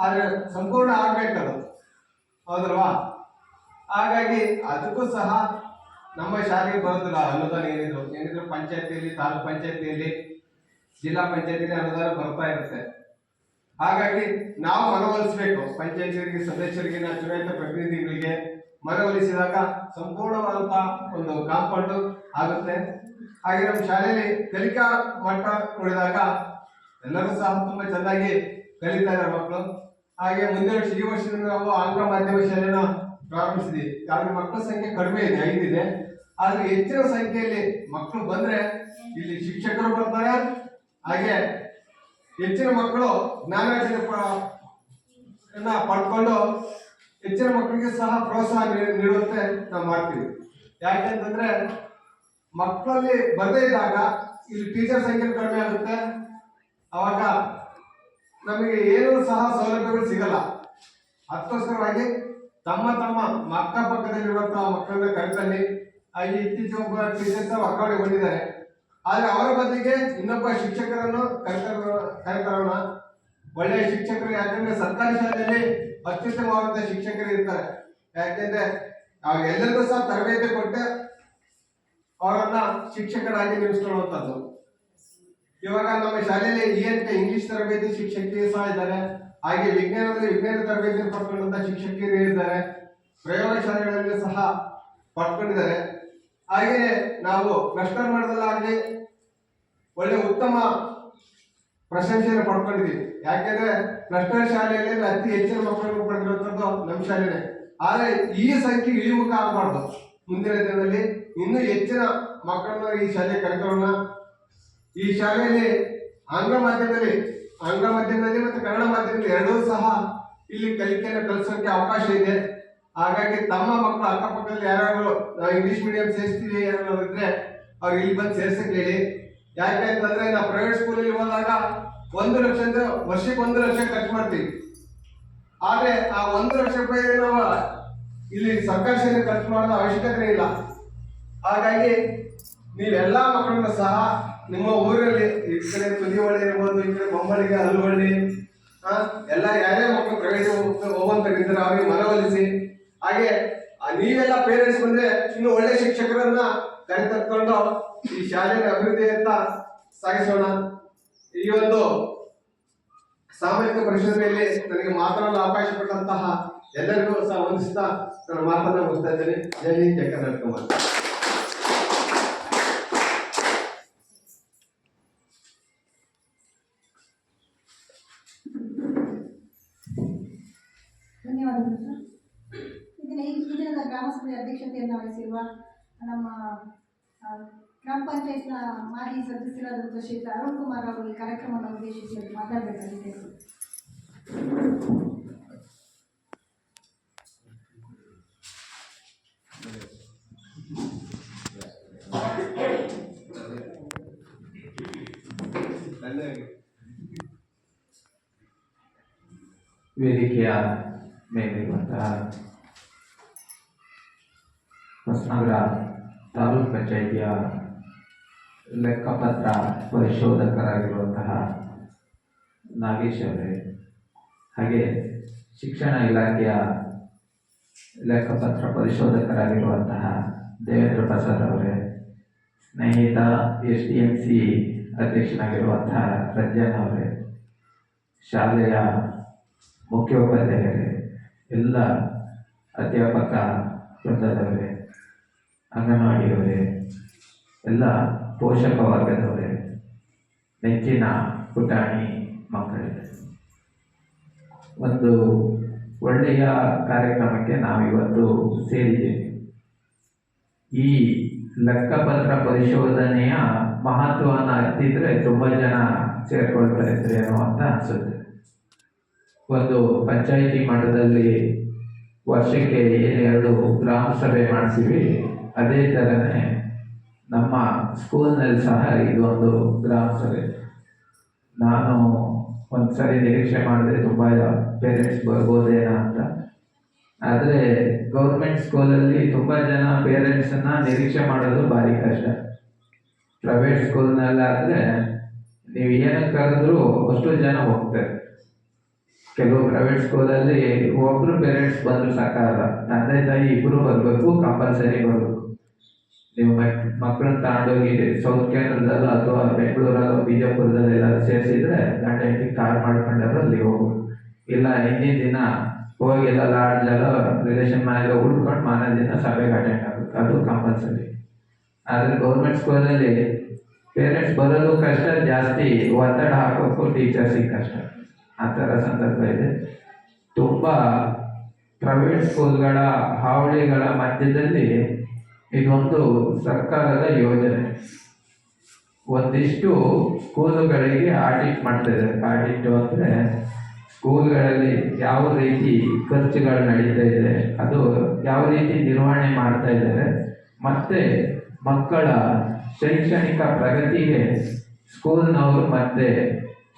ಆದರೆ ಸಂಪೂರ್ಣ ಆಗಬೇಕದು, ಹೌದಲ್ವಾ? ಹಾಗಾಗಿ ಅದಕ್ಕೂ ಸಹ ನಮ್ಮ ಶಾಲೆಗೆ ಬರೋದಿಲ್ಲ ಅನುದಾನ. ಏನಿದ್ರು ಪಂಚಾಯತಿಯಲ್ಲಿ, ತಾಲೂಕು ಪಂಚಾಯತಿಯಲ್ಲಿ, ಜಿಲ್ಲಾ ಪಂಚಾಯತಿಯಲ್ಲಿ ಅನುದಾನ ಬರ್ತಾ ಇರುತ್ತೆ. ಹಾಗಾಗಿ ನಾವು ಮನವೊಲಿಸಬೇಕು, ಪಂಚಾಯತಿಯವರಿಗೆ, ಸದಸ್ಯರಿಗೆ, ಚುನಾಯಿತ ಪ್ರತಿನಿಧಿಗಳಿಗೆ ಮನವೊಲಿಸಿದಾಗ ಸಂಪೂರ್ಣವಾದಂಥ ಒಂದು ಕಾಂಪೌಂಡು ಆಗುತ್ತೆ. ಹಾಗೆ ನಮ್ಮ ಶಾಲೆಯಲ್ಲಿ ಕಲಿಕಾ ಮಟ್ಟ ನೋಡಿದಾಗ ಎಲ್ಲರೂ ಸಹ ತುಂಬ ಚೆನ್ನಾಗಿ ಕಲಿತಾ ಇದ್ದಾರೆ ಮಕ್ಕಳು. ಹಾಗೆ ಮುಂದಿನ ಈ ವರ್ಷದಿಂದ ನಾವು ಆಂಗ್ಲ ಮಾಧ್ಯಮ ಶಾಲೆಯನ್ನು ಪ್ರಾರಂಭಿಸಿದ್ವಿ. ಆದರೆ ಮಕ್ಕಳ ಸಂಖ್ಯೆ ಕಡಿಮೆ ಇದೆ, 5 ಇದೆ. ಆದರೆ ಹೆಚ್ಚಿನ ಸಂಖ್ಯೆಯಲ್ಲಿ ಮಕ್ಕಳು ಬಂದರೆ ಇಲ್ಲಿ ಶಿಕ್ಷಕರು ಬರ್ತಾರೆ, ಹಾಗೆ ಹೆಚ್ಚಿನ ಮಕ್ಕಳು ಜ್ಞಾನಾರ್ಜನೆ ಪಡ್ಕೊಂಡು ಹೆಚ್ಚಿನ ಮಕ್ಕಳಿಗೆ ಸಹ ಪ್ರೋತ್ಸಾಹ ನೀಡುವಂತೆ ನಾವು ಮಾಡ್ತೀವಿ. ಯಾಕೆಂತಂದ್ರೆ ಮಕ್ಕಳಲ್ಲಿ ಬರದೇ ಇದ್ದಾಗ ಇಲ್ಲಿ ಟೀಚರ್ ಸಂಖ್ಯೆ ಕಡಿಮೆ ಆಗುತ್ತೆ. ಅವಾಗ ನಮಗೆ ಏನೂ ಸಹ ಸೌಲಭ್ಯಗಳು ಸಿಗಲ್ಲ. ಅದಕ್ಕೋಸ್ಕರವಾಗಿ ತಮ್ಮ ಅಕ್ಕಪಕ್ಕದಲ್ಲಿರುವಂತಹ ಮಕ್ಕಳನ್ನ ಕರೆತಲ್ಲಿ, ಹಾಗೆ ಇತ್ತೀಚೆಗೆ ಒಬ್ಬ ಟೀಚರ್ಸ್ ವರ್ಗಾವಣೆಗೊಂಡಿದ್ದಾರೆ. ಆದರೆ ಅವರ ಬದಲಿಗೆ ಇನ್ನೊಬ್ಬ ಶಿಕ್ಷಕರನ್ನು ಕರೆತರೋಣ, ಒಳ್ಳೆಯ ಶಿಕ್ಷಕರು. ಯಾಕಂದ್ರೆ ಸರ್ಕಾರಿ ಶಾಲೆಯಲ್ಲಿ ಅತ್ಯುತ್ತಮವಾದಂತಹ ಶಿಕ್ಷಕರು ಇರ್ತಾರೆ. ಯಾಕೆಂದ್ರೆ ಎಲ್ಲರಿಗೂ ಸಹ ತರಬೇತಿ ಕೊಟ್ಟೆ ಅವರನ್ನ ಶಿಕ್ಷಕರಾಗಿ ನೇಮಿಸಿಕೊಳ್ಳುವಂಥದ್ದು. ಇವಾಗ ನಮ್ಮ ಶಾಲೆಯಲ್ಲಿ ENT ಇಂಗ್ಲಿಷ್ ತರಬೇತಿ ಶಿಕ್ಷಕಿಯರು ಸಹ ಇದ್ದಾರೆ. ಹಾಗೆ ವಿಜ್ಞಾನ ತರಬೇತಿ ಪಡ್ಕೊಂಡಂತ ಶಿಕ್ಷಕಿಯರು ಇದ್ದಾರೆ. ಪ್ರಯೋಗ ಶಾಲೆಗಳಲ್ಲಿ ಸಹ ಪಡ್ಕೊಂಡಿದ್ದಾರೆ. ಹಾಗೆಯೇ ನಾವು ಕ್ಲಸ್ಟರ್ ಮಟ್ಟದಲ್ಲಾಗಲಿ ಒಳ್ಳೆ ಉತ್ತಮ ಪ್ರಶಂಸೆಯನ್ನು ಪಡ್ಕೊಂಡಿದ್ದೀವಿ. ಯಾಕೆಂದ್ರೆ ಕ್ಲಸ್ಟರ್ ಶಾಲೆಯಲ್ಲಿ ಅತಿ ಹೆಚ್ಚಿನ ಮಕ್ಕಳನ್ನು ಪಡೆದಿರುವಂಥದ್ದು ನಮ್ಮ ಶಾಲೆನೇ. ಆದರೆ ಈ ಸಂಖ್ಯೆ ಇಳಿಮುಖ ಆಗಬಾರ್ದು. ಮುಂದಿನ ದಿನದಲ್ಲಿ ಇನ್ನೂ ಹೆಚ್ಚಿನ ಮಕ್ಕಳನ್ನ ಈ ಶಾಲೆ ಕರೆತರೋಣ. ಈ ಶಾಲೆಯಲ್ಲಿ ಆಂಗ್ಲ ಮಾಧ್ಯಮದಲ್ಲಿ ಮತ್ತು ಕನ್ನಡ ಮಾಧ್ಯಮದಲ್ಲಿ ಎರಡೂ ಸಹ ಇಲ್ಲಿ ಕಲಿಕೆಯನ್ನು ಕಲಿಸೋಕೆ ಅವಕಾಶ ಇದೆ. ಹಾಗಾಗಿ ತಮ್ಮ ಮಕ್ಕಳು ಅಕ್ಕಪಕ್ಕದಲ್ಲಿ ಯಾರು ಇಂಗ್ಲಿಷ್ ಮೀಡಿಯಂ ಸೇರಿಸ್ತೀವಿ ಯಾರು ಇದ್ರೆ ಅವ್ರು ಇಲ್ಲಿ ಬಂದು ಸೇರ್ಸಕ್ಕೆ ಹೇಳಿ. ಯಾಕೆ ಅಂತಂದ್ರೆ ನಾವು ಪ್ರೈವೇಟ್ ಸ್ಕೂಲಲ್ಲಿ ಹೋದಾಗ 1 ಲಕ್ಷ ಅಂದ್ರೆ ವರ್ಷಕ್ಕೆ 1 ಲಕ್ಷ ಖರ್ಚು ಮಾಡ್ತೀವಿ. ಆದ್ರೆ ಆ 1 ಲಕ್ಷ ರೂಪಾಯಿ ನಾವು ಇಲ್ಲಿ ಸರ್ಕಾರಿ ಶಾಲೆ ಖರ್ಚು ಮಾಡೋದು ಅವಶ್ಯಕತೆ ಇಲ್ಲ. ಹಾಗಾಗಿ ನೀವೆಲ್ಲ ಮಕ್ಕಳನ್ನು ಸಹ ನಿಮ್ಮ ಊರಲ್ಲಿ, ಈ ಕಡೆ ತುದಿಹಳ್ಳಿ ಇರ್ಬೋದು, ಈ ಕಡೆ ಬೊಮ್ಮಳಿಗೆ, ಹಲ್ವಳ್ಳಿ, ಎಲ್ಲ ಯಾರೇ ಮಕ್ಕಳು ಪ್ರೈವೇಟ್ ಹೋಗುವಂತರಿದ್ದಾರೆ ಅವರಿಗೆ ಮನವೊಲಿಸಿ. ಹಾಗೆ ನೀವೆಲ್ಲ ಪೇರೆಂಟ್ಸ್ ಬಂದ್ರೆ ಇನ್ನು ಒಳ್ಳೆ ಶಿಕ್ಷಕರನ್ನ ಕರೆತರ್ಕೊಂಡು ಈ ಶಾಲೆಯ ಅಭಿವೃದ್ಧಿ ಅಂತ ಸಾಗಿಸೋಣ. ಈ ಒಂದು ಸಾಮಾಜಿಕ ಪರಿಷತ್ನಲ್ಲಿ ನನಗೆ ಮಾತನಾಡಲು ಅವಕಾಶ ಕೊಟ್ಟಂತಹ ಎಲ್ಲರಿಗೂ ಸಹ ವಂದಿಸ್ತಾ ನನ್ನ ಮಾತನ್ನ ಮುಗಿಸ್ತಾ ಇದ್ದೇನೆ. ಜೈ ಹಿಂದ್, ಜೈ ಕರ್ನಾಟಕ. ಧನ್ಯವಾದಗಳು ಸರ್. ಈ ದಿನದ ಗ್ರಾಮಸಭೆ ಅಧ್ಯಕ್ಷತೆಯನ್ನು ವಹಿಸಿರುವ ನಮ್ಮ ಗ್ರಾಮ ಪಂಚಾಯತ್ನ ಮಾಜಿ ಸದಸ್ಯರಾದಂಥ ಶ್ರೀಯುತ ಅರುಣ್ ಕುಮಾರ್ ಅವರು ಈ ಕಾರ್ಯಕ್ರಮವನ್ನು ಉದ್ದೇಶಿಸಿ ಮಾತಾಡಬೇಕಾಗಿದೆ. ವೇದಿಕೆಯ ಮೇಲಿರುವಂತಹ ಹೊಸನಗರ ತಾಲೂಕು ಪಂಚಾಯಿತಿಯ ಲೆಕ್ಕಪತ್ರ ಪರಿಶೋಧಕರಾಗಿರುವಂತಹ ನಾಗೇಶ್ ಅವರೇ, ಹಾಗೆ ಶಿಕ್ಷಣ ಇಲಾಖೆಯ ಲೆಕ್ಕಪತ್ರ ಪರಿಶೋಧಕರಾಗಿರುವಂತಹ ದೇವೇಂದ್ರ ಪ್ರಸಾದ್ ಅವರೇ, ಸ್ನೇಹಿತ SDMC ಅಧ್ಯಕ್ಷನಾಗಿರುವಂತಹ ರಂಜನ್ ಅವರೇ, ಶಾಲೆಯ ಮುಖ್ಯೋಪಾಧ್ಯಾಯರೇ, ಎಲ್ಲ ಅಧ್ಯಾಪಕ ವೃಂದದವರೇ, ಅಂಗನವಾಡಿಯವರೇ, ಎಲ್ಲ ಪೋಷಕ ವರ್ಗದವರೇ, ನೆಚ್ಚಿನ ಪುಟಾಣಿ ಮಕ್ಕಳೇ, ಒಂದು ಒಳ್ಳೆಯ ಕಾರ್ಯಕ್ರಮಕ್ಕೆ ನಾವಿವತ್ತು ಸೇರಿದ್ದೇವೆ. ಈ ಲೆಕ್ಕಪತ್ರ ಪರಿಶೋಧನೆಯ ಮಹತ್ವವನ್ನು ಅರಿತಿದ್ರೆ ತುಂಬ ಜನ ಸೇರ್ಕೊಳ್ತಾ ಇದ್ರೇನೋ ಅಂತ ಅನಿಸುತ್ತೆ. ಒಂದು ಪಂಚಾಯಿತಿ ಮಟ್ಟದಲ್ಲಿ ವರ್ಷಕ್ಕೆ 2 ಗ್ರಾಮ ಸಭೆ ಮಾಡಿಸಿವಿ. ಅದೇ ಥರನೇ ನಮ್ಮ ಸ್ಕೂಲ್ನಲ್ಲಿ ಸಹ ಇದೊಂದು ಗ್ರಾಮ ಸಭೆ. ನಾನು ಒಂದು ಸರಿ ನಿರೀಕ್ಷೆ ಮಾಡಿದೆ ತುಂಬ ಪೇರೆಂಟ್ಸ್ ಬರ್ಬೋದೇನೋ ಅಂತ. ಆದರೆ ಗೌರ್ಮೆಂಟ್ ಸ್ಕೂಲಲ್ಲಿ ತುಂಬ ಜನ ಪೇರೆಂಟ್ಸನ್ನು ನಿರೀಕ್ಷೆ ಮಾಡೋದು ಭಾರಿ ಕಷ್ಟ. ಪ್ರೈವೇಟ್ ಸ್ಕೂಲ್ನಲ್ಲಾದರೆ ನೀವು ಏನಕ್ಕೆ ಕರೆದ್ರೂ ಅಷ್ಟು ಜನ ಹೋಗ್ತಾರೆ. ಕೆಲವು ಪ್ರೈವೇಟ್ ಸ್ಕೂಲಲ್ಲಿ ಒಬ್ಬರು ಪೇರೆಂಟ್ಸ್ ಬಂದರೂ ಸಾಕಾಗಲ್ಲ, ತಂದೆ ತಾಯಿ ಇಬ್ಬರು ಬರಬೇಕು, ಕಂಪಲ್ಸರಿ ಬರಬೇಕು. ನೀವು ಮಕ್ಕಳನ್ನ ತಗೊಂಡೋಗಿ ಸೌತ್ ಕೇಂದ್ರದಲ್ಲೋ ಅಥವಾ ಬೆಂಗಳೂರಲ್ಲೋ ಬಿಜಾಪುರದಲ್ಲಿ ಎಲ್ಲ ಸೇರಿಸಿದ್ರೆ ಗಂಡ ಹೆಂಡತಿ ಕಾರ್ ಮಾಡ್ಕೊಂಡಾರು ಅಲ್ಲಿ ಹೋಗ್ಬೇಕು. ಇಲ್ಲ ಹಿಂದಿನ ದಿನ ಹೋಗಿ ಎಲ್ಲ ಲಾಡ್ಜಲ್ಲೋ ರಿಲೇಷನ್ ಮನೆಯಲ್ಲ ಉಳ್ಕೊಂಡು ಮಾರನೇ ದಿನ ಸಭೆಗೆ ಅಟೆಂಡ್ ಆಗಬೇಕು, ಅದು ಕಂಪಲ್ಸರಿ. ಆದರೆ ಗೌರ್ಮೆಂಟ್ ಸ್ಕೂಲಲ್ಲಿ ಪೇರೆಂಟ್ಸ್ ಬರೋದು ಕಷ್ಟ, ಜಾಸ್ತಿ ಒತ್ತಡ ಹಾಕೋಕ್ಕೂ ಟೀಚರ್ಸಿಗೆ ಕಷ್ಟ. ಆ ಥರ ಸಂದರ್ಭ ಇದೆ. ತುಂಬ ಪ್ರೈವೇಟ್ ಸ್ಕೂಲ್ಗಳ ಹಾವಳಿಗಳ ಮಧ್ಯದಲ್ಲಿ ಇದೊಂದು ಸರ್ಕಾರದ ಯೋಜನೆ. ಒಂದಿಷ್ಟು ಸ್ಕೂಲುಗಳಿಗೆ ಆಡಿಟ್ ಮಾಡ್ತಾ ಇದ್ದಾರೆ. ಆಡಿಟ್ ಅಂದರೆ ಸ್ಕೂಲ್ಗಳಲ್ಲಿ ಯಾವ ರೀತಿ ಖರ್ಚುಗಳು ನಡೀತಾ ಇದೆ, ಅದು ಯಾವ ರೀತಿ ನಿರ್ವಹಣೆ ಮಾಡ್ತಾ ಇದ್ದಾರೆ, ಮತ್ತು ಮಕ್ಕಳ ಶೈಕ್ಷಣಿಕ ಪ್ರಗತಿಗೆ ಸ್ಕೂಲ್ನವರು ಮತ್ತು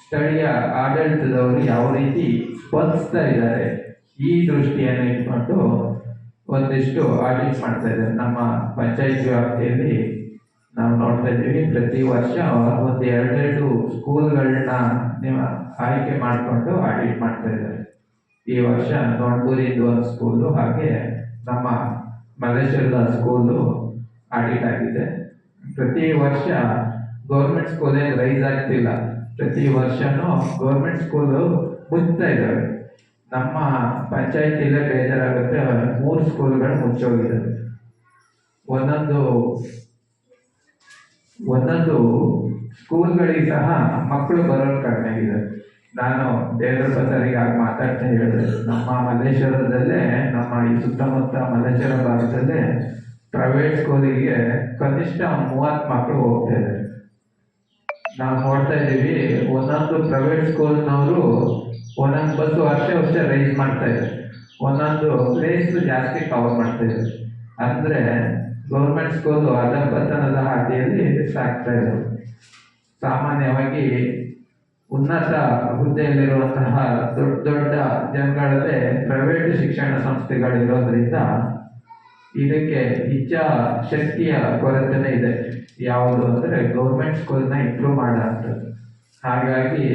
ಸ್ಥಳೀಯ ಆಡಳಿತದವರು ಯಾವ ರೀತಿ ಸ್ಪಂದಿಸ್ತಾ ಇದ್ದಾರೆ, ಈ ದೃಷ್ಟಿಯನ್ನು ಇಟ್ಕೊಂಡು ಒಂದಿಷ್ಟು ಆಡಿಟ್ ಮಾಡ್ತಾ ಇದ್ದಾರೆ. ನಮ್ಮ ಪಂಚಾಯತ್ ವ್ಯಾಪ್ತಿಯಲ್ಲಿ ನಾವು ನೋಡ್ತಾ ಇದ್ದೀವಿ, ಪ್ರತಿ ವರ್ಷ ಒಂದು 2 ಸ್ಕೂಲ್ಗಳನ್ನ ಆಯ್ಕೆ ಮಾಡಿಕೊಂಡು ಆಡಿಟ್ ಮಾಡ್ತಾ ಇದ್ದಾರೆ. ಈ ವರ್ಷ ನೋಡ್ಬೂರಿಂದ ಒಂದು ಸ್ಕೂಲು, ಹಾಗೆ ನಮ್ಮ ಮಲ್ಲೇಶ್ವರದ ಸ್ಕೂಲು ಆಡಿಟ್ ಆಗಿದೆ. ಪ್ರತಿ ವರ್ಷ ಗೌರ್ಮೆಂಟ್ ಸ್ಕೂಲೇ ರೈಸ್ ಆಗ್ತಿಲ್ಲ, ಪ್ರತಿ ವರ್ಷನೂ ಗೌರ್ಮೆಂಟ್ ಸ್ಕೂಲು ಮುಚ್ತಾ ಇದ್ದಾವೆ. ನಮ್ಮ ಪಂಚಾಯತಿಯಲ್ಲೇ ಬೇಜಾರಾಗುತ್ತೆ, 3 ಸ್ಕೂಲ್ಗಳು ಮುಚ್ಚೋಗಿದ್ದಾವೆ. ಒಂದೊಂದು ಸ್ಕೂಲ್ಗಳಿಗೆ ಸಹ ಮಕ್ಕಳು ಬರೋರು ಕಡಿಮೆ ಆಗಿದೆ. ನಾನು ದೇವೇಂದ್ರ ಪ್ರಸಾರಿಗೆ ಆಗ ಮಾತಾಡ್ತಾ ಹೇಳಿದೆ, ನಮ್ಮ ಮಲ್ಲೇಶ್ವರದಲ್ಲೇ, ನಮ್ಮ ಈ ಸುತ್ತಮುತ್ತ ಮಲ್ಲೇಶ್ವರ ಭಾಗದಲ್ಲೇ ಪ್ರೈವೇಟ್ ಸ್ಕೂಲಿಗೆ ಕನಿಷ್ಠ 30 ಮಕ್ಕಳು ಹೋಗ್ತಾ ಇದ್ದಾರೆ. ನಾವು ನೋಡ್ತಾ ಇದ್ದೀವಿ, ಒಂದೊಂದು ಪ್ರೈವೇಟ್ ಸ್ಕೂಲ್ನವರು ಒಂದೊಂದು ಬಸ್ಸು ವರ್ಷ ರೈಸ್ ಮಾಡ್ತಾ ಇದ್ದಾರೆ, ಒಂದೊಂದು ಪ್ಲೇಸ್ ಜಾಸ್ತಿ ಕವರ್ ಮಾಡ್ತಾ ಇದ್ದಾರೆ. ಅಂದರೆ ಗೌರ್ಮೆಂಟ್ ಸ್ಕೂಲು ಅಧಪತನದ ಹಾದಿಯಲ್ಲಿ ಸಾಗ್ತಾ ಇದ್ದಾರೆ. ಸಾಮಾನ್ಯವಾಗಿ ಉನ್ನತ ಹುದ್ದೆಯಲ್ಲಿರುವಂತಹ ದೊಡ್ಡ ಜನಗಳಲ್ಲೇ ಪ್ರೈವೇಟ್ ಶಿಕ್ಷಣ ಸಂಸ್ಥೆಗಳಿರೋದ್ರಿಂದ ಇದಕ್ಕೆ ಇಚ್ಛಾ ಶಕ್ತಿಯ ಕೊರತೆನೇ ಇದೆ. ಯಾವುದು ಅಂದರೆ ಗೌರ್ಮೆಂಟ್ ಸ್ಕೂಲ್ನ ಇಂಪ್ರೂವ್ ಮಾಡೋಂಥದ್ದು. ಹಾಗಾಗಿ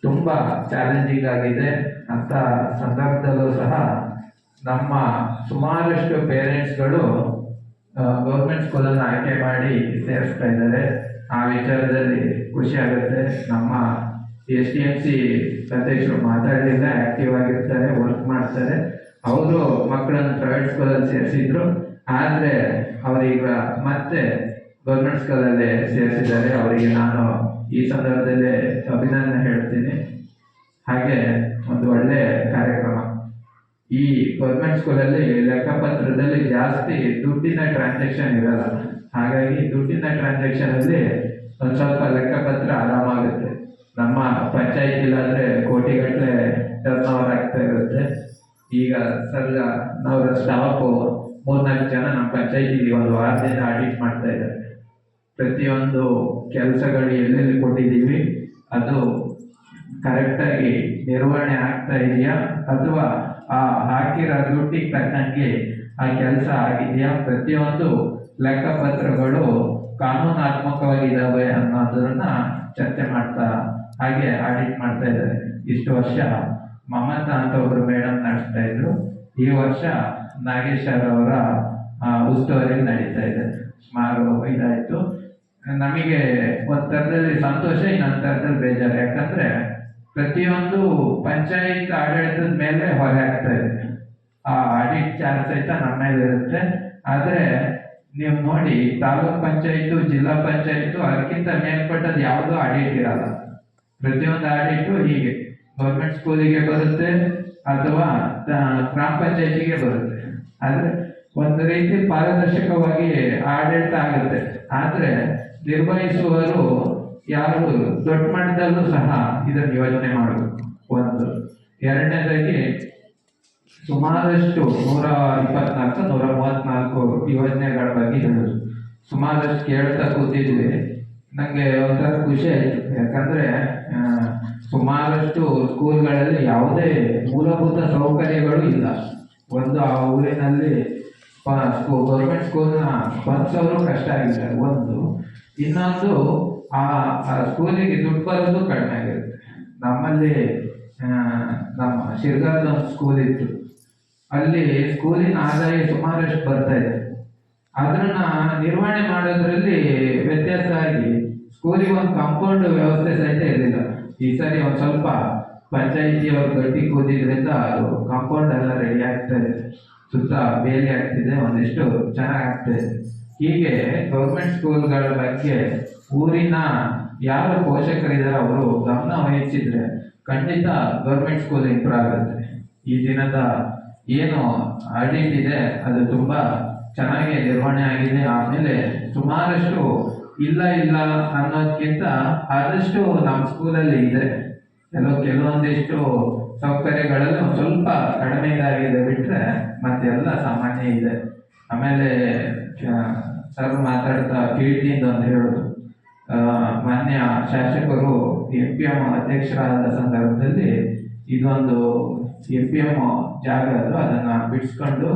ತುಂಬ ಚಾಲೆಂಜಿಂಗ್ ಆಗಿದೆ. ಅಂಥ ಸಂದರ್ಭದಲ್ಲೂ ಸಹ ನಮ್ಮ ಸುಮಾರಷ್ಟು ಪೇರೆಂಟ್ಸ್ಗಳು ಗೌರ್ಮೆಂಟ್ ಸ್ಕೂಲನ್ನು ಆಯ್ಕೆ ಮಾಡಿ ಸೇರಿಸ್ತಾ ಇದ್ದಾರೆ. ಆ ವಿಚಾರದಲ್ಲಿ ಖುಷಿ ಆಗುತ್ತೆ. ನಮ್ಮ SDMC ಅಧ್ಯಕ್ಷರು ಮಾತಾಡಲಿಲ್ಲ, ಆ್ಯಕ್ಟಿವ್ ಆಗಿರ್ತಾರೆ, ವರ್ಕ್ ಮಾಡ್ತಾರೆ. ಅವರು ಮಕ್ಕಳನ್ನು ಪ್ರೈವೇಟ್ ಸ್ಕೂಲಲ್ಲಿ ಸೇರಿಸಿದ್ರು, ಆದರೆ ಅವರೀಗ ಮತ್ತೆ ಗೌರ್ಮೆಂಟ್ ಸ್ಕೂಲಲ್ಲೇ ಸೇರಿಸಿದ್ದಾರೆ. ಅವರಿಗೆ ನಾನು ಈ ಸಂದರ್ಭದಲ್ಲೇ ಅಭಿನಂದನೆ ಹೇಳ್ತೀನಿ. ಹಾಗೆ ಒಂದು ಒಳ್ಳೆಯ ಕಾರ್ಯಕ್ರಮ. ಈ ಗೌರ್ಮೆಂಟ್ ಸ್ಕೂಲಲ್ಲಿ ಲೆಕ್ಕಪತ್ರದಲ್ಲಿ ಜಾಸ್ತಿ ದುಡ್ಡಿನ ಟ್ರಾನ್ಸಾಕ್ಷನ್ ಇರಲ್ಲ. ಹಾಗಾಗಿ ದುಡ್ಡಿನ ಟ್ರಾನ್ಸಾಕ್ಷನ್ ಅಲ್ಲಿ ಒಂದು ಸ್ವಲ್ಪ ಲೆಕ್ಕಪತ್ರ ಆರಾಮಾಗುತ್ತೆ. ನಮ್ಮ ಪಂಚಾಯತ್ ಇಲ್ಲಾಂದ್ರೆ ಕೋಟಿಗಟ್ಟಲೆ ಟರ್ನ್ ಓವರ್ ಆಗ್ತಾ ಇರುತ್ತೆ. ಈಗ ಸರ್ ಅವರ ಸ್ಟಾಫು 3-4 ಜನ ನಮ್ಮ ಪಂಚಾಯತಿಗೆ ಒಂದು ವಾರದಿಂದ ಆಡಿಟ್ ಮಾಡ್ತಾ ಇದ್ದಾರೆ. ಪ್ರತಿಯೊಂದು ಕೆಲಸಗಳು ಎಲ್ಲೆಲ್ಲಿ ಕೊಟ್ಟಿದ್ದೀವಿ ಅದು ಕರೆಕ್ಟಾಗಿ ನಿರ್ವಹಣೆ ಆಗ್ತಾ ಇದೆಯಾ ಅಥವಾ ಆ ಹಾಕಿರೋ ದುಡ್ಡಿಗೆ ತಕ್ಕಂಗೆ ಆ ಕೆಲಸ ಆಗಿದೆಯಾ, ಪ್ರತಿಯೊಂದು ಲೆಕ್ಕಪತ್ರಗಳು ಕಾನೂನಾತ್ಮಕವಾಗಿದ್ದಾವೆ ಅನ್ನೋದನ್ನ ಚರ್ಚೆ ಮಾಡ್ತಾ ಹಾಗೆ ಆಡಿಟ್ ಮಾಡ್ತಾ ಇದ್ದಾರೆ. ಇಷ್ಟು ವರ್ಷ ಮಮತಾ ಅಂತ ಒಬ್ರು ಮೇಡಮ್ ನಡೆಸ್ತಾ ಇದ್ರು. ಈ ವರ್ಷ ನಾಗೇಶ್ವರ ಅವರ ಉಸ್ತುವಾರಿ ನಡೀತಾ ಇದೆ. ಸುಮಾರು ಇದಾಯ್ತು. ನಮಗೆ ಒಂದು ಥರದಲ್ಲಿ ಸಂತೋಷ, ಇನ್ನೊಂದು ಥರದಲ್ಲಿ ಬೇಜಾರು. ಯಾಕಂದ್ರೆ ಪ್ರತಿಯೊಂದು ಪಂಚಾಯತ್ ಆಡಳಿತದ ಮೇಲೆ ಹೊರೆ ಆಗ್ತಾ ಇದೆ. ಆ ಆಡಿಟ್ ಚಾರ್ಜ್ ಸಹಿತ ನಮ್ಮ ಮೇಲೆ ಇರುತ್ತೆ. ಆದ್ರೆ ನೀವು ನೋಡಿ, ತಾಲೂಕ್ ಪಂಚಾಯತು, ಜಿಲ್ಲಾ ಪಂಚಾಯತು ಅದಕ್ಕಿಂತ ಮೇಲ್ಪಟ್ಟದ್ದು ಯಾವುದೂ ಆಡಿಟ್ ಇರಲ್ಲ. ಪ್ರತಿಯೊಂದು ಆಡಿಟು ಹೀಗೆ ಗೌರ್ಮೆಂಟ್ ಸ್ಕೂಲಿಗೆ ಬರುತ್ತೆ ಅಥವಾ ಗ್ರಾಮ ಪಂಚಾಯತಿಗೆ ಬರುತ್ತೆ. ಆದ್ರೆ ಒಂದು ರೀತಿ ಪಾರದರ್ಶಕವಾಗಿ ಆಡಳಿತ ಆಗುತ್ತೆ. ಆದ್ರೆ ನಿರ್ವಹಿಸುವವರು ಯಾರು ದೊಡ್ಡ ಮಟ್ಟದಲ್ಲೂ ಸಹ ಇದನ್ನು ಯೋಚನೆ ಮಾಡಬೇಕು. ಒಂದು ಎರಡನೇದಾಗಿ ಸುಮಾರಷ್ಟು 124-134 ಯೋಜನೆಗಳ ಬಗ್ಗೆ ಹೇಳೋದು. ಸುಮಾರಷ್ಟು ಕೇಳ್ತಾ ಕೂತಿದ್ವಿ. ನನಗೆ ಒಂಥರ ಖುಷಿ ಆಯಿತು. ಯಾಕಂದರೆ ಸುಮಾರಷ್ಟು ಸ್ಕೂಲ್ಗಳಲ್ಲಿ ಯಾವುದೇ ಮೂಲಭೂತ ಸೌಕರ್ಯಗಳು ಇಲ್ಲ. ಒಂದು ಆ ಊರಿನಲ್ಲಿ ಗೌರ್ಮೆಂಟ್ ಸ್ಕೂಲ್ನ ಬಂದಿಸೋರು ಕಷ್ಟ ಆಗಿದೆ ಒಂದು. ಇನ್ನೊಂದು ಆ ಸ್ಕೂಲಿಗೆ ದುಡ್ಡು ಬರೋದು ಕಡಿಮೆ ಆಗಿರುತ್ತೆ. ನಮ್ಮಲ್ಲಿ ನಮ್ಮ ಶಿರ್ಗಾದ ಒಂದು ಸ್ಕೂಲ್ ಇತ್ತು. ಅಲ್ಲಿ ಸ್ಕೂಲಿನ ಆದಾಯ ಸುಮಾರಷ್ಟು ಬರ್ತಾ ಇದೆ. ಅದನ್ನ ನಿರ್ವಹಣೆ ಮಾಡೋದ್ರಲ್ಲಿ ವ್ಯತ್ಯಾಸ ಆಗಿ ಸ್ಕೂಲಿಗೆ ಒಂದು ಕಾಂಪೌಂಡ್ ವ್ಯವಸ್ಥೆ ಸಹಿತ ಇರಲಿಲ್ಲ. ಈ ಸರಿ ಒಂದು ಸ್ವಲ್ಪ ಪಂಚಾಯಿತಿಯವರು ಗಟ್ಟಿ ಕೂದಿದ್ರಿಂದ ಅದು ಕಾಂಪೌಂಡ್ ಎಲ್ಲ ರೆಡಿ ಆಗ್ತಾ ಇದೆ. ಸುತ್ತ ಬೇಲಿ ಆಗ್ತಿದೆ, ಒಂದಿಷ್ಟು ಚೆನ್ನಾಗಾಗ್ತಾ ಇದೆ. ಹೀಗೆ ಗೌರ್ಮೆಂಟ್ ಸ್ಕೂಲ್ಗಳ ಬಗ್ಗೆ ಊರಿನ ಯಾರು ಪೋಷಕರಿದ್ದಾರೆ ಅವರು ಗಮನ ವಹಿಸಿದ್ರೆ ಖಂಡಿತ ಗೌರ್ಮೆಂಟ್ ಸ್ಕೂಲ್ ಇಂಪ್ರೂವ್ ಆಗುತ್ತೆ. ಈ ದಿನದ ಏನು ಆಡಿಟ್ ಇದೆ ಅದು ತುಂಬ ಚೆನ್ನಾಗಿ ನಿರ್ವಹಣೆ ಆಗಿದೆ. ಆಮೇಲೆ ಸುಮಾರಷ್ಟು ಇಲ್ಲ ಅನ್ನೋದಕ್ಕಿಂತ ಆದಷ್ಟು ನಮ್ಮ ಸ್ಕೂಲಲ್ಲಿ ಇದೆ. ಕೆಲವೊಂದಿಷ್ಟು ಸೌಕರ್ಯಗಳಲ್ಲಿ ಒಂದು ಸ್ವಲ್ಪ ಕಡಿಮೆ ಇದಾಗಿದೆ ಬಿಟ್ಟರೆ ಮತ್ತೆಲ್ಲ ಸಾಮಾನ್ಯ ಇದೆ. ಆಮೇಲೆ ಸರ್ ಮಾತಾಡ್ತಾ ಕಿರೀಟಿಯಿಂದ ಒಂದು ಹೇಳೋದು, ಮಾನ್ಯ ಶಾಸಕರು FPM ಅಧ್ಯಕ್ಷರಾದ ಸಂದರ್ಭದಲ್ಲಿ ಇದೊಂದು FPM ಜಾಗ ಅದು, ಅದನ್ನು ಬಿಡಿಸ್ಕೊಂಡು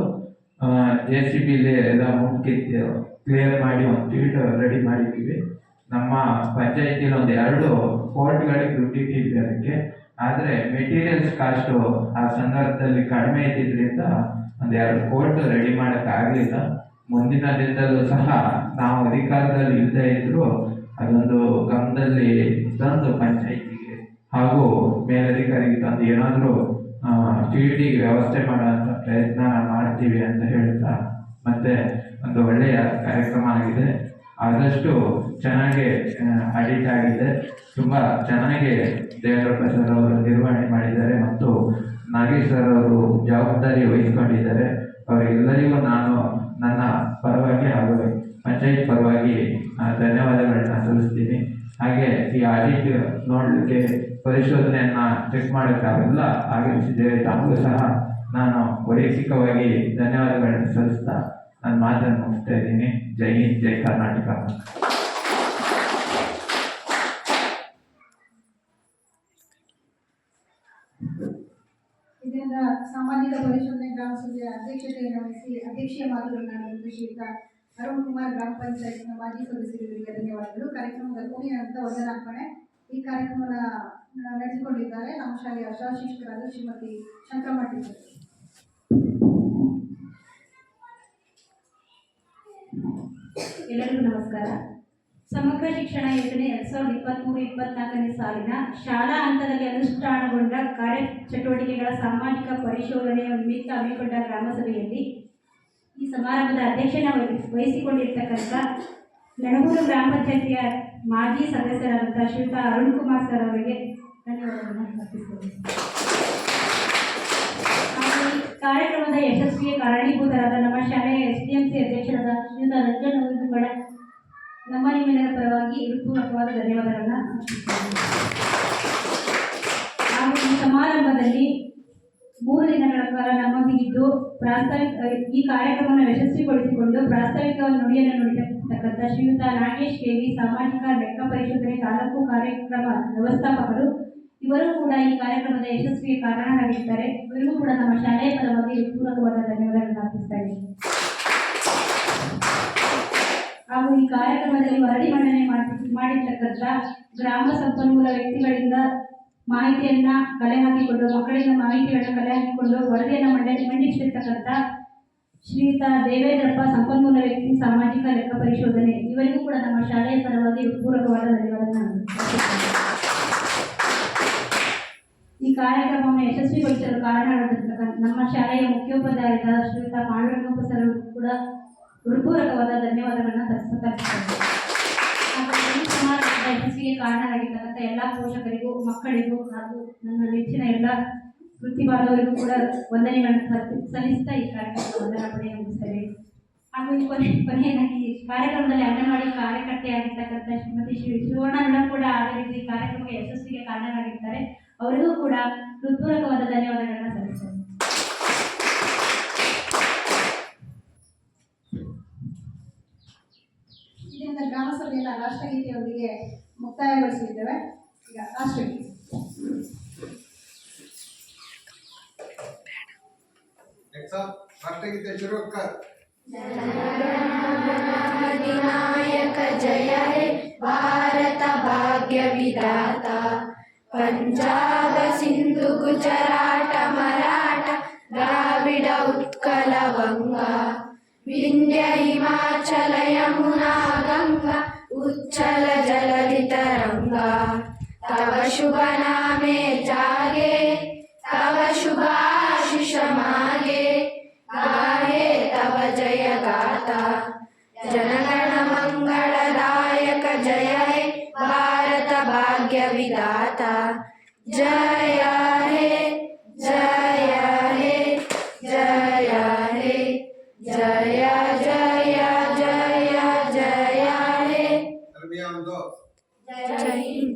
JCBಲಿ ಎಲ್ಲ ಮುಟ್ಕಿತ್ತು ಕ್ಲಿಯರ್ ಮಾಡಿ ಒಂದು ಫೀಲ್ಡ್ ರೆಡಿ ಮಾಡಿದ್ದೀವಿ. ನಮ್ಮ ಪಂಚಾಯತಿಲಿ ಒಂದು 2 ಕೋರ್ಟ್ಗಳಿಗೆ ದುಡ್ಡಿಟ್ಟಿದ್ವಿ ಅದಕ್ಕೆ. ಆದರೆ ಮೆಟೀರಿಯಲ್ಸ್ ಕಾಸ್ಟು ಆ ಸಂದರ್ಭದಲ್ಲಿ ಕಡಿಮೆ ಇದ್ದಿದ್ದರಿಂದ ಒಂದು 2 ಕೋರ್ಟ್ ರೆಡಿ ಮಾಡೋಕ್ಕಾಗಲಿಲ್ಲ. ಮುಂದಿನ ದಿನದಲ್ಲೂ ಸಹ ನಾವು ಅಧಿಕಾರದಲ್ಲಿ ಇಲ್ಲದೆ ಇದ್ದರೂ ಅದೊಂದು ಗಮನದಲ್ಲಿ ತಂದು ಪಂಚಾಯಿತಿಗೆ ಹಾಗೂ ಮೇಲಧಿಕಾರಿಗೆ ತಂದು ಏನಾದರೂ ಫೀಲ್ಡಿಗೆ ವ್ಯವಸ್ಥೆ ಮಾಡುವಂಥ ಪ್ರಯತ್ನ ಮಾಡ್ತೀವಿ ಅಂತ ಹೇಳ್ತಾ, ಮತ್ತೆ ಒಂದು ಒಳ್ಳೆಯ ಕಾರ್ಯಕ್ರಮ ಆಗಿದೆ. ಆದಷ್ಟು ಚೆನ್ನಾಗಿ ಆಡಿಟ್ ಆಗಿದೆ. ತುಂಬ ಚೆನ್ನಾಗಿ ದೇವೇಂದ್ರಪ್ಪ ಸರ್ ಅವರು ನಿರ್ವಹಣೆ ಮಾಡಿದ್ದಾರೆ ಮತ್ತು ನಾಗೇಶ್ ಸರ್ ಅವರು ಜವಾಬ್ದಾರಿ ವಹಿಸ್ಕೊಂಡಿದ್ದಾರೆ. ಅವರೆಲ್ಲರಿಗೂ ನಾನು ನನ್ನ ಪರವಾಗಿ ಹಾಗೂ ಪಂಚಾಯತ್ ಪರವಾಗಿ ಧನ್ಯವಾದಗಳನ್ನ ಸಲ್ಲಿಸ್ತೀನಿ. ಹಾಗೆ ಈ ಆಡಿಟ್ ನೋಡಲಿಕ್ಕೆ ಪರಿಶೋಧನೆಯನ್ನ ಚೆಕ್ ಮಾಡೋಕ್ಕಾಗಲ್ಲ ಆಗಮಿಸಿದ್ದೇವೆ. ತಮಗೂ ಸಹ ನಾನು ವೈಯಕ್ತಿಕವಾಗಿ ಧನ್ಯವಾದಗಳನ್ನು ಸಲ್ಲಿಸ್ತಾ ನನ್ನ ಮಾತನ್ನು ಮುಗಿಸ್ತಾ ಇದ್ದೀನಿ. ಜೈ ಹಿಂದ್, ಜೈ ಕರ್ನಾಟಕ. ಇದರಿಂದ ಸಾಮಾಜಿಕ ಪರಿಶೋಧನೆ ಗ್ರಾಮ ಸಭೆಯ ಅಧ್ಯಕ್ಷತೆಯನ್ನು ವಹಿಸಿ ಅಧ್ಯಕ್ಷೀಯ ಮಾತುಗಳನ್ನಾಡಿದ ಶ್ರೀಯುತ ಅರುಣ್ ಕುಮಾರ್, ಗ್ರಾಮ ಪಂಚಾಯತ್ನ ಮಾಜಿ ಸದಸ್ಯರಿಗೆ ಧನ್ಯವಾದಗಳು. ಕಾರ್ಯಕ್ರಮದ ಕೊನೆಯ ಹಂತ ವಂದನಾರ್ಪಣೆ. ಈ ಕಾರ್ಯಕ್ರಮದ ನಡೆಸಿಕೊಂಡಿದ್ದಾರೆ ನಮ್ಮ ಶಾಲೆಯ ಶಿಕ್ಷಕರಾದ ಶ್ರೀಮತಿ ಶಂಕರಮ್ಮ ಟೀಚರ್. ಎಲ್ಲರಿಗೂ ನಮಸ್ಕಾರ. ಸಮಗ್ರ ಶಿಕ್ಷಣ ಯೋಜನೆ 2023-24ನೇ ಸಾಲಿನ ಶಾಲಾ ಹಂತದಲ್ಲಿ ಅನುಷ್ಠಾನಗೊಂಡ ಕಾರ್ಯಚಟುವಟಿಕೆಗಳ ಸಾಮಾಜಿಕ ಪರಿಶೋಧನೆಯ ನಿಮಿತ್ತ ಹಮ್ಮಿಕೊಂಡ ಗ್ರಾಮ ಸಭೆಯಲ್ಲಿ ಈ ಸಮಾರಂಭದ ಅಧ್ಯಕ್ಷನ ವಹಿಸಿಕೊಂಡಿರ್ತಕ್ಕಂಥ ನಣಗೂರು ಗ್ರಾಮ ಪಂಚಾಯತಿಯ ಮಾಜಿ ಸದಸ್ಯರಾದಂಥ ಶ್ರೀಯುತ ಅರುಣ್ ಕುಮಾರ್ ಸರ್ ಅವರಿಗೆ ಧನ್ಯವಾದಗಳನ್ನು ಅರ್ಪಿಸಿಕೊಳ್ಳುತ್ತೇನೆ. ಹಾಗೂ ಈ ಕಾರ್ಯಕ್ರಮದ ಯಶಸ್ವಿಗೆ ಕಾರಣೀಭೂತರಾದ ನಮ್ಮ ಶಾಲೆಯ SDMC ಅಧ್ಯಕ್ಷರಾದ ಶ್ರೀಯುತ ರಂಜನ್ ಅವರಿಗೂ ಕೂಡ ನಮ್ಮ ನಿಮ್ಮೆಲ್ಲರ ಪರವಾಗಿ ಹೃತ್ಪೂರ್ವಕವಾದ ಧನ್ಯವಾದಗಳನ್ನು ಅರ್ಪಿಸುತ್ತೇನೆ. ಹಾಗೂ ಈ ಸಮಾರಂಭದಲ್ಲಿ 3 ದಿನಗಳ ಕಾಲ ನಮ್ಮೊಂದಿಗಿದ್ದು ಈ ಕಾರ್ಯಕ್ರಮವನ್ನು ಯಶಸ್ವಿಗೊಳಿಸಿಕೊಂಡು ಪ್ರಾಸ್ತಾವಿಕ ನುಡಿಯನ್ನು ನುಡಿಯತಕ್ಕಂಥ ಶ್ರೀಯುತ ನಾಗೇಶ್ ಕೆವಿ ಸಾಮಾಜಿಕ ಲೆಕ್ಕ ಪರಿಶೋಧನೆ ತಾಲೂಕು ಕಾರ್ಯಕ್ರಮ ವ್ಯವಸ್ಥಾಪಕರು, ಇವರು ಕೂಡ ಈ ಕಾರ್ಯಕ್ರಮದ ಯಶಸ್ವಿಗೆ ಕಾರಣರಾಗಿದ್ದಾರೆ. ಇವರಿಗೂ ಕೂಡ ನಮ್ಮ ಶಾಲೆಯ ಪರವಾಗಿ ಹೃತ್ಪೂರ್ವಕವಾದ ಧನ್ಯವಾದಗಳನ್ನು ಅರ್ಪಿಸ್ತಾ ಇದ್ದೀನಿ. ಹಾಗೂ ಈ ಕಾರ್ಯಕ್ರಮದಲ್ಲಿ ವರದಿ ಮಂಡನೆ ಮಾಡಿರ್ತಕ್ಕಂಥ ಗ್ರಾಮ ಸಂಪನ್ಮೂಲ ವ್ಯಕ್ತಿಗಳಿಂದ ಮಾಹಿತಿಯನ್ನ ಕಲೆ ಹಾಕಿಕೊಂಡು, ಮಕ್ಕಳಿಂದ ಮಾಹಿತಿಗಳನ್ನ ಕಲೆ ಹಾಕಿಕೊಂಡು ವರದಿಯನ್ನು ಮಂಡಿಸಿರ್ತಕ್ಕಂಥ ಶ್ರೀಯುತ ದೇವೇಂದ್ರಪ್ಪ ಸಂಪನ್ಮೂಲ ವ್ಯಕ್ತಿ ಸಾಮಾಜಿಕ ಲೆಕ್ಕ ಪರಿಶೋಧನೆ, ಇವರಿಗೂ ಕೂಡ ನಮ್ಮ ಶಾಲೆಯ ಪರವಾಗಿ ಪೂರಕವಾದ ಧನ್ಯವಾದಗಳನ್ನು ಅರ್ಪಿಸುತ್ತೇನೆ. ಈ ಕಾರ್ಯಕ್ರಮವನ್ನು ಯಶಸ್ವಿಗೊಳಿಸಲು ಕಾರಣರಾಗಿರ್ತಕ್ಕಂಥ ನಮ್ಮ ಶಾಲೆಯ ಮುಖ್ಯೋಪಾಧ್ಯಾಯರಾದ ಶ್ರೀಯುತ ಪಾಂಡುರಂಗಪ್ಪ ಸರ್ ಕೂಡ ಹೃತ್ಪೂರ್ವಕವಾದ ಧನ್ಯವಾದಗಳನ್ನು ತಲುಪಿಸುತ್ತೇನೆ. ಈ ಸಮಾರಂಭದ ಯಶಸ್ವಿಗೆ ಕಾರಣರಾಗಿರ್ತಕ್ಕಂಥ ಎಲ್ಲ ಪೋಷಕರಿಗೂ, ಮಕ್ಕಳಿಗೂ ಹಾಗೂ ನನ್ನ ನೆಚ್ಚಿನ ಎಲ್ಲ ವೃತ್ತಿಬಾಂಧವರಿಗೂ ಕೂಡ ವಂದನೆಗಳನ್ನು ಸಲ್ಲಿಸ್ತಾ ಈ ಕಾರ್ಯಕ್ರಮದ ವಂದನಾಪಣೆ ಮುಗಿಸ್ತೇವೆ. ಹಾಗೂ ಈ ಕೊನೆಯದಾಗಿ ಈ ಕಾರ್ಯಕ್ರಮದಲ್ಲಿ ಅಂಗನವಾಡಿ ಕಾರ್ಯಕರ್ತೆಯಾಗಿರ್ತಕ್ಕಂಥ ಶ್ರೀಮತಿ ಶಿವಣ್ಣ ಮೇಡಮ್ ಕೂಡ ಆಧರಿಸಿ ಈ ಕಾರ್ಯಕ್ರಮಕ್ಕೆ ಯಶಸ್ವಿಗೆ ಕಾರಣರಾಗಿರ್ತಾರೆ. ಅವರಿಗೂ ಕೂಡ ಹೃತ್ಪೂರ್ವಕವಾದ ಧನ್ಯವಾದಗಳನ್ನು ಸಲ್ಲಿಸ್ತೇನೆ. ಇದರಿಂದ ಗ್ರಾಮ ಸಭೆಯನ್ನು ರಾಷ್ಟ್ರಗೀತೆಯೊಂದಿಗೆ ಮುಕ್ತಾಯಗೊಳಿಸಲಿದ್ದೇವೆ. ಈಗ ರಾಷ್ಟ್ರಗೀತೆ. ರಾಷ್ಟ್ರಗೀತೆ ಶುರು ಕರ್. अधिनायक जय हे भारत भाग्य विधाता पंजाब सिंधु गुजरात मराठा द्राविड उत्कल गंगा विंध्य हिमाचल यमुना गंगा उच्चल जलधि तरंगा तव शुभ नामे जागे तव शुभ आशीष मागे गाहे तव जय गाथा जनगण मंगलदायक जय हे भारत भाग्य विधाता जय हे जय हे जय हे जय जय जय जय हे ಅರ್ಮಿಯಾ ಒಂದು जय हिंद।